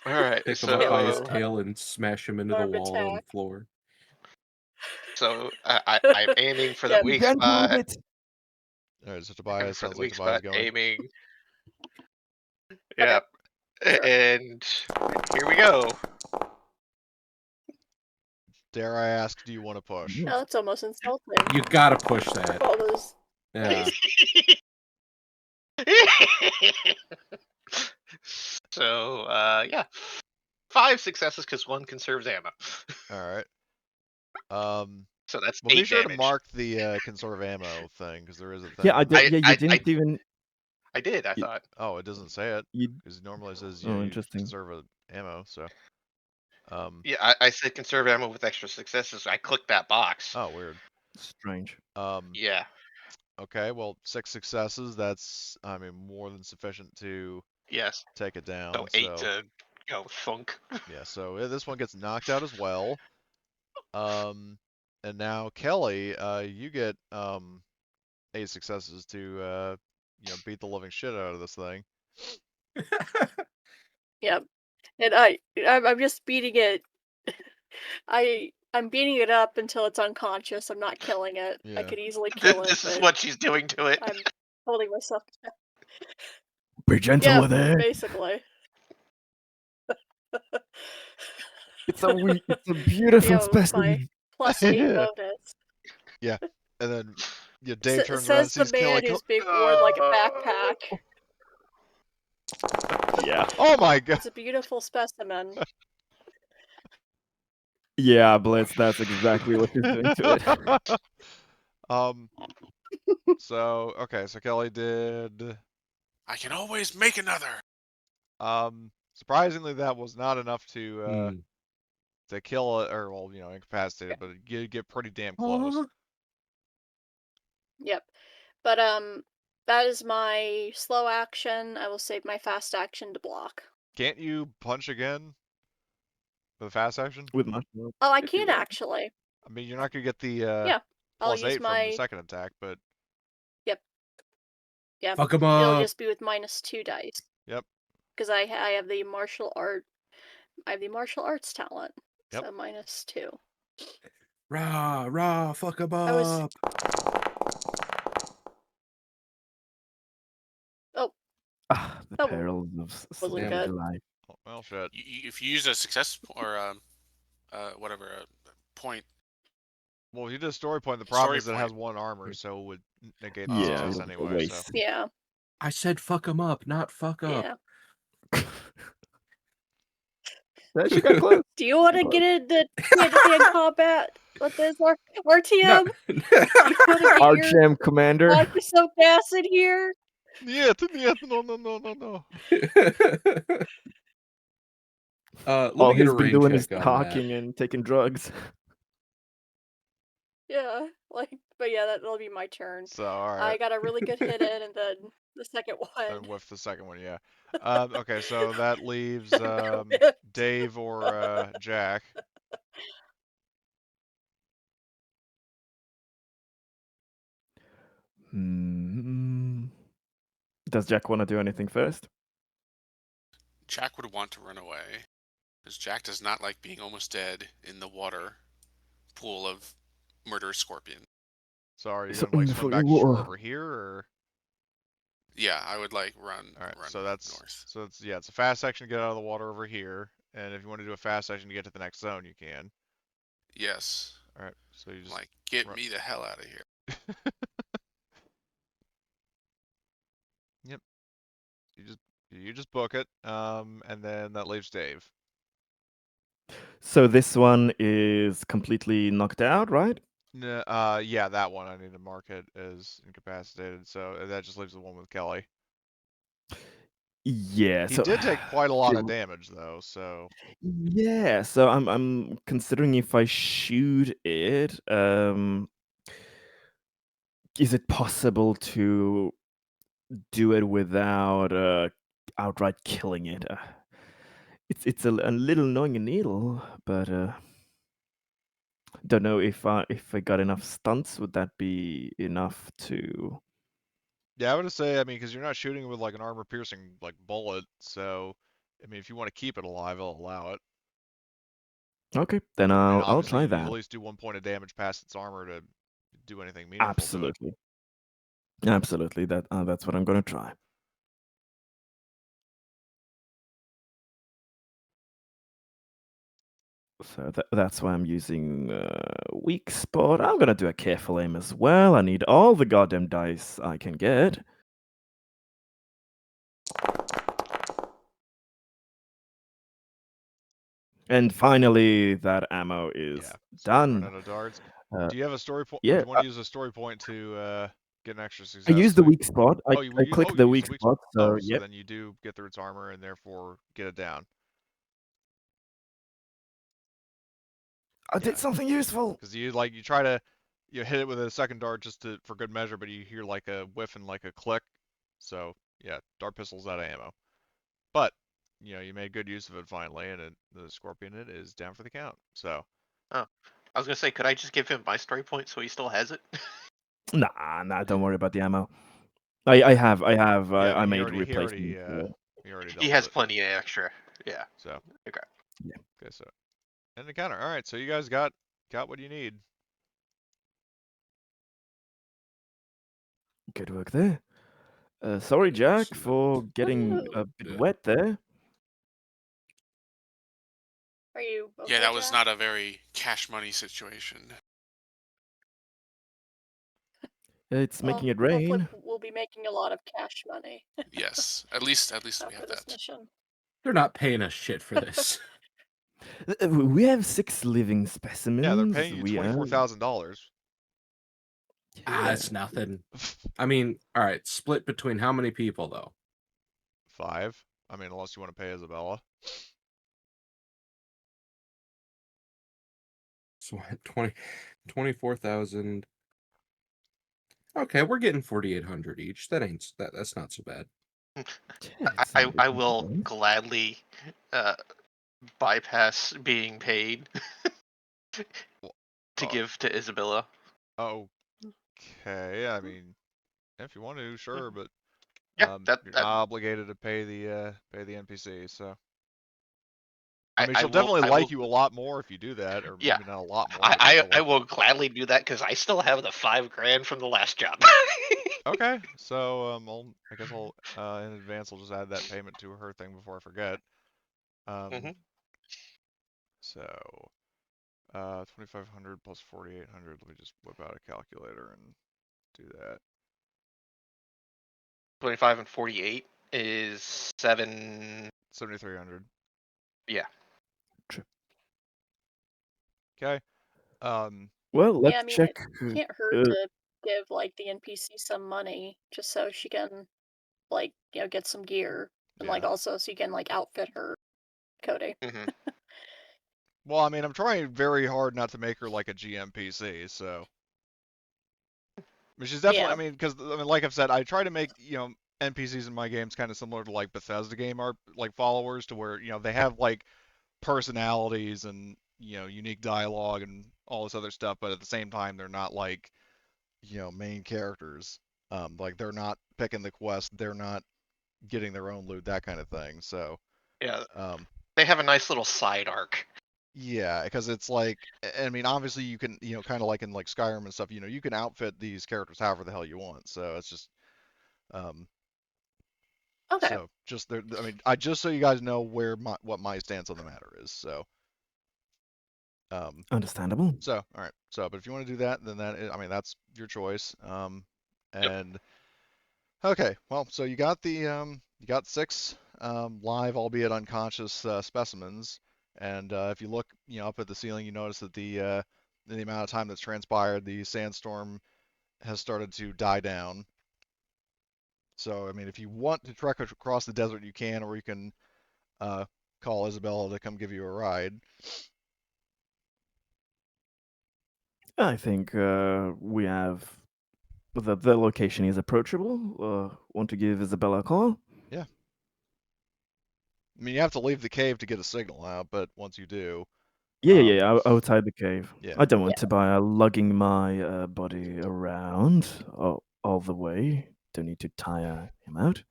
All right, Pick him up by his so tail and smash him into the Arm wall and attack. floor. I'm aiming for the Yeah. weak You can't spot. prove it. All right, so Aiming Tobias for the sounds like weak Tobias spot. going. Aiming. Okay. Yep. Sure. And here we go. Dare I ask, do you want to push? Oh, that's almost insulting. You gotta push that. All those. Yeah. So yeah, 5 successes because 1 conserves ammo. All right. So that's Well, 8 be sure damage. to mark the conserve ammo thing because there is a thing. Yeah, I you didn't even. I did. I You- thought. Oh, it doesn't say it You because it normally says oh, you interesting. conserve ammo. So, Yeah, I said conserve ammo with extra successes. I clicked that box. oh, weird. Strange. Yeah. Okay, well, 6 successes. That's, I mean, more than sufficient to Yes. take it down. So 8 to go thunk. Yeah, so this one gets knocked out as well. And now Kelly, you get 8 successes to beat the living shit out of this thing. Yep. And I'm just beating it. I'm beating it up until it's unconscious. I'm not killing it. I Yeah. could easily kill it. This is but what she's doing to it. I'm holding myself. Be gentle Yeah, with it. basically. It's a beautiful Yeah, with my specimen. +8 bonus. Yeah, and then Dave turns around and Says the sees Kelly. man who's being worn like a backpack. Yeah. Oh my god! It's a beautiful specimen. Yeah, Blitz, that's exactly what she's doing to it. So okay, so Kelly did. I can always make another. Surprisingly, that was not enough to Hmm. kill it, or well, incapacitate it, but you get pretty damn close. Yep. But that is my slow action. I will save my fast action to block. Can't you punch again with a fast action? With martial Oh, I if you can want. actually. I mean, you're not gonna get the Yeah. I'll +8 use from the my second attack, but yeah. Fuck 'em It'll up. just be with -2 dice. Yep. Because I have the martial arts talent. Yep. So -2. Rah, fuck 'em I was- up. Ah, the That perils of wasn't civilian good. life. Oh, well, shit. If you use a success or whatever point. Well, if you did a story point, the problem Story is it point. has 1 armor, so it would negate the Yeah, success it'll anyway. waste. So. Yeah. I said fuck 'em up, not fuck up. Yeah. There she got close. Do you want to get into hand-to-hand combat with this RTM? No. You want to get your RGM commander. vodka soaked acid here? Niet, no. Let All me get he's a been rain doing is check on talking and taking drugs. Yeah, but yeah, that'll be my turn. So, all I right. got a really good hit in, and then the second one. And with the second one, yeah. Okay, so that leaves Dave or Jack. Does Jack want to do anything first? Jack would want to run away, because Jack does not like being almost dead in the water pool of murderous scorpion. So are you So gonna in the swim fucking back to shore water. over here, or? Yeah, I would run. All right, run so north. it's a fast action to get out of the water over here, and if you want to do a fast action to get to the next zone, you can. Yes. All right, so you just get me the hell out of here. Yep. You just book it, and then that leaves Dave. So this one is completely knocked out, right? Yeah, that one I need to mark it as incapacitated, so that just leaves the one with Kelly. Yeah. He So did take quite a lot of damage though, so. Yeah, so I'm considering if I shoot it, is it possible to do it without outright killing it? It's a little annoying a needle, but don't know if I got enough stunts. Would that be enough to? Yeah, I would say, I mean, because you're not shooting with like an armor-piercing like bullet, so I mean, if you want to keep it alive, I'll allow it. Okay, then And I'll obviously, try you need that. at least do 1 point of damage past its armor to do anything meaningful to it. Absolutely. That's what I'm gonna try. So that's why I'm using weak spot. I'm gonna do a careful aim as well. I need all the goddamn dice I can get. And finally, that ammo is Yeah, so you run done. out of darts. Uh, Do you have a story point? yeah, Do you want to use a story point to get an extra I success. used the weak spot. I you clicked use the weak spot, so so yep. then you do get through its armor and therefore get it down. I did something useful. Because you try to hit it with a second dart just for good measure, but you hear like a whiff and like a click. So yeah, dart pistol's out of ammo. But you made good use of it finally, and the Scorpionid is down for the count. So. Oh, I was gonna say, could I just give him my story point so he still has it? Nah, don't worry about the ammo. I have. Yeah, I he made already replacements. he already He doubled has it. plenty of extra. Yeah. So. Okay. Yeah. Okay, so and the counter. All right, so you guys got what you need. Good work there. Sorry, Jack, Excellent. for getting a bit wet there. Are you okay, Yeah, that was Jack? not a very cash money situation. It's Well, making it hopefully rain. we'll be making a lot of cash money Yes, at least we after have this that. mission. They're not paying us shit for this. We have 6 living Yeah, specimens. they're paying you We have... $24,000. That's nothing. I mean, all right, split between how many people though? 5. I mean, unless you want to pay Isabella. So 24,000. Okay, we're getting 4,800 each. That's not so bad. Yeah, it's not I a big will deal. gladly bypass being paid to give to Isabella. Okay, I mean, if you want to, sure, but Yeah, you're not obligated to pay the NPC. So I mean, I she'll will. definitely I like will. you a lot more if you do that, or Yeah, maybe not a lot more, but she'll I like you. will gladly do that because I still have the $5,000 from the last job. Okay, so I guess I'll in advance I'll just add that payment to her thing before I forget. Mhm. So 2,500 plus 4,800. Let me just whip out a calculator and do that. 25 and 48 is 7,300. Yeah. Okay. Well, Yeah, I let's mean, check. it can't hurt to give like the NPC some money just so she can like get some gear and like Yeah. also so you can like outfit her, Cody. Mhm. Well, I mean, I'm trying very hard not to make her like a GMPC, so. I mean, she's definitely. Yeah. I mean, because like I've said, I try to make NPCs in my games kind of similar to like Bethesda game art like followers, to where they have like personalities and unique dialogue and all this other stuff, but at the same time they're not like main characters. Like they're not picking the quest, they're not getting their own loot, that kind of thing. So Yeah. um, They have a nice little side arc. yeah, because it's like, I mean, obviously you can kind of like in like Skyrim and stuff, you can outfit these characters however the hell you want. So it's just Okay. so just there. I mean, just so you guys know what my stance on the matter is. So Understandable. So, all right. So, but if you want to do that, then I mean, that's your choice. And okay, well, so you got you got 6 live, albeit unconscious specimens, and if you look, up at the ceiling, you notice that the amount of time that's transpired, the sandstorm has started to die down. So, I mean, if you want to trek across the desert, you can, or you can call Isabella to come give you a ride. I think we have the location is approachable. Want to give Isabella a call? Yeah. I mean, you have to leave the cave to get a signal out, but once you do, Yeah, outside the cave. yeah. I don't want to buy lugging my body around all the way. Don't need to tire him out.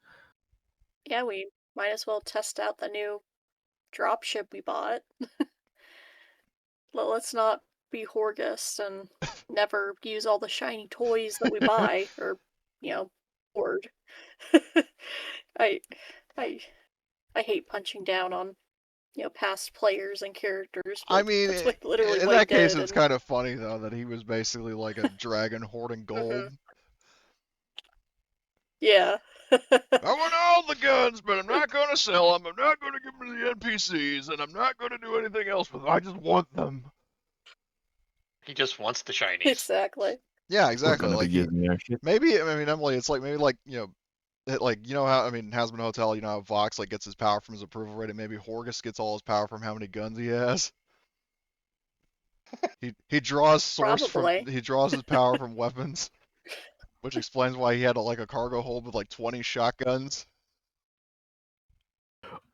Yeah, we might as well test out the new dropship we bought. Let's not be Horgus and never use all the shiny toys that we buy or, hoard. I I I hate punching down on, past players and characters, I but mean, that's literally in what he that case, did. it's And kind of funny though that he was basically like a dragon hoarding gold. yeah. I want all the guns, but I'm not going to sell them. I'm not going to give them to the NPCs, and I'm not going to do anything else with them. I just want them. He just wants the shinies. Exactly. Yeah, We're exactly. gonna be Like using our ship. maybe I mean Emily, it's like maybe like like how I mean Hasbin Hotel, how Vox like gets his power from his approval rating. Maybe Horgus gets all his power from how many guns he has. He draws Probably. he draws his power from weapons, which explains why he had like a cargo hold with like 20 shotguns.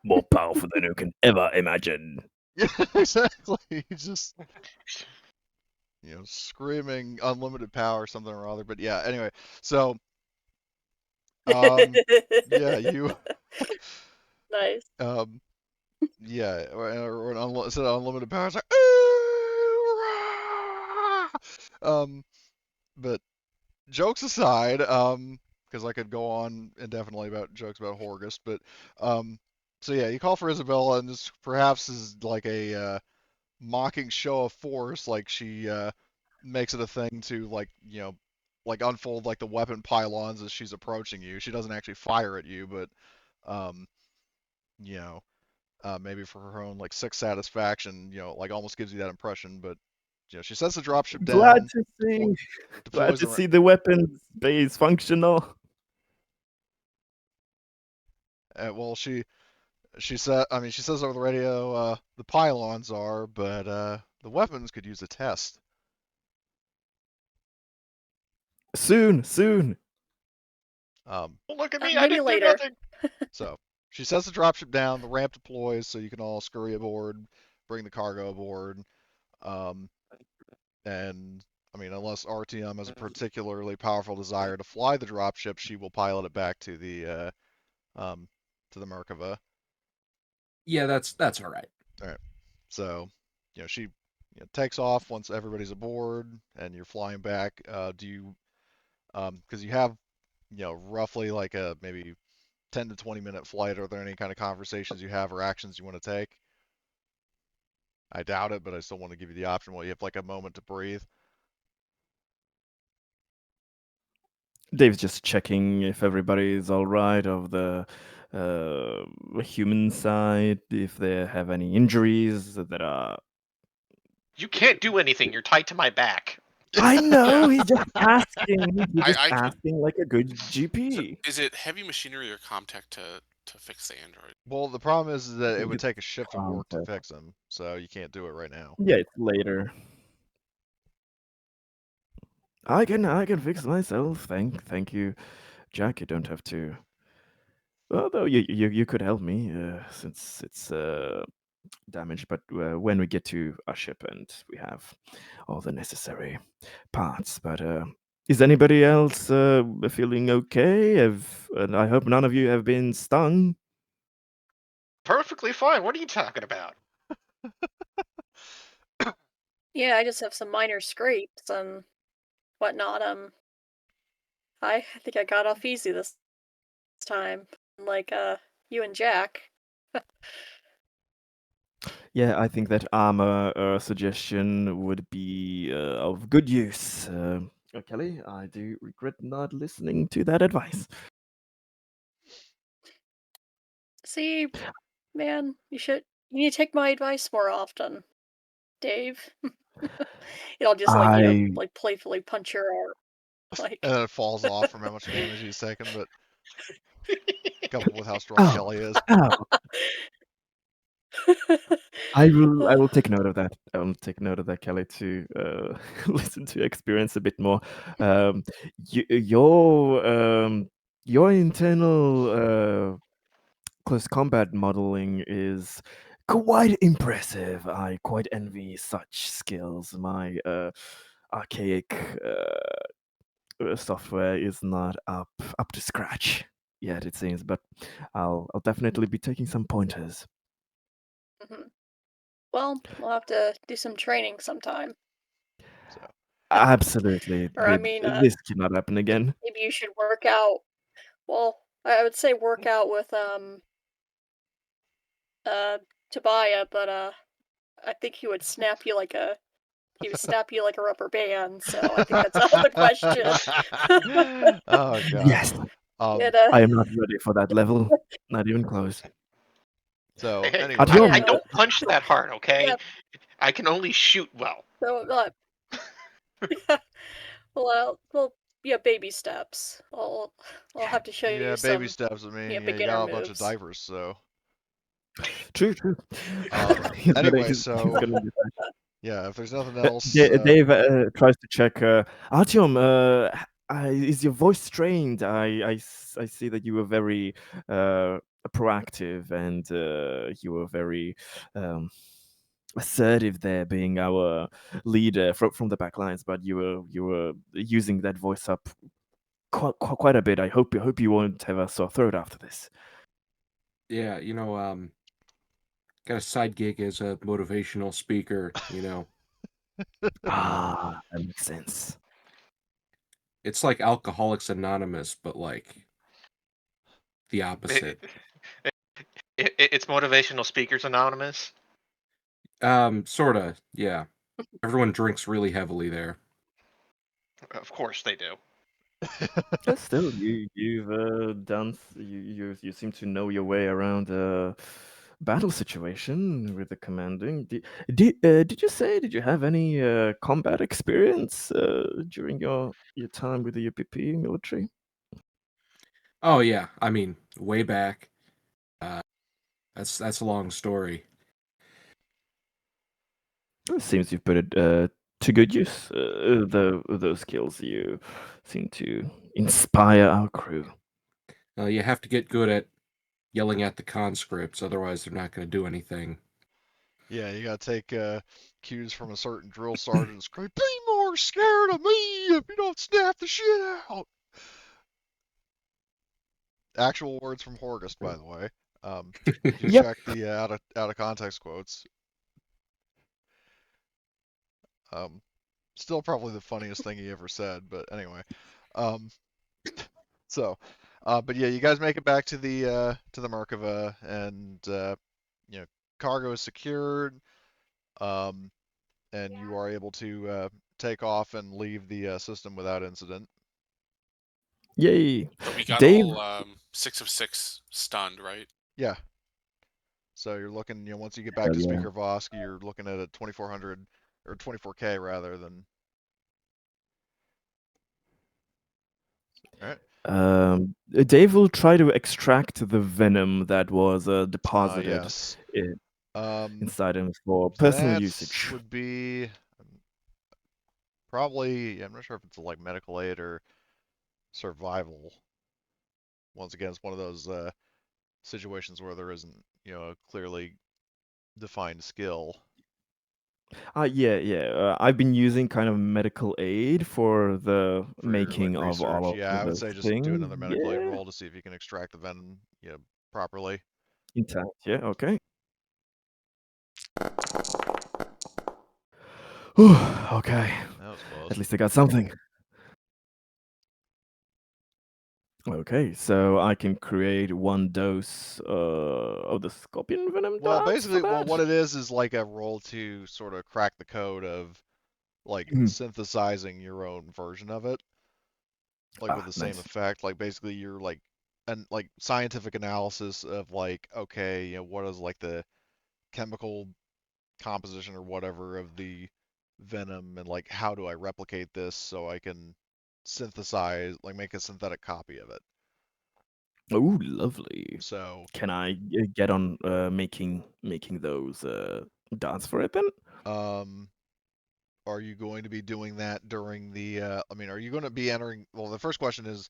More powerful than you can ever imagine. Yeah, exactly. He's just screaming unlimited power, something or other. But yeah, anyway, so yeah, you Nice. yeah, or instead of unlimited power, it's like but jokes aside, because I could go on indefinitely about jokes about Horgus, but so yeah, you call for Isabella, and this perhaps is like a mocking show of force, like she makes it a thing to like unfold like the weapon pylons as she's approaching you. She doesn't actually fire at you, but um, you know, maybe for her own like sick satisfaction, like almost gives you that impression. But she sets the dropship Glad down, to see. Glad deploys to the see the weapons base functional. well, she said, I mean, she says over the radio, the pylons are, but the weapons could use a test. Soon, soon. Um, Well, look at me, I Maybe didn't do later. nothing. so she sets the dropship down, the ramp deploys, so you can all scurry aboard, bring the cargo aboard, um, and I mean, unless RTM has a particularly powerful desire to fly the dropship, she will pilot it back to the Merkava. Yeah, that's all right. All right. So, she takes off once everybody's aboard and you're flying back. Do you, because you have, roughly like a maybe 10 to 20-minute flight, are there any kind of conversations you have or actions you want to take? I doubt it, but I still want to give you the option while you have like a moment to breathe. Dave's just checking if everybody's all right of the human side, if they have any injuries that are. You can't do anything. You're tied to my back. I know. He's just asking. He's just I could. asking like a good GP. So is it heavy machinery or Comtech to fix the android? Well, the problem is that it would It's take a shift of work to Comtech. fix them, so you can't do it right now. Yeah, it's later. I can fix myself. Thank you, Jack. You don't have to. Although you could help me since it's damaged. But when we get to our ship and we have all the necessary parts. But is anybody else feeling okay? And I hope none of you have been stung. Perfectly fine. What are you talking about? Yeah, I just have some minor scrapes and whatnot. I think I got off easy this time. Like you and Jack. Yeah, I think that armor suggestion would be of good use. Kelly, I do regret not listening to that advice. See, man, you need to take my advice more often, Dave. It'll just I like playfully punch your arm. Like And then it falls off from how much damage he's taken, but coupled with how strong Kelly is. Ow. I will take note of that. I will take note of that, Kelly, to listen to experience a bit more. Your internal close combat modeling is quite impressive. I quite envy such skills. My archaic software is not up to scratch yet, it seems. But I'll definitely be taking some pointers. mhm. Well, we'll have to do some training sometime. So Absolutely. Or I mean, This cannot happen again. maybe you should work out. Well, I would say work out with Tobiah, but I think he would snap you like a rubber band. So I think that's out of the question. Oh god. Yes, And, I am not ready for that level. Not even close. So Hey, anyway, At your- I don't punch that hard, okay? Yeah. I can only shoot well. so Well, yeah, baby steps. I'll have to show Yeah, you baby some, steps. I mean, you know, yeah, you beginner got a bunch of moves. diapers, so. True. Anyway, He's so gonna be yeah, if there's nothing else, Dave tries to check. Artyom, is your voice strained? I see that you were very proactive and you were very assertive there, being our leader from the back lines. But you were using that voice up quite a bit. I hope you won't have a sore throat after this. Yeah, got a side gig as a motivational speaker, Ah, that makes sense. It's like Alcoholics Anonymous, but like the opposite. It's Motivational Speakers Anonymous. Sorta, yeah. Everyone drinks really heavily there. Of course they do. But still, you've done you seem to know your way around a battle situation with the commanding. Did you have any combat experience during your time with the UPP military? Oh yeah, I mean, way back. That's a long story. It seems you've put it to good use. Those skills you seem to inspire our crew. You have to get good at yelling at the conscripts, otherwise they're not going to do anything. yeah, you gotta take cues from a certain drill sergeant and scream, "Be more scared of me if you don't snap the shit out." Actual words from Horgust, by the way. Do Yep. check the out of context quotes. Still probably the funniest thing he ever said, but anyway. Um, so, but yeah, you guys make it back to the Merkava, and you know, cargo is secured, um, and you are able to take off and leave the system without incident. Yay, But we got Dave. all 6 of 6 stunned, right? Yeah. So you're looking, once you get back Hell to yeah. Speaker Vosk, you're looking at a 2400 or 24K rather than. All right. Dave will try to extract the venom that was deposited Yes. in, inside him for personal That usage. would be probably. I'm not sure if it's like medical aid or survival. Once again, it's one of those situations where there isn't, a clearly defined skill. Yeah. I've been using kind of medical aid for the For your making of research. all Yeah, of I would those say just do things. another medical aid Yeah, roll to see if you can extract the venom, properly. intact. Yeah, okay. Whew, okay. That was close. At least I got something. Okay, so I can create 1 dose of the scorpion venom Well, darts for basically, that. what it is like a roll to sort of crack the code of like synthesizing your own version of it, like with the same Nice. effect. Like basically, you're like and like scientific analysis of like, okay, what is like the chemical composition or whatever of the venom, and like how do I replicate this so I can synthesize, like make a synthetic copy of it. Oh, lovely. So, Can I get on making those darts for it then? are you going to be doing that during the? I mean, are you going to be entering? Well, the first question is,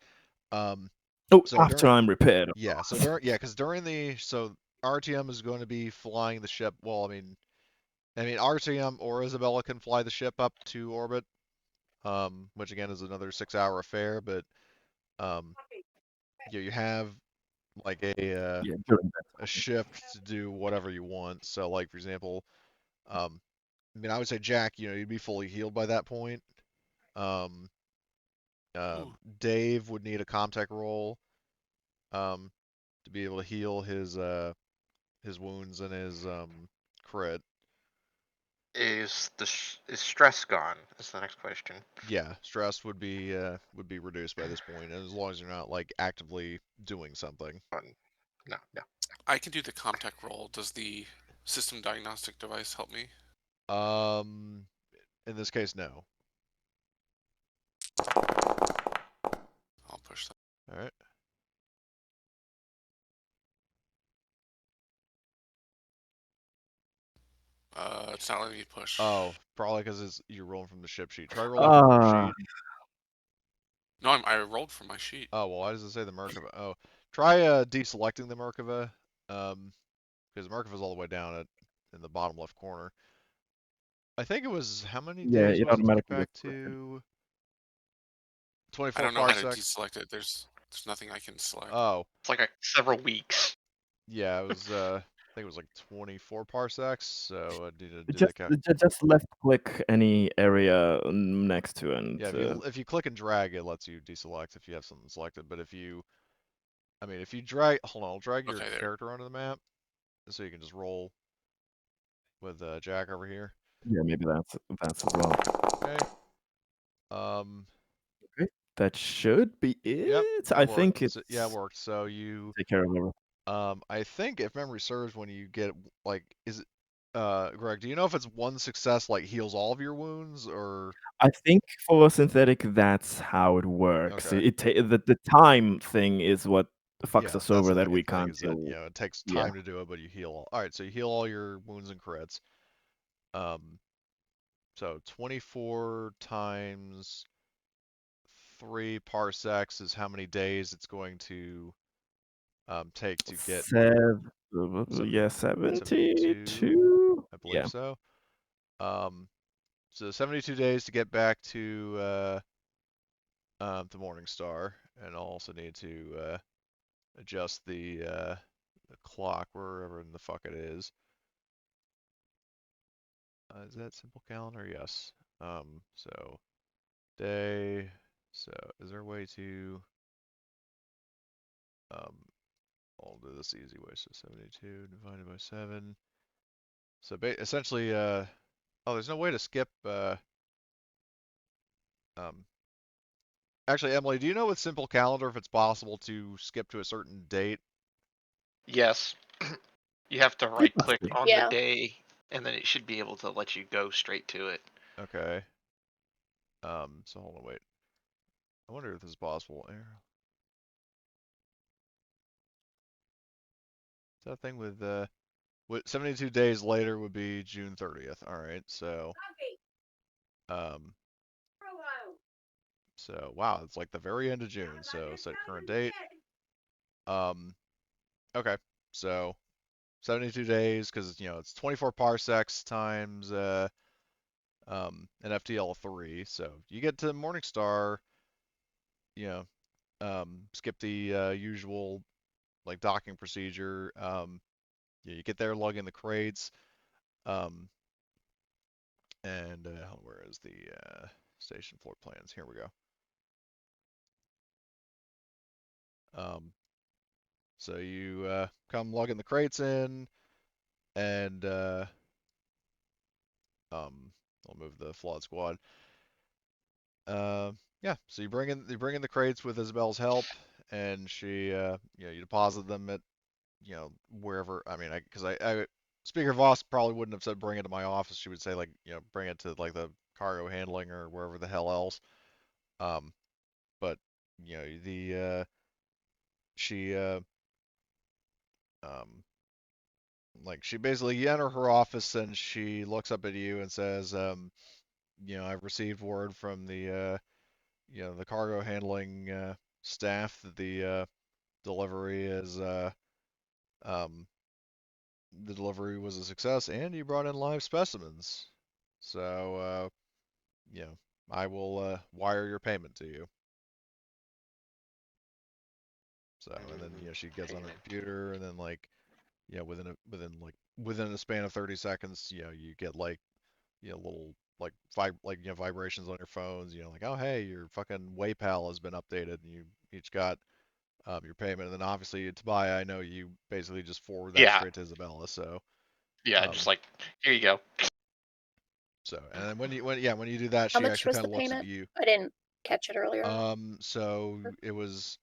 um, Oh, so after during, I'm repaired, of yeah, so course. because during the, so RTM is going to be flying the ship. Well, I mean RTM or Isabella can fly the ship up to orbit, which again is another 6-hour affair. But um, you have like Yeah, during that a time. shift to do whatever you want. So like for example, um, I mean I would say Jack, you'd be fully healed by that point. Um, Ooh. Dave would need a Comtech roll um, to be able to heal his wounds and his crit. Is stress gone? Is the next question. Yeah, stress would be reduced by this point, as long as you're not like actively doing something. No, no. I can do the Comtech roll. Does the system diagnostic device help me? In this case, no. I'll push that. All right. It's not letting me push. Oh, probably because you're rolling from the ship sheet. Try rolling from your sheet. No, I rolled from my sheet. Oh, well, why does it say the Merkava? Oh, try deselecting the Merkava, because Merkava's all the way down in the bottom left corner. I think it was, how many Yeah, days it was it to get automatically back gets selected. to I 24 don't know how to parsecs? deselect it. There's nothing I can select. Oh, It's like several weeks. yeah, it was, I think it was like 24 parsecs, so I need to do Just, the count. just left click any area next to it. Yeah, if you click and drag, it lets you deselect if you have something selected, but if you, I mean, if you drag, hold on, I'll drag your Okay, there. character onto the map, so you can just roll with Jack over here. Yeah, maybe that's as well. Okay. Okay, that should be it. Yep, I worked. think it's Yeah, it worked. So you, take care of everything. I think if memory serves, when you get like, is it, Greg? Do you know if it's one success like heals all of your wounds, or I think for synthetic, that's how it works. okay? The time thing is what fucks Yeah, us that's over the that we biggest thing can't is that heal. it takes Yeah. time to do it, but you heal all. All right, so you heal all your wounds and crits. So 24 times 3 parsecs is how many days it's going to take to get 72, 72. I believe Yeah. so. So 72 days to get back to Morningstar, and I'll also need to adjust the clock wherever in the fuck it is. Is that simple calendar? Yes. So day. So is there a way to I'll do this the easy way. So 72 divided by 7. So essentially, oh, there's no way to skip. Um, Actually, Emily, do you know with simple calendar if it's possible to skip to a certain date? Yes. You have to It right must click be. on the Yeah. day, and then it should be able to let you go straight to it. Okay. So hold on, wait. I wonder if this is possible. Is that thing with 72 days later would be June 30th. All right, um, so wow, it's like the very end of June. So set current date. Okay, so 72 days because it's 24 parsecs times an FTL3. So you get to Morningstar, you know, skip the usual like docking procedure. You get there, lug in the crates, um, and where is the station floor plans? Here we go. So you come lug in the crates in, and I'll move the flawed squad. Yeah, so you bring in the crates with Isabel's help, and she you deposit them at wherever. I mean, because I Speaker Voss probably wouldn't have said bring it to my office. She would say like bring it to like the cargo handling or wherever the hell else. Um, but the she um like she basically you enter her office and she looks up at you and says I've received word from the cargo handling staff that delivery is um the delivery was a success and you brought in live specimens. So you know, I will wire your payment to you. So and then she gets on her Payment. computer and then like within a span of 30 seconds, you get like little like vibrations on your phones, like oh hey, your fucking WayPal has been updated and you each got your payment. And then obviously to buy, I know you basically just forward that Yeah. straight to Isabella. So Yeah, um just like here you go. and then when you do that, How she much actually was kind the of looks at payment? you. I didn't catch it earlier. So it was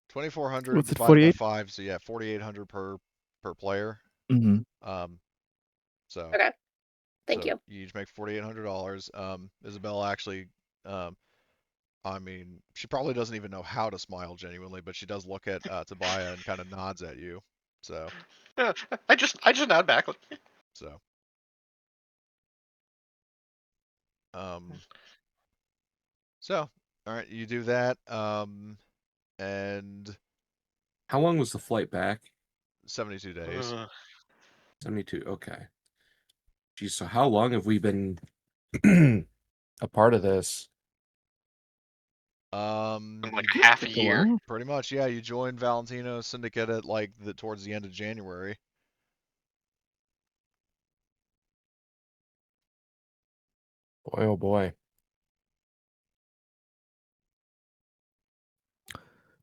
2,400 What's it, divided by 48? 5, so yeah, 4,800 per player. Mm-hmm. So Okay. Thank you. you each make $4,800. Isabella actually, I mean, she probably doesn't even know how to smile genuinely, but she does look at Tobiah and kind of nods at you. So, Yeah, I just nod back. so, um, so, all right, you do that, and How long was the flight back? 72 days. 72. Okay. Geez, so how long have we been a part of this? Like You half a Took a year. while. pretty much, yeah, you joined Valentino's syndicate at like towards the end of January. Boy, oh boy.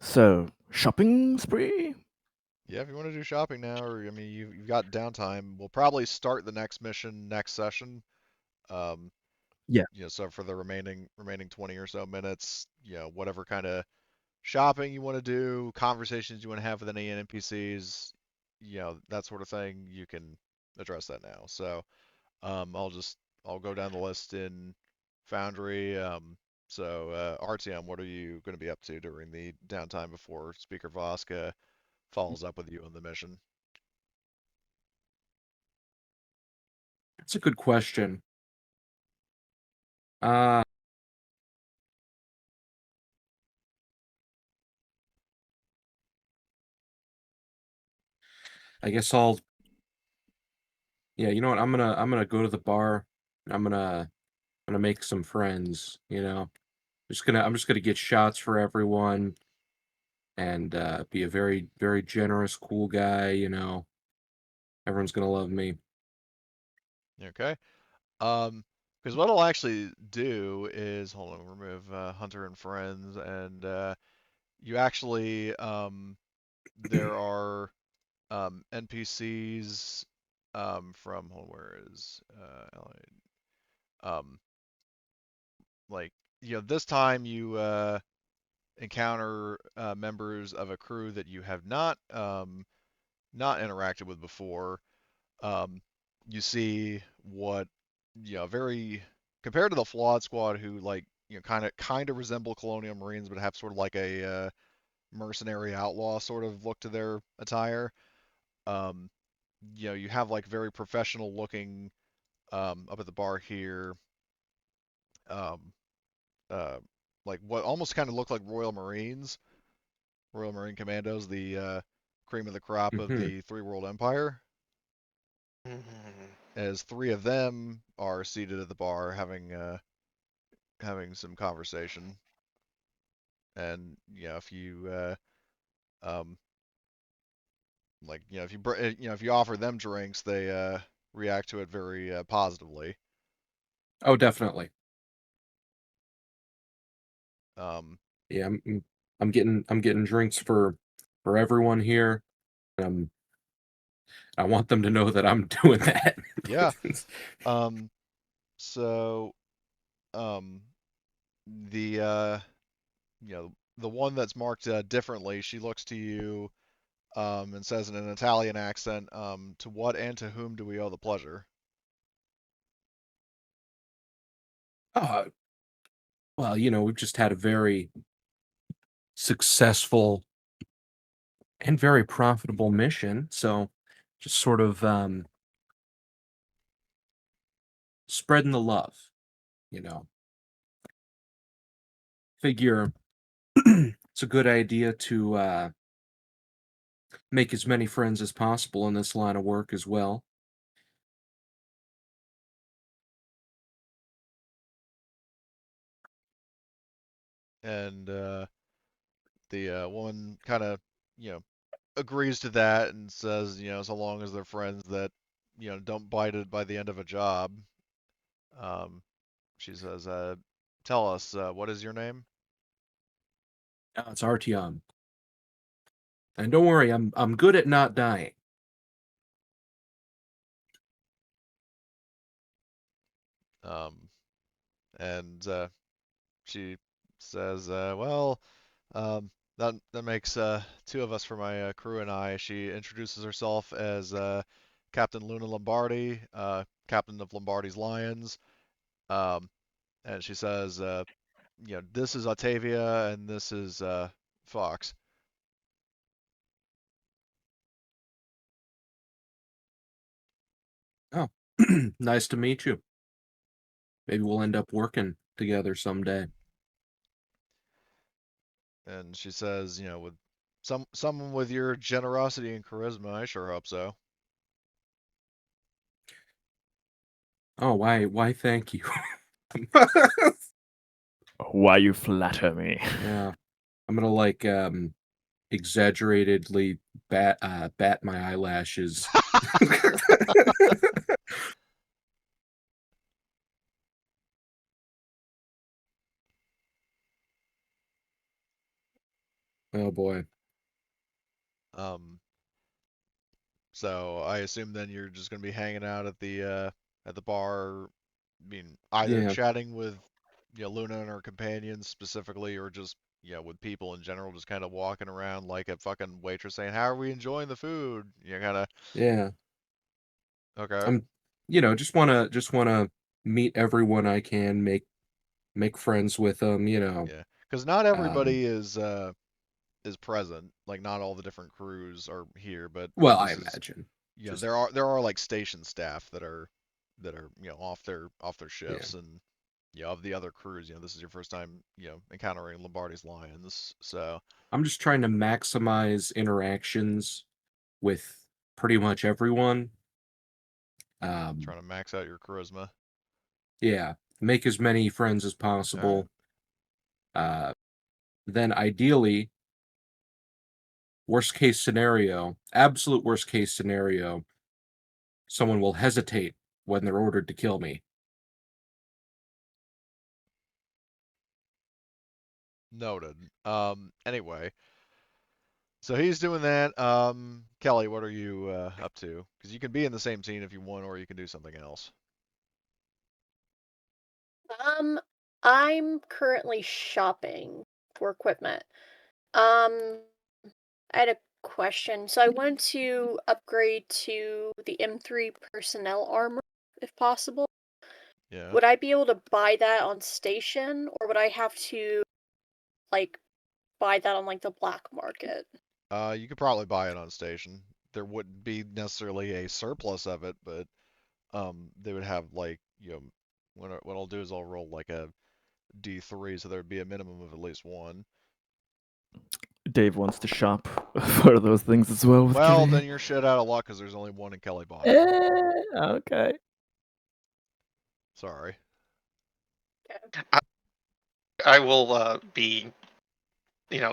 So, shopping spree? Yeah, if you want to do shopping now, or I mean, you've got downtime. We'll probably start the next mission next session. Um, Yeah. so for the remaining 20 or so minutes, whatever kind of shopping you want to do, conversations you want to have with any NPCs, that sort of thing, you can address that now. So, I'll go down the list in Foundry. RTM, what are you going to be up to during the downtime before Speaker Voska follows up with you on the mission? That's a good question. Uh, I guess I'll. Yeah, you know what? I'm gonna go to the bar. I'm gonna make some friends. I'm just gonna get shots for everyone and be a very very generous, cool guy. Everyone's gonna love me. Okay. Because what I'll actually do is, hold on, remove Hunter and Friends, and you actually, there are NPCs from, hold on, where is um, like, this time you encounter members of a crew that you have not interacted with before. Um, you see what, very compared to the Flawed Squad, who like kind of resemble Colonial Marines, but have sort of like a mercenary outlaw sort of look to their attire. Um, you have like very professional looking up at the bar here. Um, uh, like what almost kind of look like Royal Marine Commandos, the cream of the crop of Hmm. the Three World Empire. As three of them are seated at the bar having some conversation. And if you um like if you offer them drinks, they react to it very positively. Oh, definitely. Um, Yeah, I'm getting drinks for everyone here. Um, I want them to know that I'm doing that. yeah. Um, so um, the the one that's marked differently, she looks to you and says in an Italian accent, "To what and to whom do we owe the pleasure?" uh, well, we've just had a very successful and very profitable mission, so just sort of spreading the love. You know, figure it's a good idea to make as many friends as possible in this line of work as well. And the woman kind of agrees to that and says, so long as they're friends that don't bite it by the end of a job. Um, she says, "Tell us, what is your name?" It's Artyom, and don't worry, I'm good at not dying. Um, and she says, "Well, that makes two of us for my crew and I." She introduces herself as Captain Luna Lombardi, Captain of Lombardi's Lions, um, and she says, this is Octavia and this is Fox. Oh, nice to meet you. Maybe we'll end up working together someday. And she says, with someone with your generosity and charisma, I sure hope so. Oh, why thank you. Why you flatter me? Yeah. I'm gonna like exaggeratedly bat my eyelashes. Oh boy. Um, so I assume then you're just gonna be hanging out at the bar, either Yeah. chatting with Luna and her companions specifically, or just with people in general, just kind of walking around like a fucking waitress saying, "How are we enjoying the food?" Kind of. Yeah. Okay. I'm just wanna meet everyone I can, make friends with them, Yeah, because not Um everybody is present. Like not all the different crews are here, but well, I this is imagine. Just there are like station staff that are off their yeah. shifts, and of the other crews, this is your first time encountering Lombardi's lions, so I'm just trying to maximize interactions with pretty much everyone. Um trying to max out your charisma. yeah, make as many friends as All right. possible. Uh then ideally, worst case scenario, absolute worst case scenario, someone will hesitate when they're ordered to kill me. Noted. Anyway, so he's doing that. Kelly, what are you up to? Because you can be in the same scene if you want, or you can do something else. Um, I'm currently shopping for equipment. Um, I had a question. So I wanted to upgrade to the M3 personnel armor, if possible. Yeah. Would I be able to buy that on station, or would I have to like buy that on like the black market? You could probably buy it on station. There wouldn't be necessarily a surplus of it, but they would have like what I'll do is I'll roll like a D3, so there'd be a minimum of at least one. Dave wants to shop for those things as well with Well, Kelly. then you're shit out of luck because there's only one and Kelly bought it. Okay. Sorry. Okay. I will be,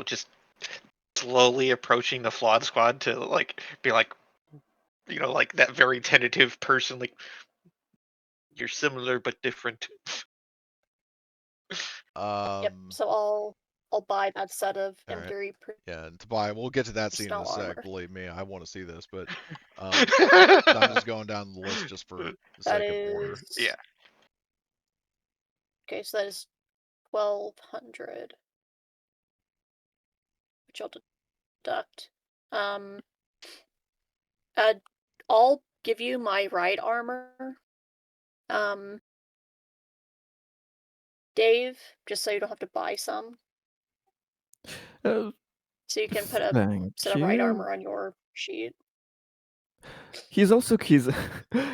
just slowly approaching the flawed squad to like be like, like that very tentative person, like you're similar but different. Yep. Um, So I'll buy that set of all right. M3 Yeah, and to buy, we'll get to that scene in a personnel sec. armor. Believe me, I want to see this, but I'm just going down the list just for the That sake of order. is Yeah. okay. So that is 1,200, which I'll deduct. Um, uh, I'll give you my right armor. Um, Dave, just so you don't have to buy some, Uh, so you can put a set thank of right you. armor on your sheet. He's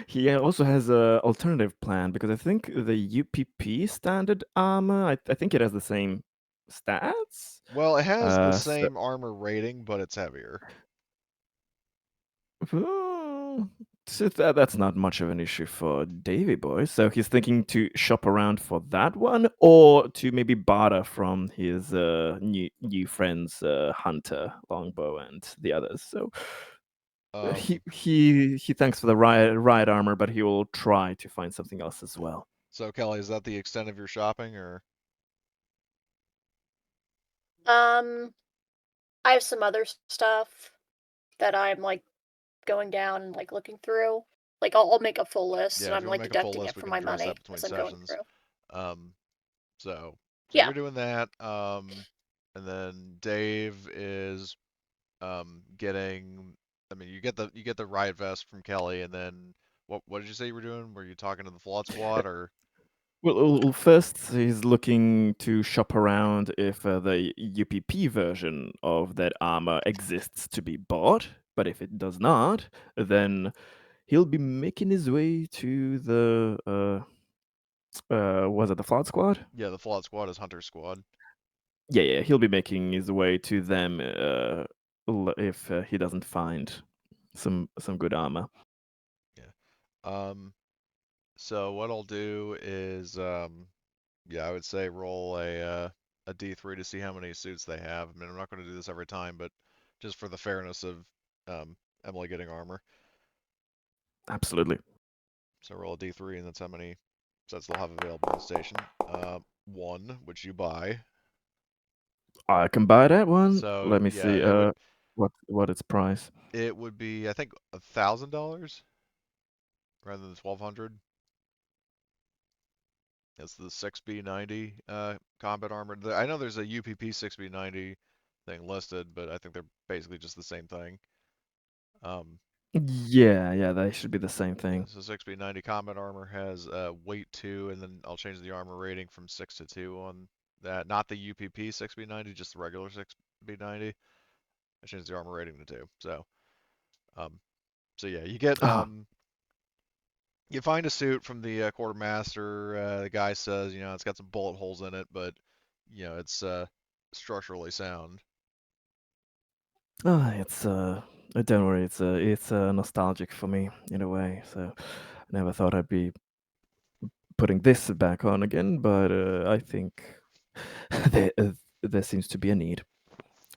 he also has a alternative plan because I think the UPP standard armor. I think it has the same stats. Well, it has the So, same armor rating, but it's heavier. so that's not much of an issue for Davy Boy. So he's thinking to shop around for that one, or to maybe barter from his new friends, Hunter, Longbow, and the others. So he Um, he thanks for the riot armor, but he will try to find something else as well. so Kelly, is that the extent of your shopping, or? Um, I have some other stuff that I'm like going down and like looking through. Like I'll make a full list Yeah, and if I'm you want like to make a full deducting list, it we from can my address money that between as I'm going sessions. through. Um, so Yeah. you're doing that. And then Dave is getting. I mean, you get the riot vest from Kelly, and then what did you say you were doing? Were you talking to the Flawed Squad or? Well, first he's looking to shop around if the UPP version of that armor exists to be bought. But if it does not, then he'll be making his way to the was it the Flood Squad? Yeah, the Flawed Squad is Hunter Squad. Yeah, he'll be making his way to them if he doesn't find some good armor. Yeah. So what I'll do is, yeah, I would say roll a D3 to see how many suits they have. I mean, I'm not going to do this every time, but just for the fairness of Emily getting armor. Absolutely. So roll a D3, and that's how many sets they'll have available on the station. One, which you buy. I can buy that one. So Let me yeah, see. What its price? it would be I think $1,000 rather than 1,200. It's the 6B90 combat armor. I know there's a UPP 6B90 thing listed, but I think they're basically just the same thing. Yeah, they should be the same Yeah, thing. so 6B90 combat armor has weight 2, and then I'll change the armor rating from 6 to 2 on that. Not the UPP 6B90, just the regular 6B90. I changed the armor rating to 2. Um, so yeah, you get Ah, you find a suit from the quartermaster. The guy says, it's got some bullet holes in it, but it's structurally sound. it's don't worry, it's nostalgic for me in a way. So I never thought I'd be putting this back on again, but I think there there seems to be a need.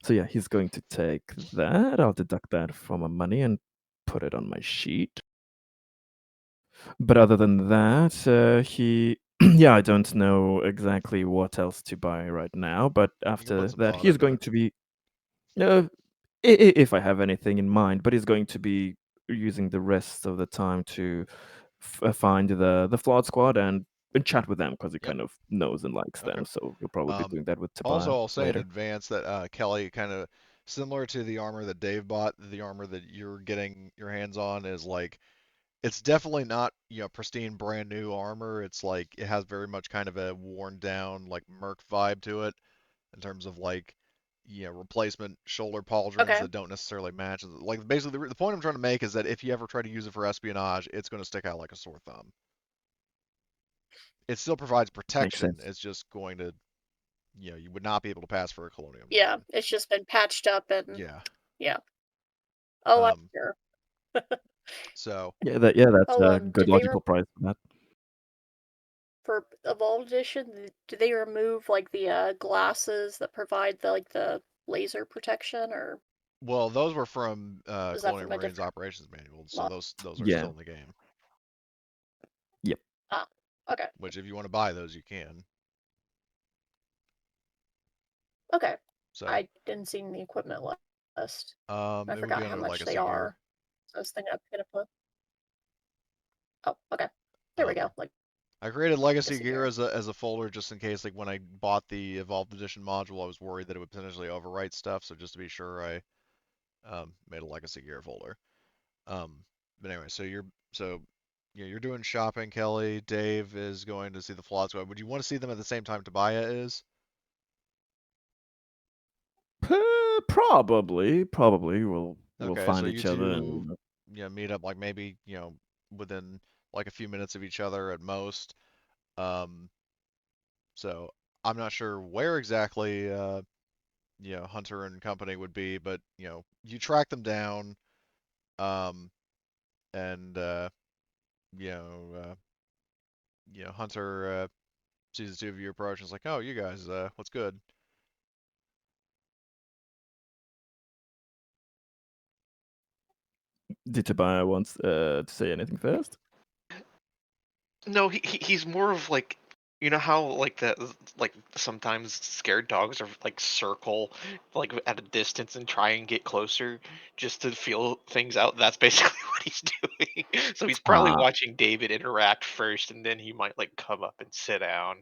So yeah, he's going to take that. I'll deduct that from my money and put it on my sheet. But other than that, he yeah, I don't know exactly what else to buy right now. But You can put after some that, thought he's into going it. to be if I have anything in mind, but he's going to be using the rest of the time to find the Flawed Squad and chat with them because he Yep. kind of knows and likes Okay. them. So he'll probably be doing that with Also, Tobiah I'll say in later. advance that Kelly, kind of similar to the armor that Dave bought, the armor that you're getting your hands on is like it's definitely not pristine brand new armor. It's like it has very much kind of a worn down like Merc vibe to it in terms of like replacement shoulder pauldrons Okay. that don't necessarily match. Like basically the point I'm trying to make is that if you ever try to use it for espionage, it's going to stick out like a sore thumb. It still provides Makes protection. sense. It's just going to you would not be able to pass for a colonial Yeah, marine. it's just been patched up and Yeah. yeah. Oh, I'm Um. sure. So Yeah, that's Oh, a good did they logical price for that. for Evolved Edition? Did they remove like the glasses that provide the laser protection, or well, those were from was that Colonial from a Marines different operations manual, so mod? those are Yeah. still in the game. Yep. Ah, okay, Which if you want to buy those, you can. okay. So I didn't see in the equipment list. I it would be forgot how under much they legacy gear. are. So I was thinking I'm gonna put. Oh, okay. There we Um, go. Like I created legacy legacy gear gear. as a folder just in case, like when I bought the Evolved Edition module, I was worried that it would potentially overwrite stuff. So just to be sure, I made a legacy gear folder. Um, but anyway, so you're doing shopping, Kelly. Dave is going to see the Flawed Squad. Would you want to see them at the same time Tobiah is? Probably we'll Okay, so find you each other two, and meet up like maybe, within like a few minutes of each other at most. Um, so I'm not sure where exactly, Hunter and company would be, but you track them down, um, and you know, uh, Hunter sees the two of you approach and is like, "Oh, you guys, what's good?" did Tobiah wants to say anything first? No, he's more of like, you know how like like sometimes scared dogs are like circle like at a distance and try and get closer just to feel things out. That's basically what he's doing. So he's probably Ah, watching David interact first, and then he might like come up and sit down.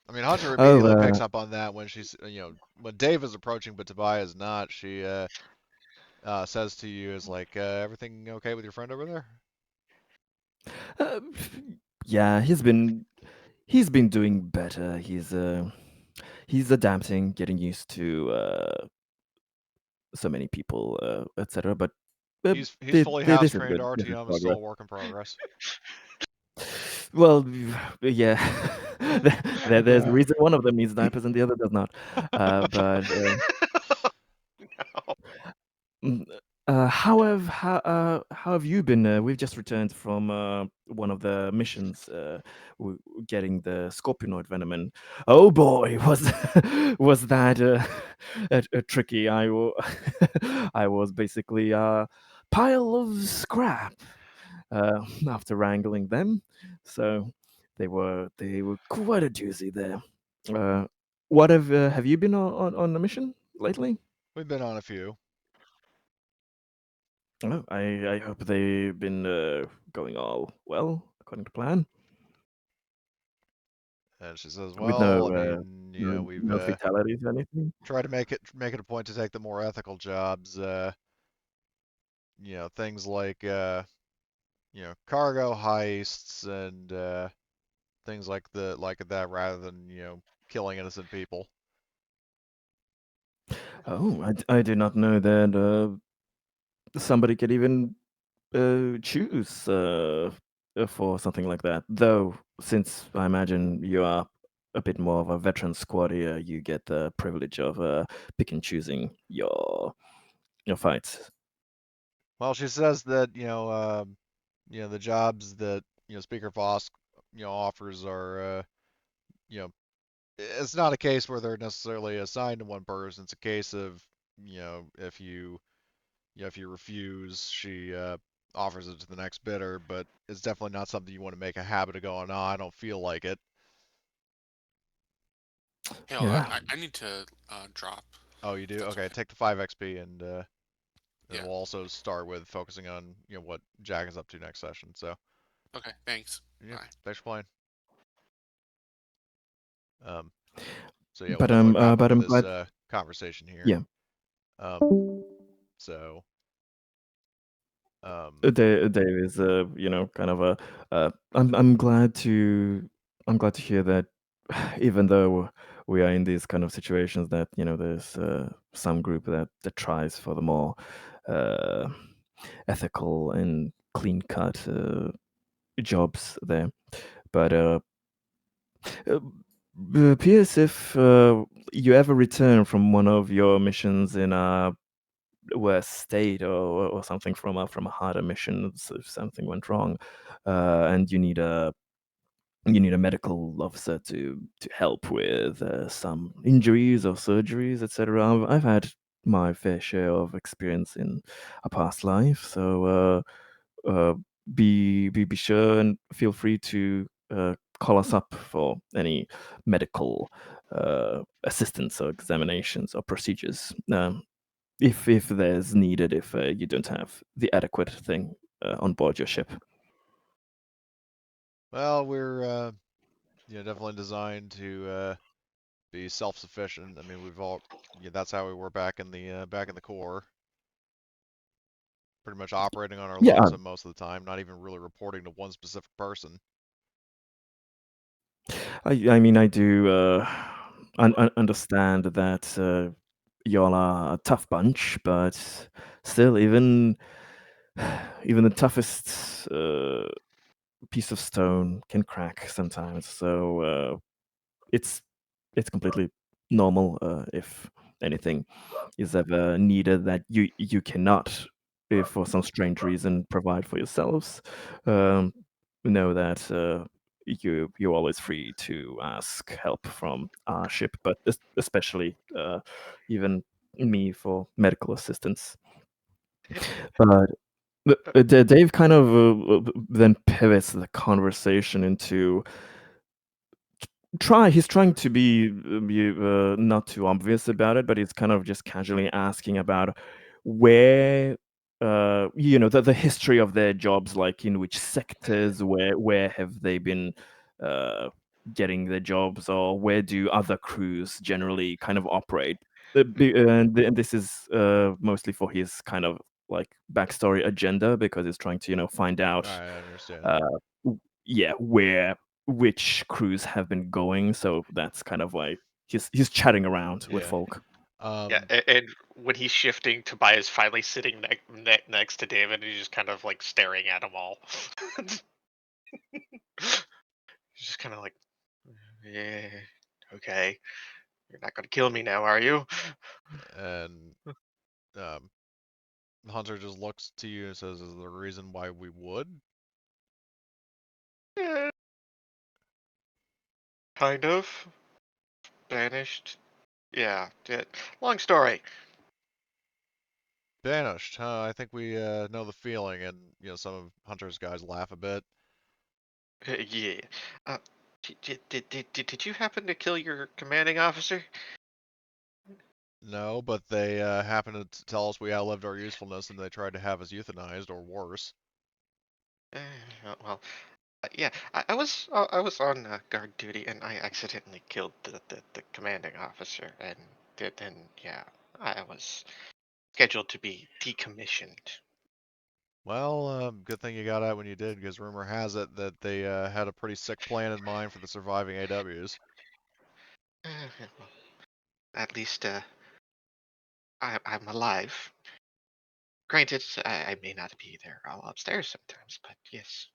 I mean, Hunter oh, immediately picks up on that when when Dave is approaching, but Tobiah is not. She says to you, "Is like everything okay with your friend over there?" uh, Yeah, he's been doing better. He's adapting, getting used to so many people, etc. But He's fully house this is trained. good. This is RTM is still progress. a work in progress. Well, yeah, there's a reason one of them needs diapers and the other does not. But mm, how have you been? We've just returned from one of the missions, getting the scorpionoid venom, and oh boy, was was that tricky. I was basically a pile of scrap after wrangling them. So they were quite a doozy there. Uh, what have you been on a mission lately? We've been on a few. Oh, I hope they've been going all well according to plan, And she says, with "Well, I mean, we've no fatalities or anything. tried to make it a point to take the more ethical jobs. Things like cargo heists and things like that, rather than killing innocent people." Oh, I did not know that somebody could even choose for something like that. Though, since I imagine you are a bit more of a veteran squad here, you get the privilege of pick and choosing your fights. Well, she says that the jobs that Speaker Voss offers are you know it's not a case where they're necessarily assigned to one person. It's a case of if you refuse, she offers it to the next bidder, but it's definitely not something you want to make a habit of going, "No, I don't feel like it." Hell, Yeah. I need to drop. Oh, you If do? that's Okay, okay. take the 5 XP, and then Yeah. we'll also start with focusing on what Jack is up to next session. So Okay. Thanks. yeah, Bye. thanks for playing. Um, so yeah, we'll But definitely wrap up I'm this glad. conversation here. Yeah, So um, Dave is kind of a. I'm glad to hear that, even though we are in these kind of situations, that there's some group that tries for the more uh, ethical and clean cut jobs there. But uh, Pierce, if you ever return from one of your missions in a worse state, or something from a harder mission, so if something went wrong, and you need a medical officer to help with some injuries or surgeries, etc. I've had my fair share of experience in a past life, so uh, be sure and feel free to call us up for any medical assistance or examinations or procedures, if there's needed, if you don't have the adequate thing on board your ship. well, we're definitely designed to be self-sufficient. I mean, that's how we were back in the Corps. Pretty much operating on our Yeah, lonesome most of the time, not even really reporting to one specific person. I mean, I do understand that y'all are a tough bunch, but still, even the toughest piece of stone can crack sometimes. So it's completely normal if anything is ever needed that you cannot, if for some strange reason, provide for yourselves. Um, know that you're always free to ask help from our ship, but especially even me for medical assistance. But Dave kind of then pivots the conversation into he's trying to be not too obvious about it, but he's kind of just casually asking about where the history of their jobs, like in which sectors, where have they been uh getting their jobs, or where do other crews generally kind of operate. And this is mostly for his kind of like backstory agenda, because he's trying to find out I understand. uh yeah, where which crews have been going. So that's kind of why he's chatting around with Yeah. folk. Yeah, and when he's shifting, Tobias finally sitting next to David, and he's just kind of like staring at them all. He's just kind of like, yeah, okay, you're not gonna kill me now, are you? And Hunter just looks to you and says, "Is there a reason why we would?" Eh, kind of banished. Yeah, long story. Banished, huh? I think we know the feeling, and some of Hunter's guys laugh a bit. Yeah. Did you happen to kill your commanding officer? No, but they happen to tell us we outlived our usefulness, and they tried to have us euthanized or worse. Well, yeah, I was on guard duty, and I accidentally killed the commanding officer, and then yeah, I was scheduled to be decommissioned. Well, good thing you got out when you did, because rumor has it that they had a pretty sick plan in mind for the surviving AWs. Well, at least I'm alive. Granted, I may not be there all upstairs sometimes, but yes.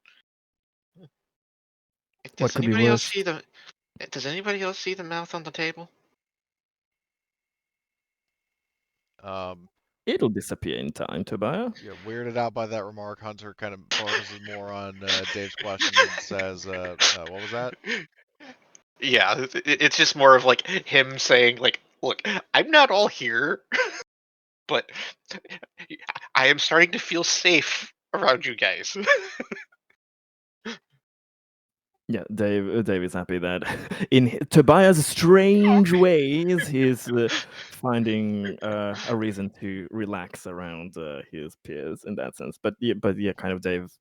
What Does could be anybody else worse? see the? Does anybody else see the mouth on the table? Um, It'll disappear in time, Tobiah. Weirded out by that remark, Hunter kind of focuses more on Dave's question and says, "What was that?" Yeah, it's just more of like him saying, like, "Look, I'm not all here, but I am starting to feel safe around you guys." Yeah, Dave is happy that in Tobias' strange ways, he's finding a reason to relax around his peers in that sense. But yeah, kind of Dave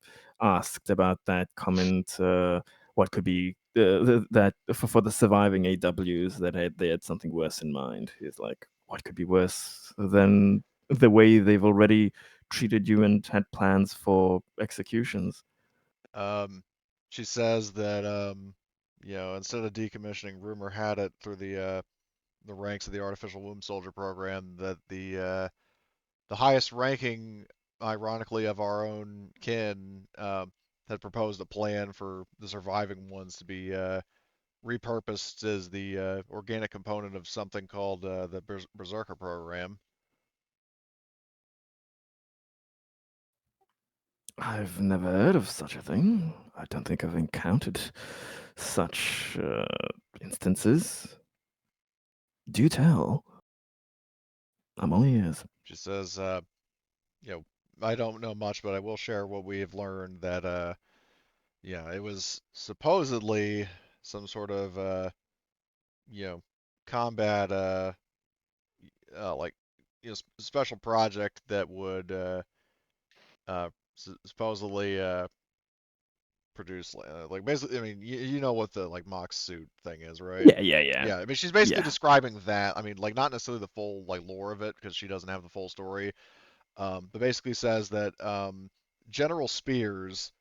asked about that comment. What could be that for the surviving AWs that they had something worse in mind? He's like, what could be worse than the way they've already treated you and had plans for executions? Um, she says that instead of decommissioning, rumor had it through the ranks of the artificial womb soldier program that the highest ranking, ironically, of our own kin had proposed a plan for the surviving ones to be repurposed as the organic component of something called the Berserker program. I've never heard of such a thing. I don't think I've encountered such instances. Do tell. I'm all ears. She says, you know, I don't know much, but I will share what we have learned that, it was supposedly some sort of, you know, combat, like, special project that would, supposedly, produce, like, basically, I mean, you know what the, like, mock suit thing is, right? Yeah. Yeah, I mean, she's basically Yeah. describing that. I mean, like, not necessarily the full, like, lore of it, because she doesn't have the full story. But basically says that General Spears,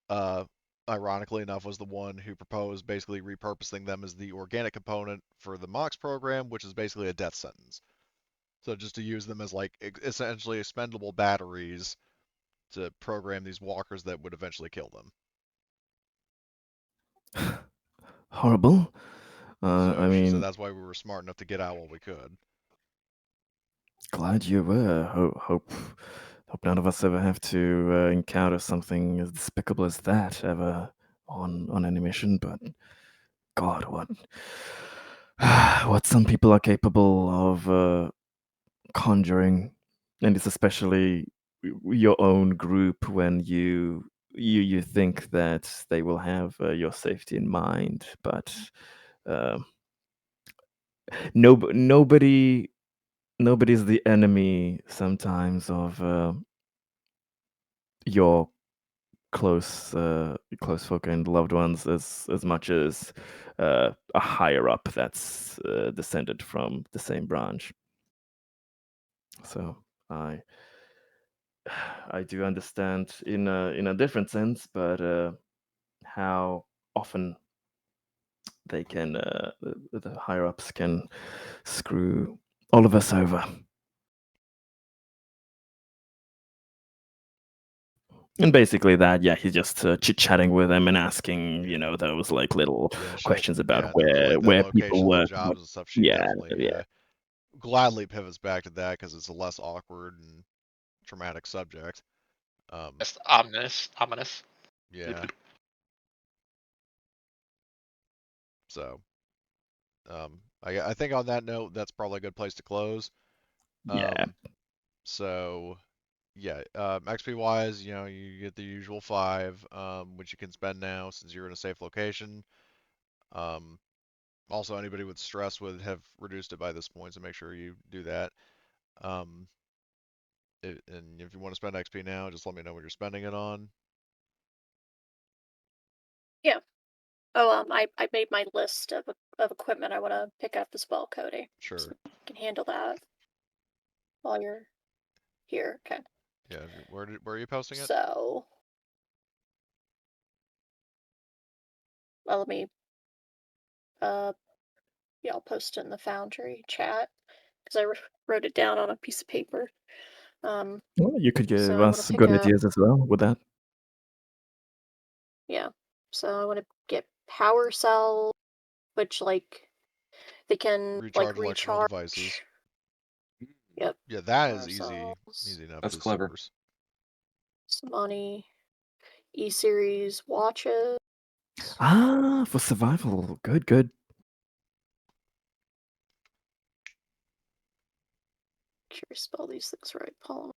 uh, ironically enough, was the one who proposed basically repurposing them as the organic component for the MOX program, which is basically a death sentence. So just to use them as like essentially expendable batteries to program these walkers that would eventually kill them. Horrible. I So she said mean, that's why we were smart enough to get out while we could. glad you were. Hope none of us ever have to encounter something as despicable as that ever on any mission. But God, what some people are capable of conjuring, and it's especially your own group when you think that they will have your safety in mind, but uh, nobody nobody's the enemy sometimes of your close folk and loved ones as much as a higher up that's descended from the same branch. So I I do understand in a different sense, but how often they can, the higher ups can screw all of us over. And basically that, yeah, he's just chit-chatting with them and asking, those like little questions about yeah, in terms of like the where people locations of work. jobs and stuff, she Yeah, definitely yeah. gladly pivots back to that because it's a less awkward and traumatic subject. Just ominous. Yeah. So, I think on that note, that's probably a good place to close. Yeah. So, yeah, XP wise, you get the usual 5, which you can spend now since you're in a safe location. Also, anybody with stress would have reduced it by this point, so make sure you do that. And if you want to spend XP now, just let me know what you're spending it on. Yeah. Oh, I made my list of equipment I want to pick up as well, Cody. Sure. So you can handle that while you're here. Okay. Yeah. Where are you posting it? So, well, let me yeah, I'll post it in the Foundry chat because I wrote it down on a piece of paper. Well, you could give so I want to us pick good up, ideas as well with that. yeah. So I want to get power cells, which like they can Recharge like electrical recharge. devices. Yep. Yeah, that Power is easy cells, enough That's to clever. source. some money, E-series watches. Ah, for survival. Good, good. Curious spell these things right. Polymer,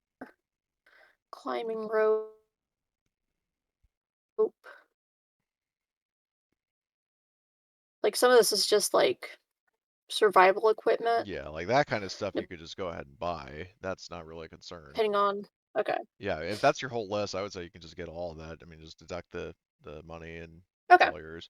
climbing rope. Like some of this is just like survival equipment. Yeah, like that kind of stuff you could just go ahead and buy. That's not really a concern. Depending on, okay. Yeah, if that's your whole list, I would say you can just get all of that. I mean, just deduct the money and Okay. it's all yours.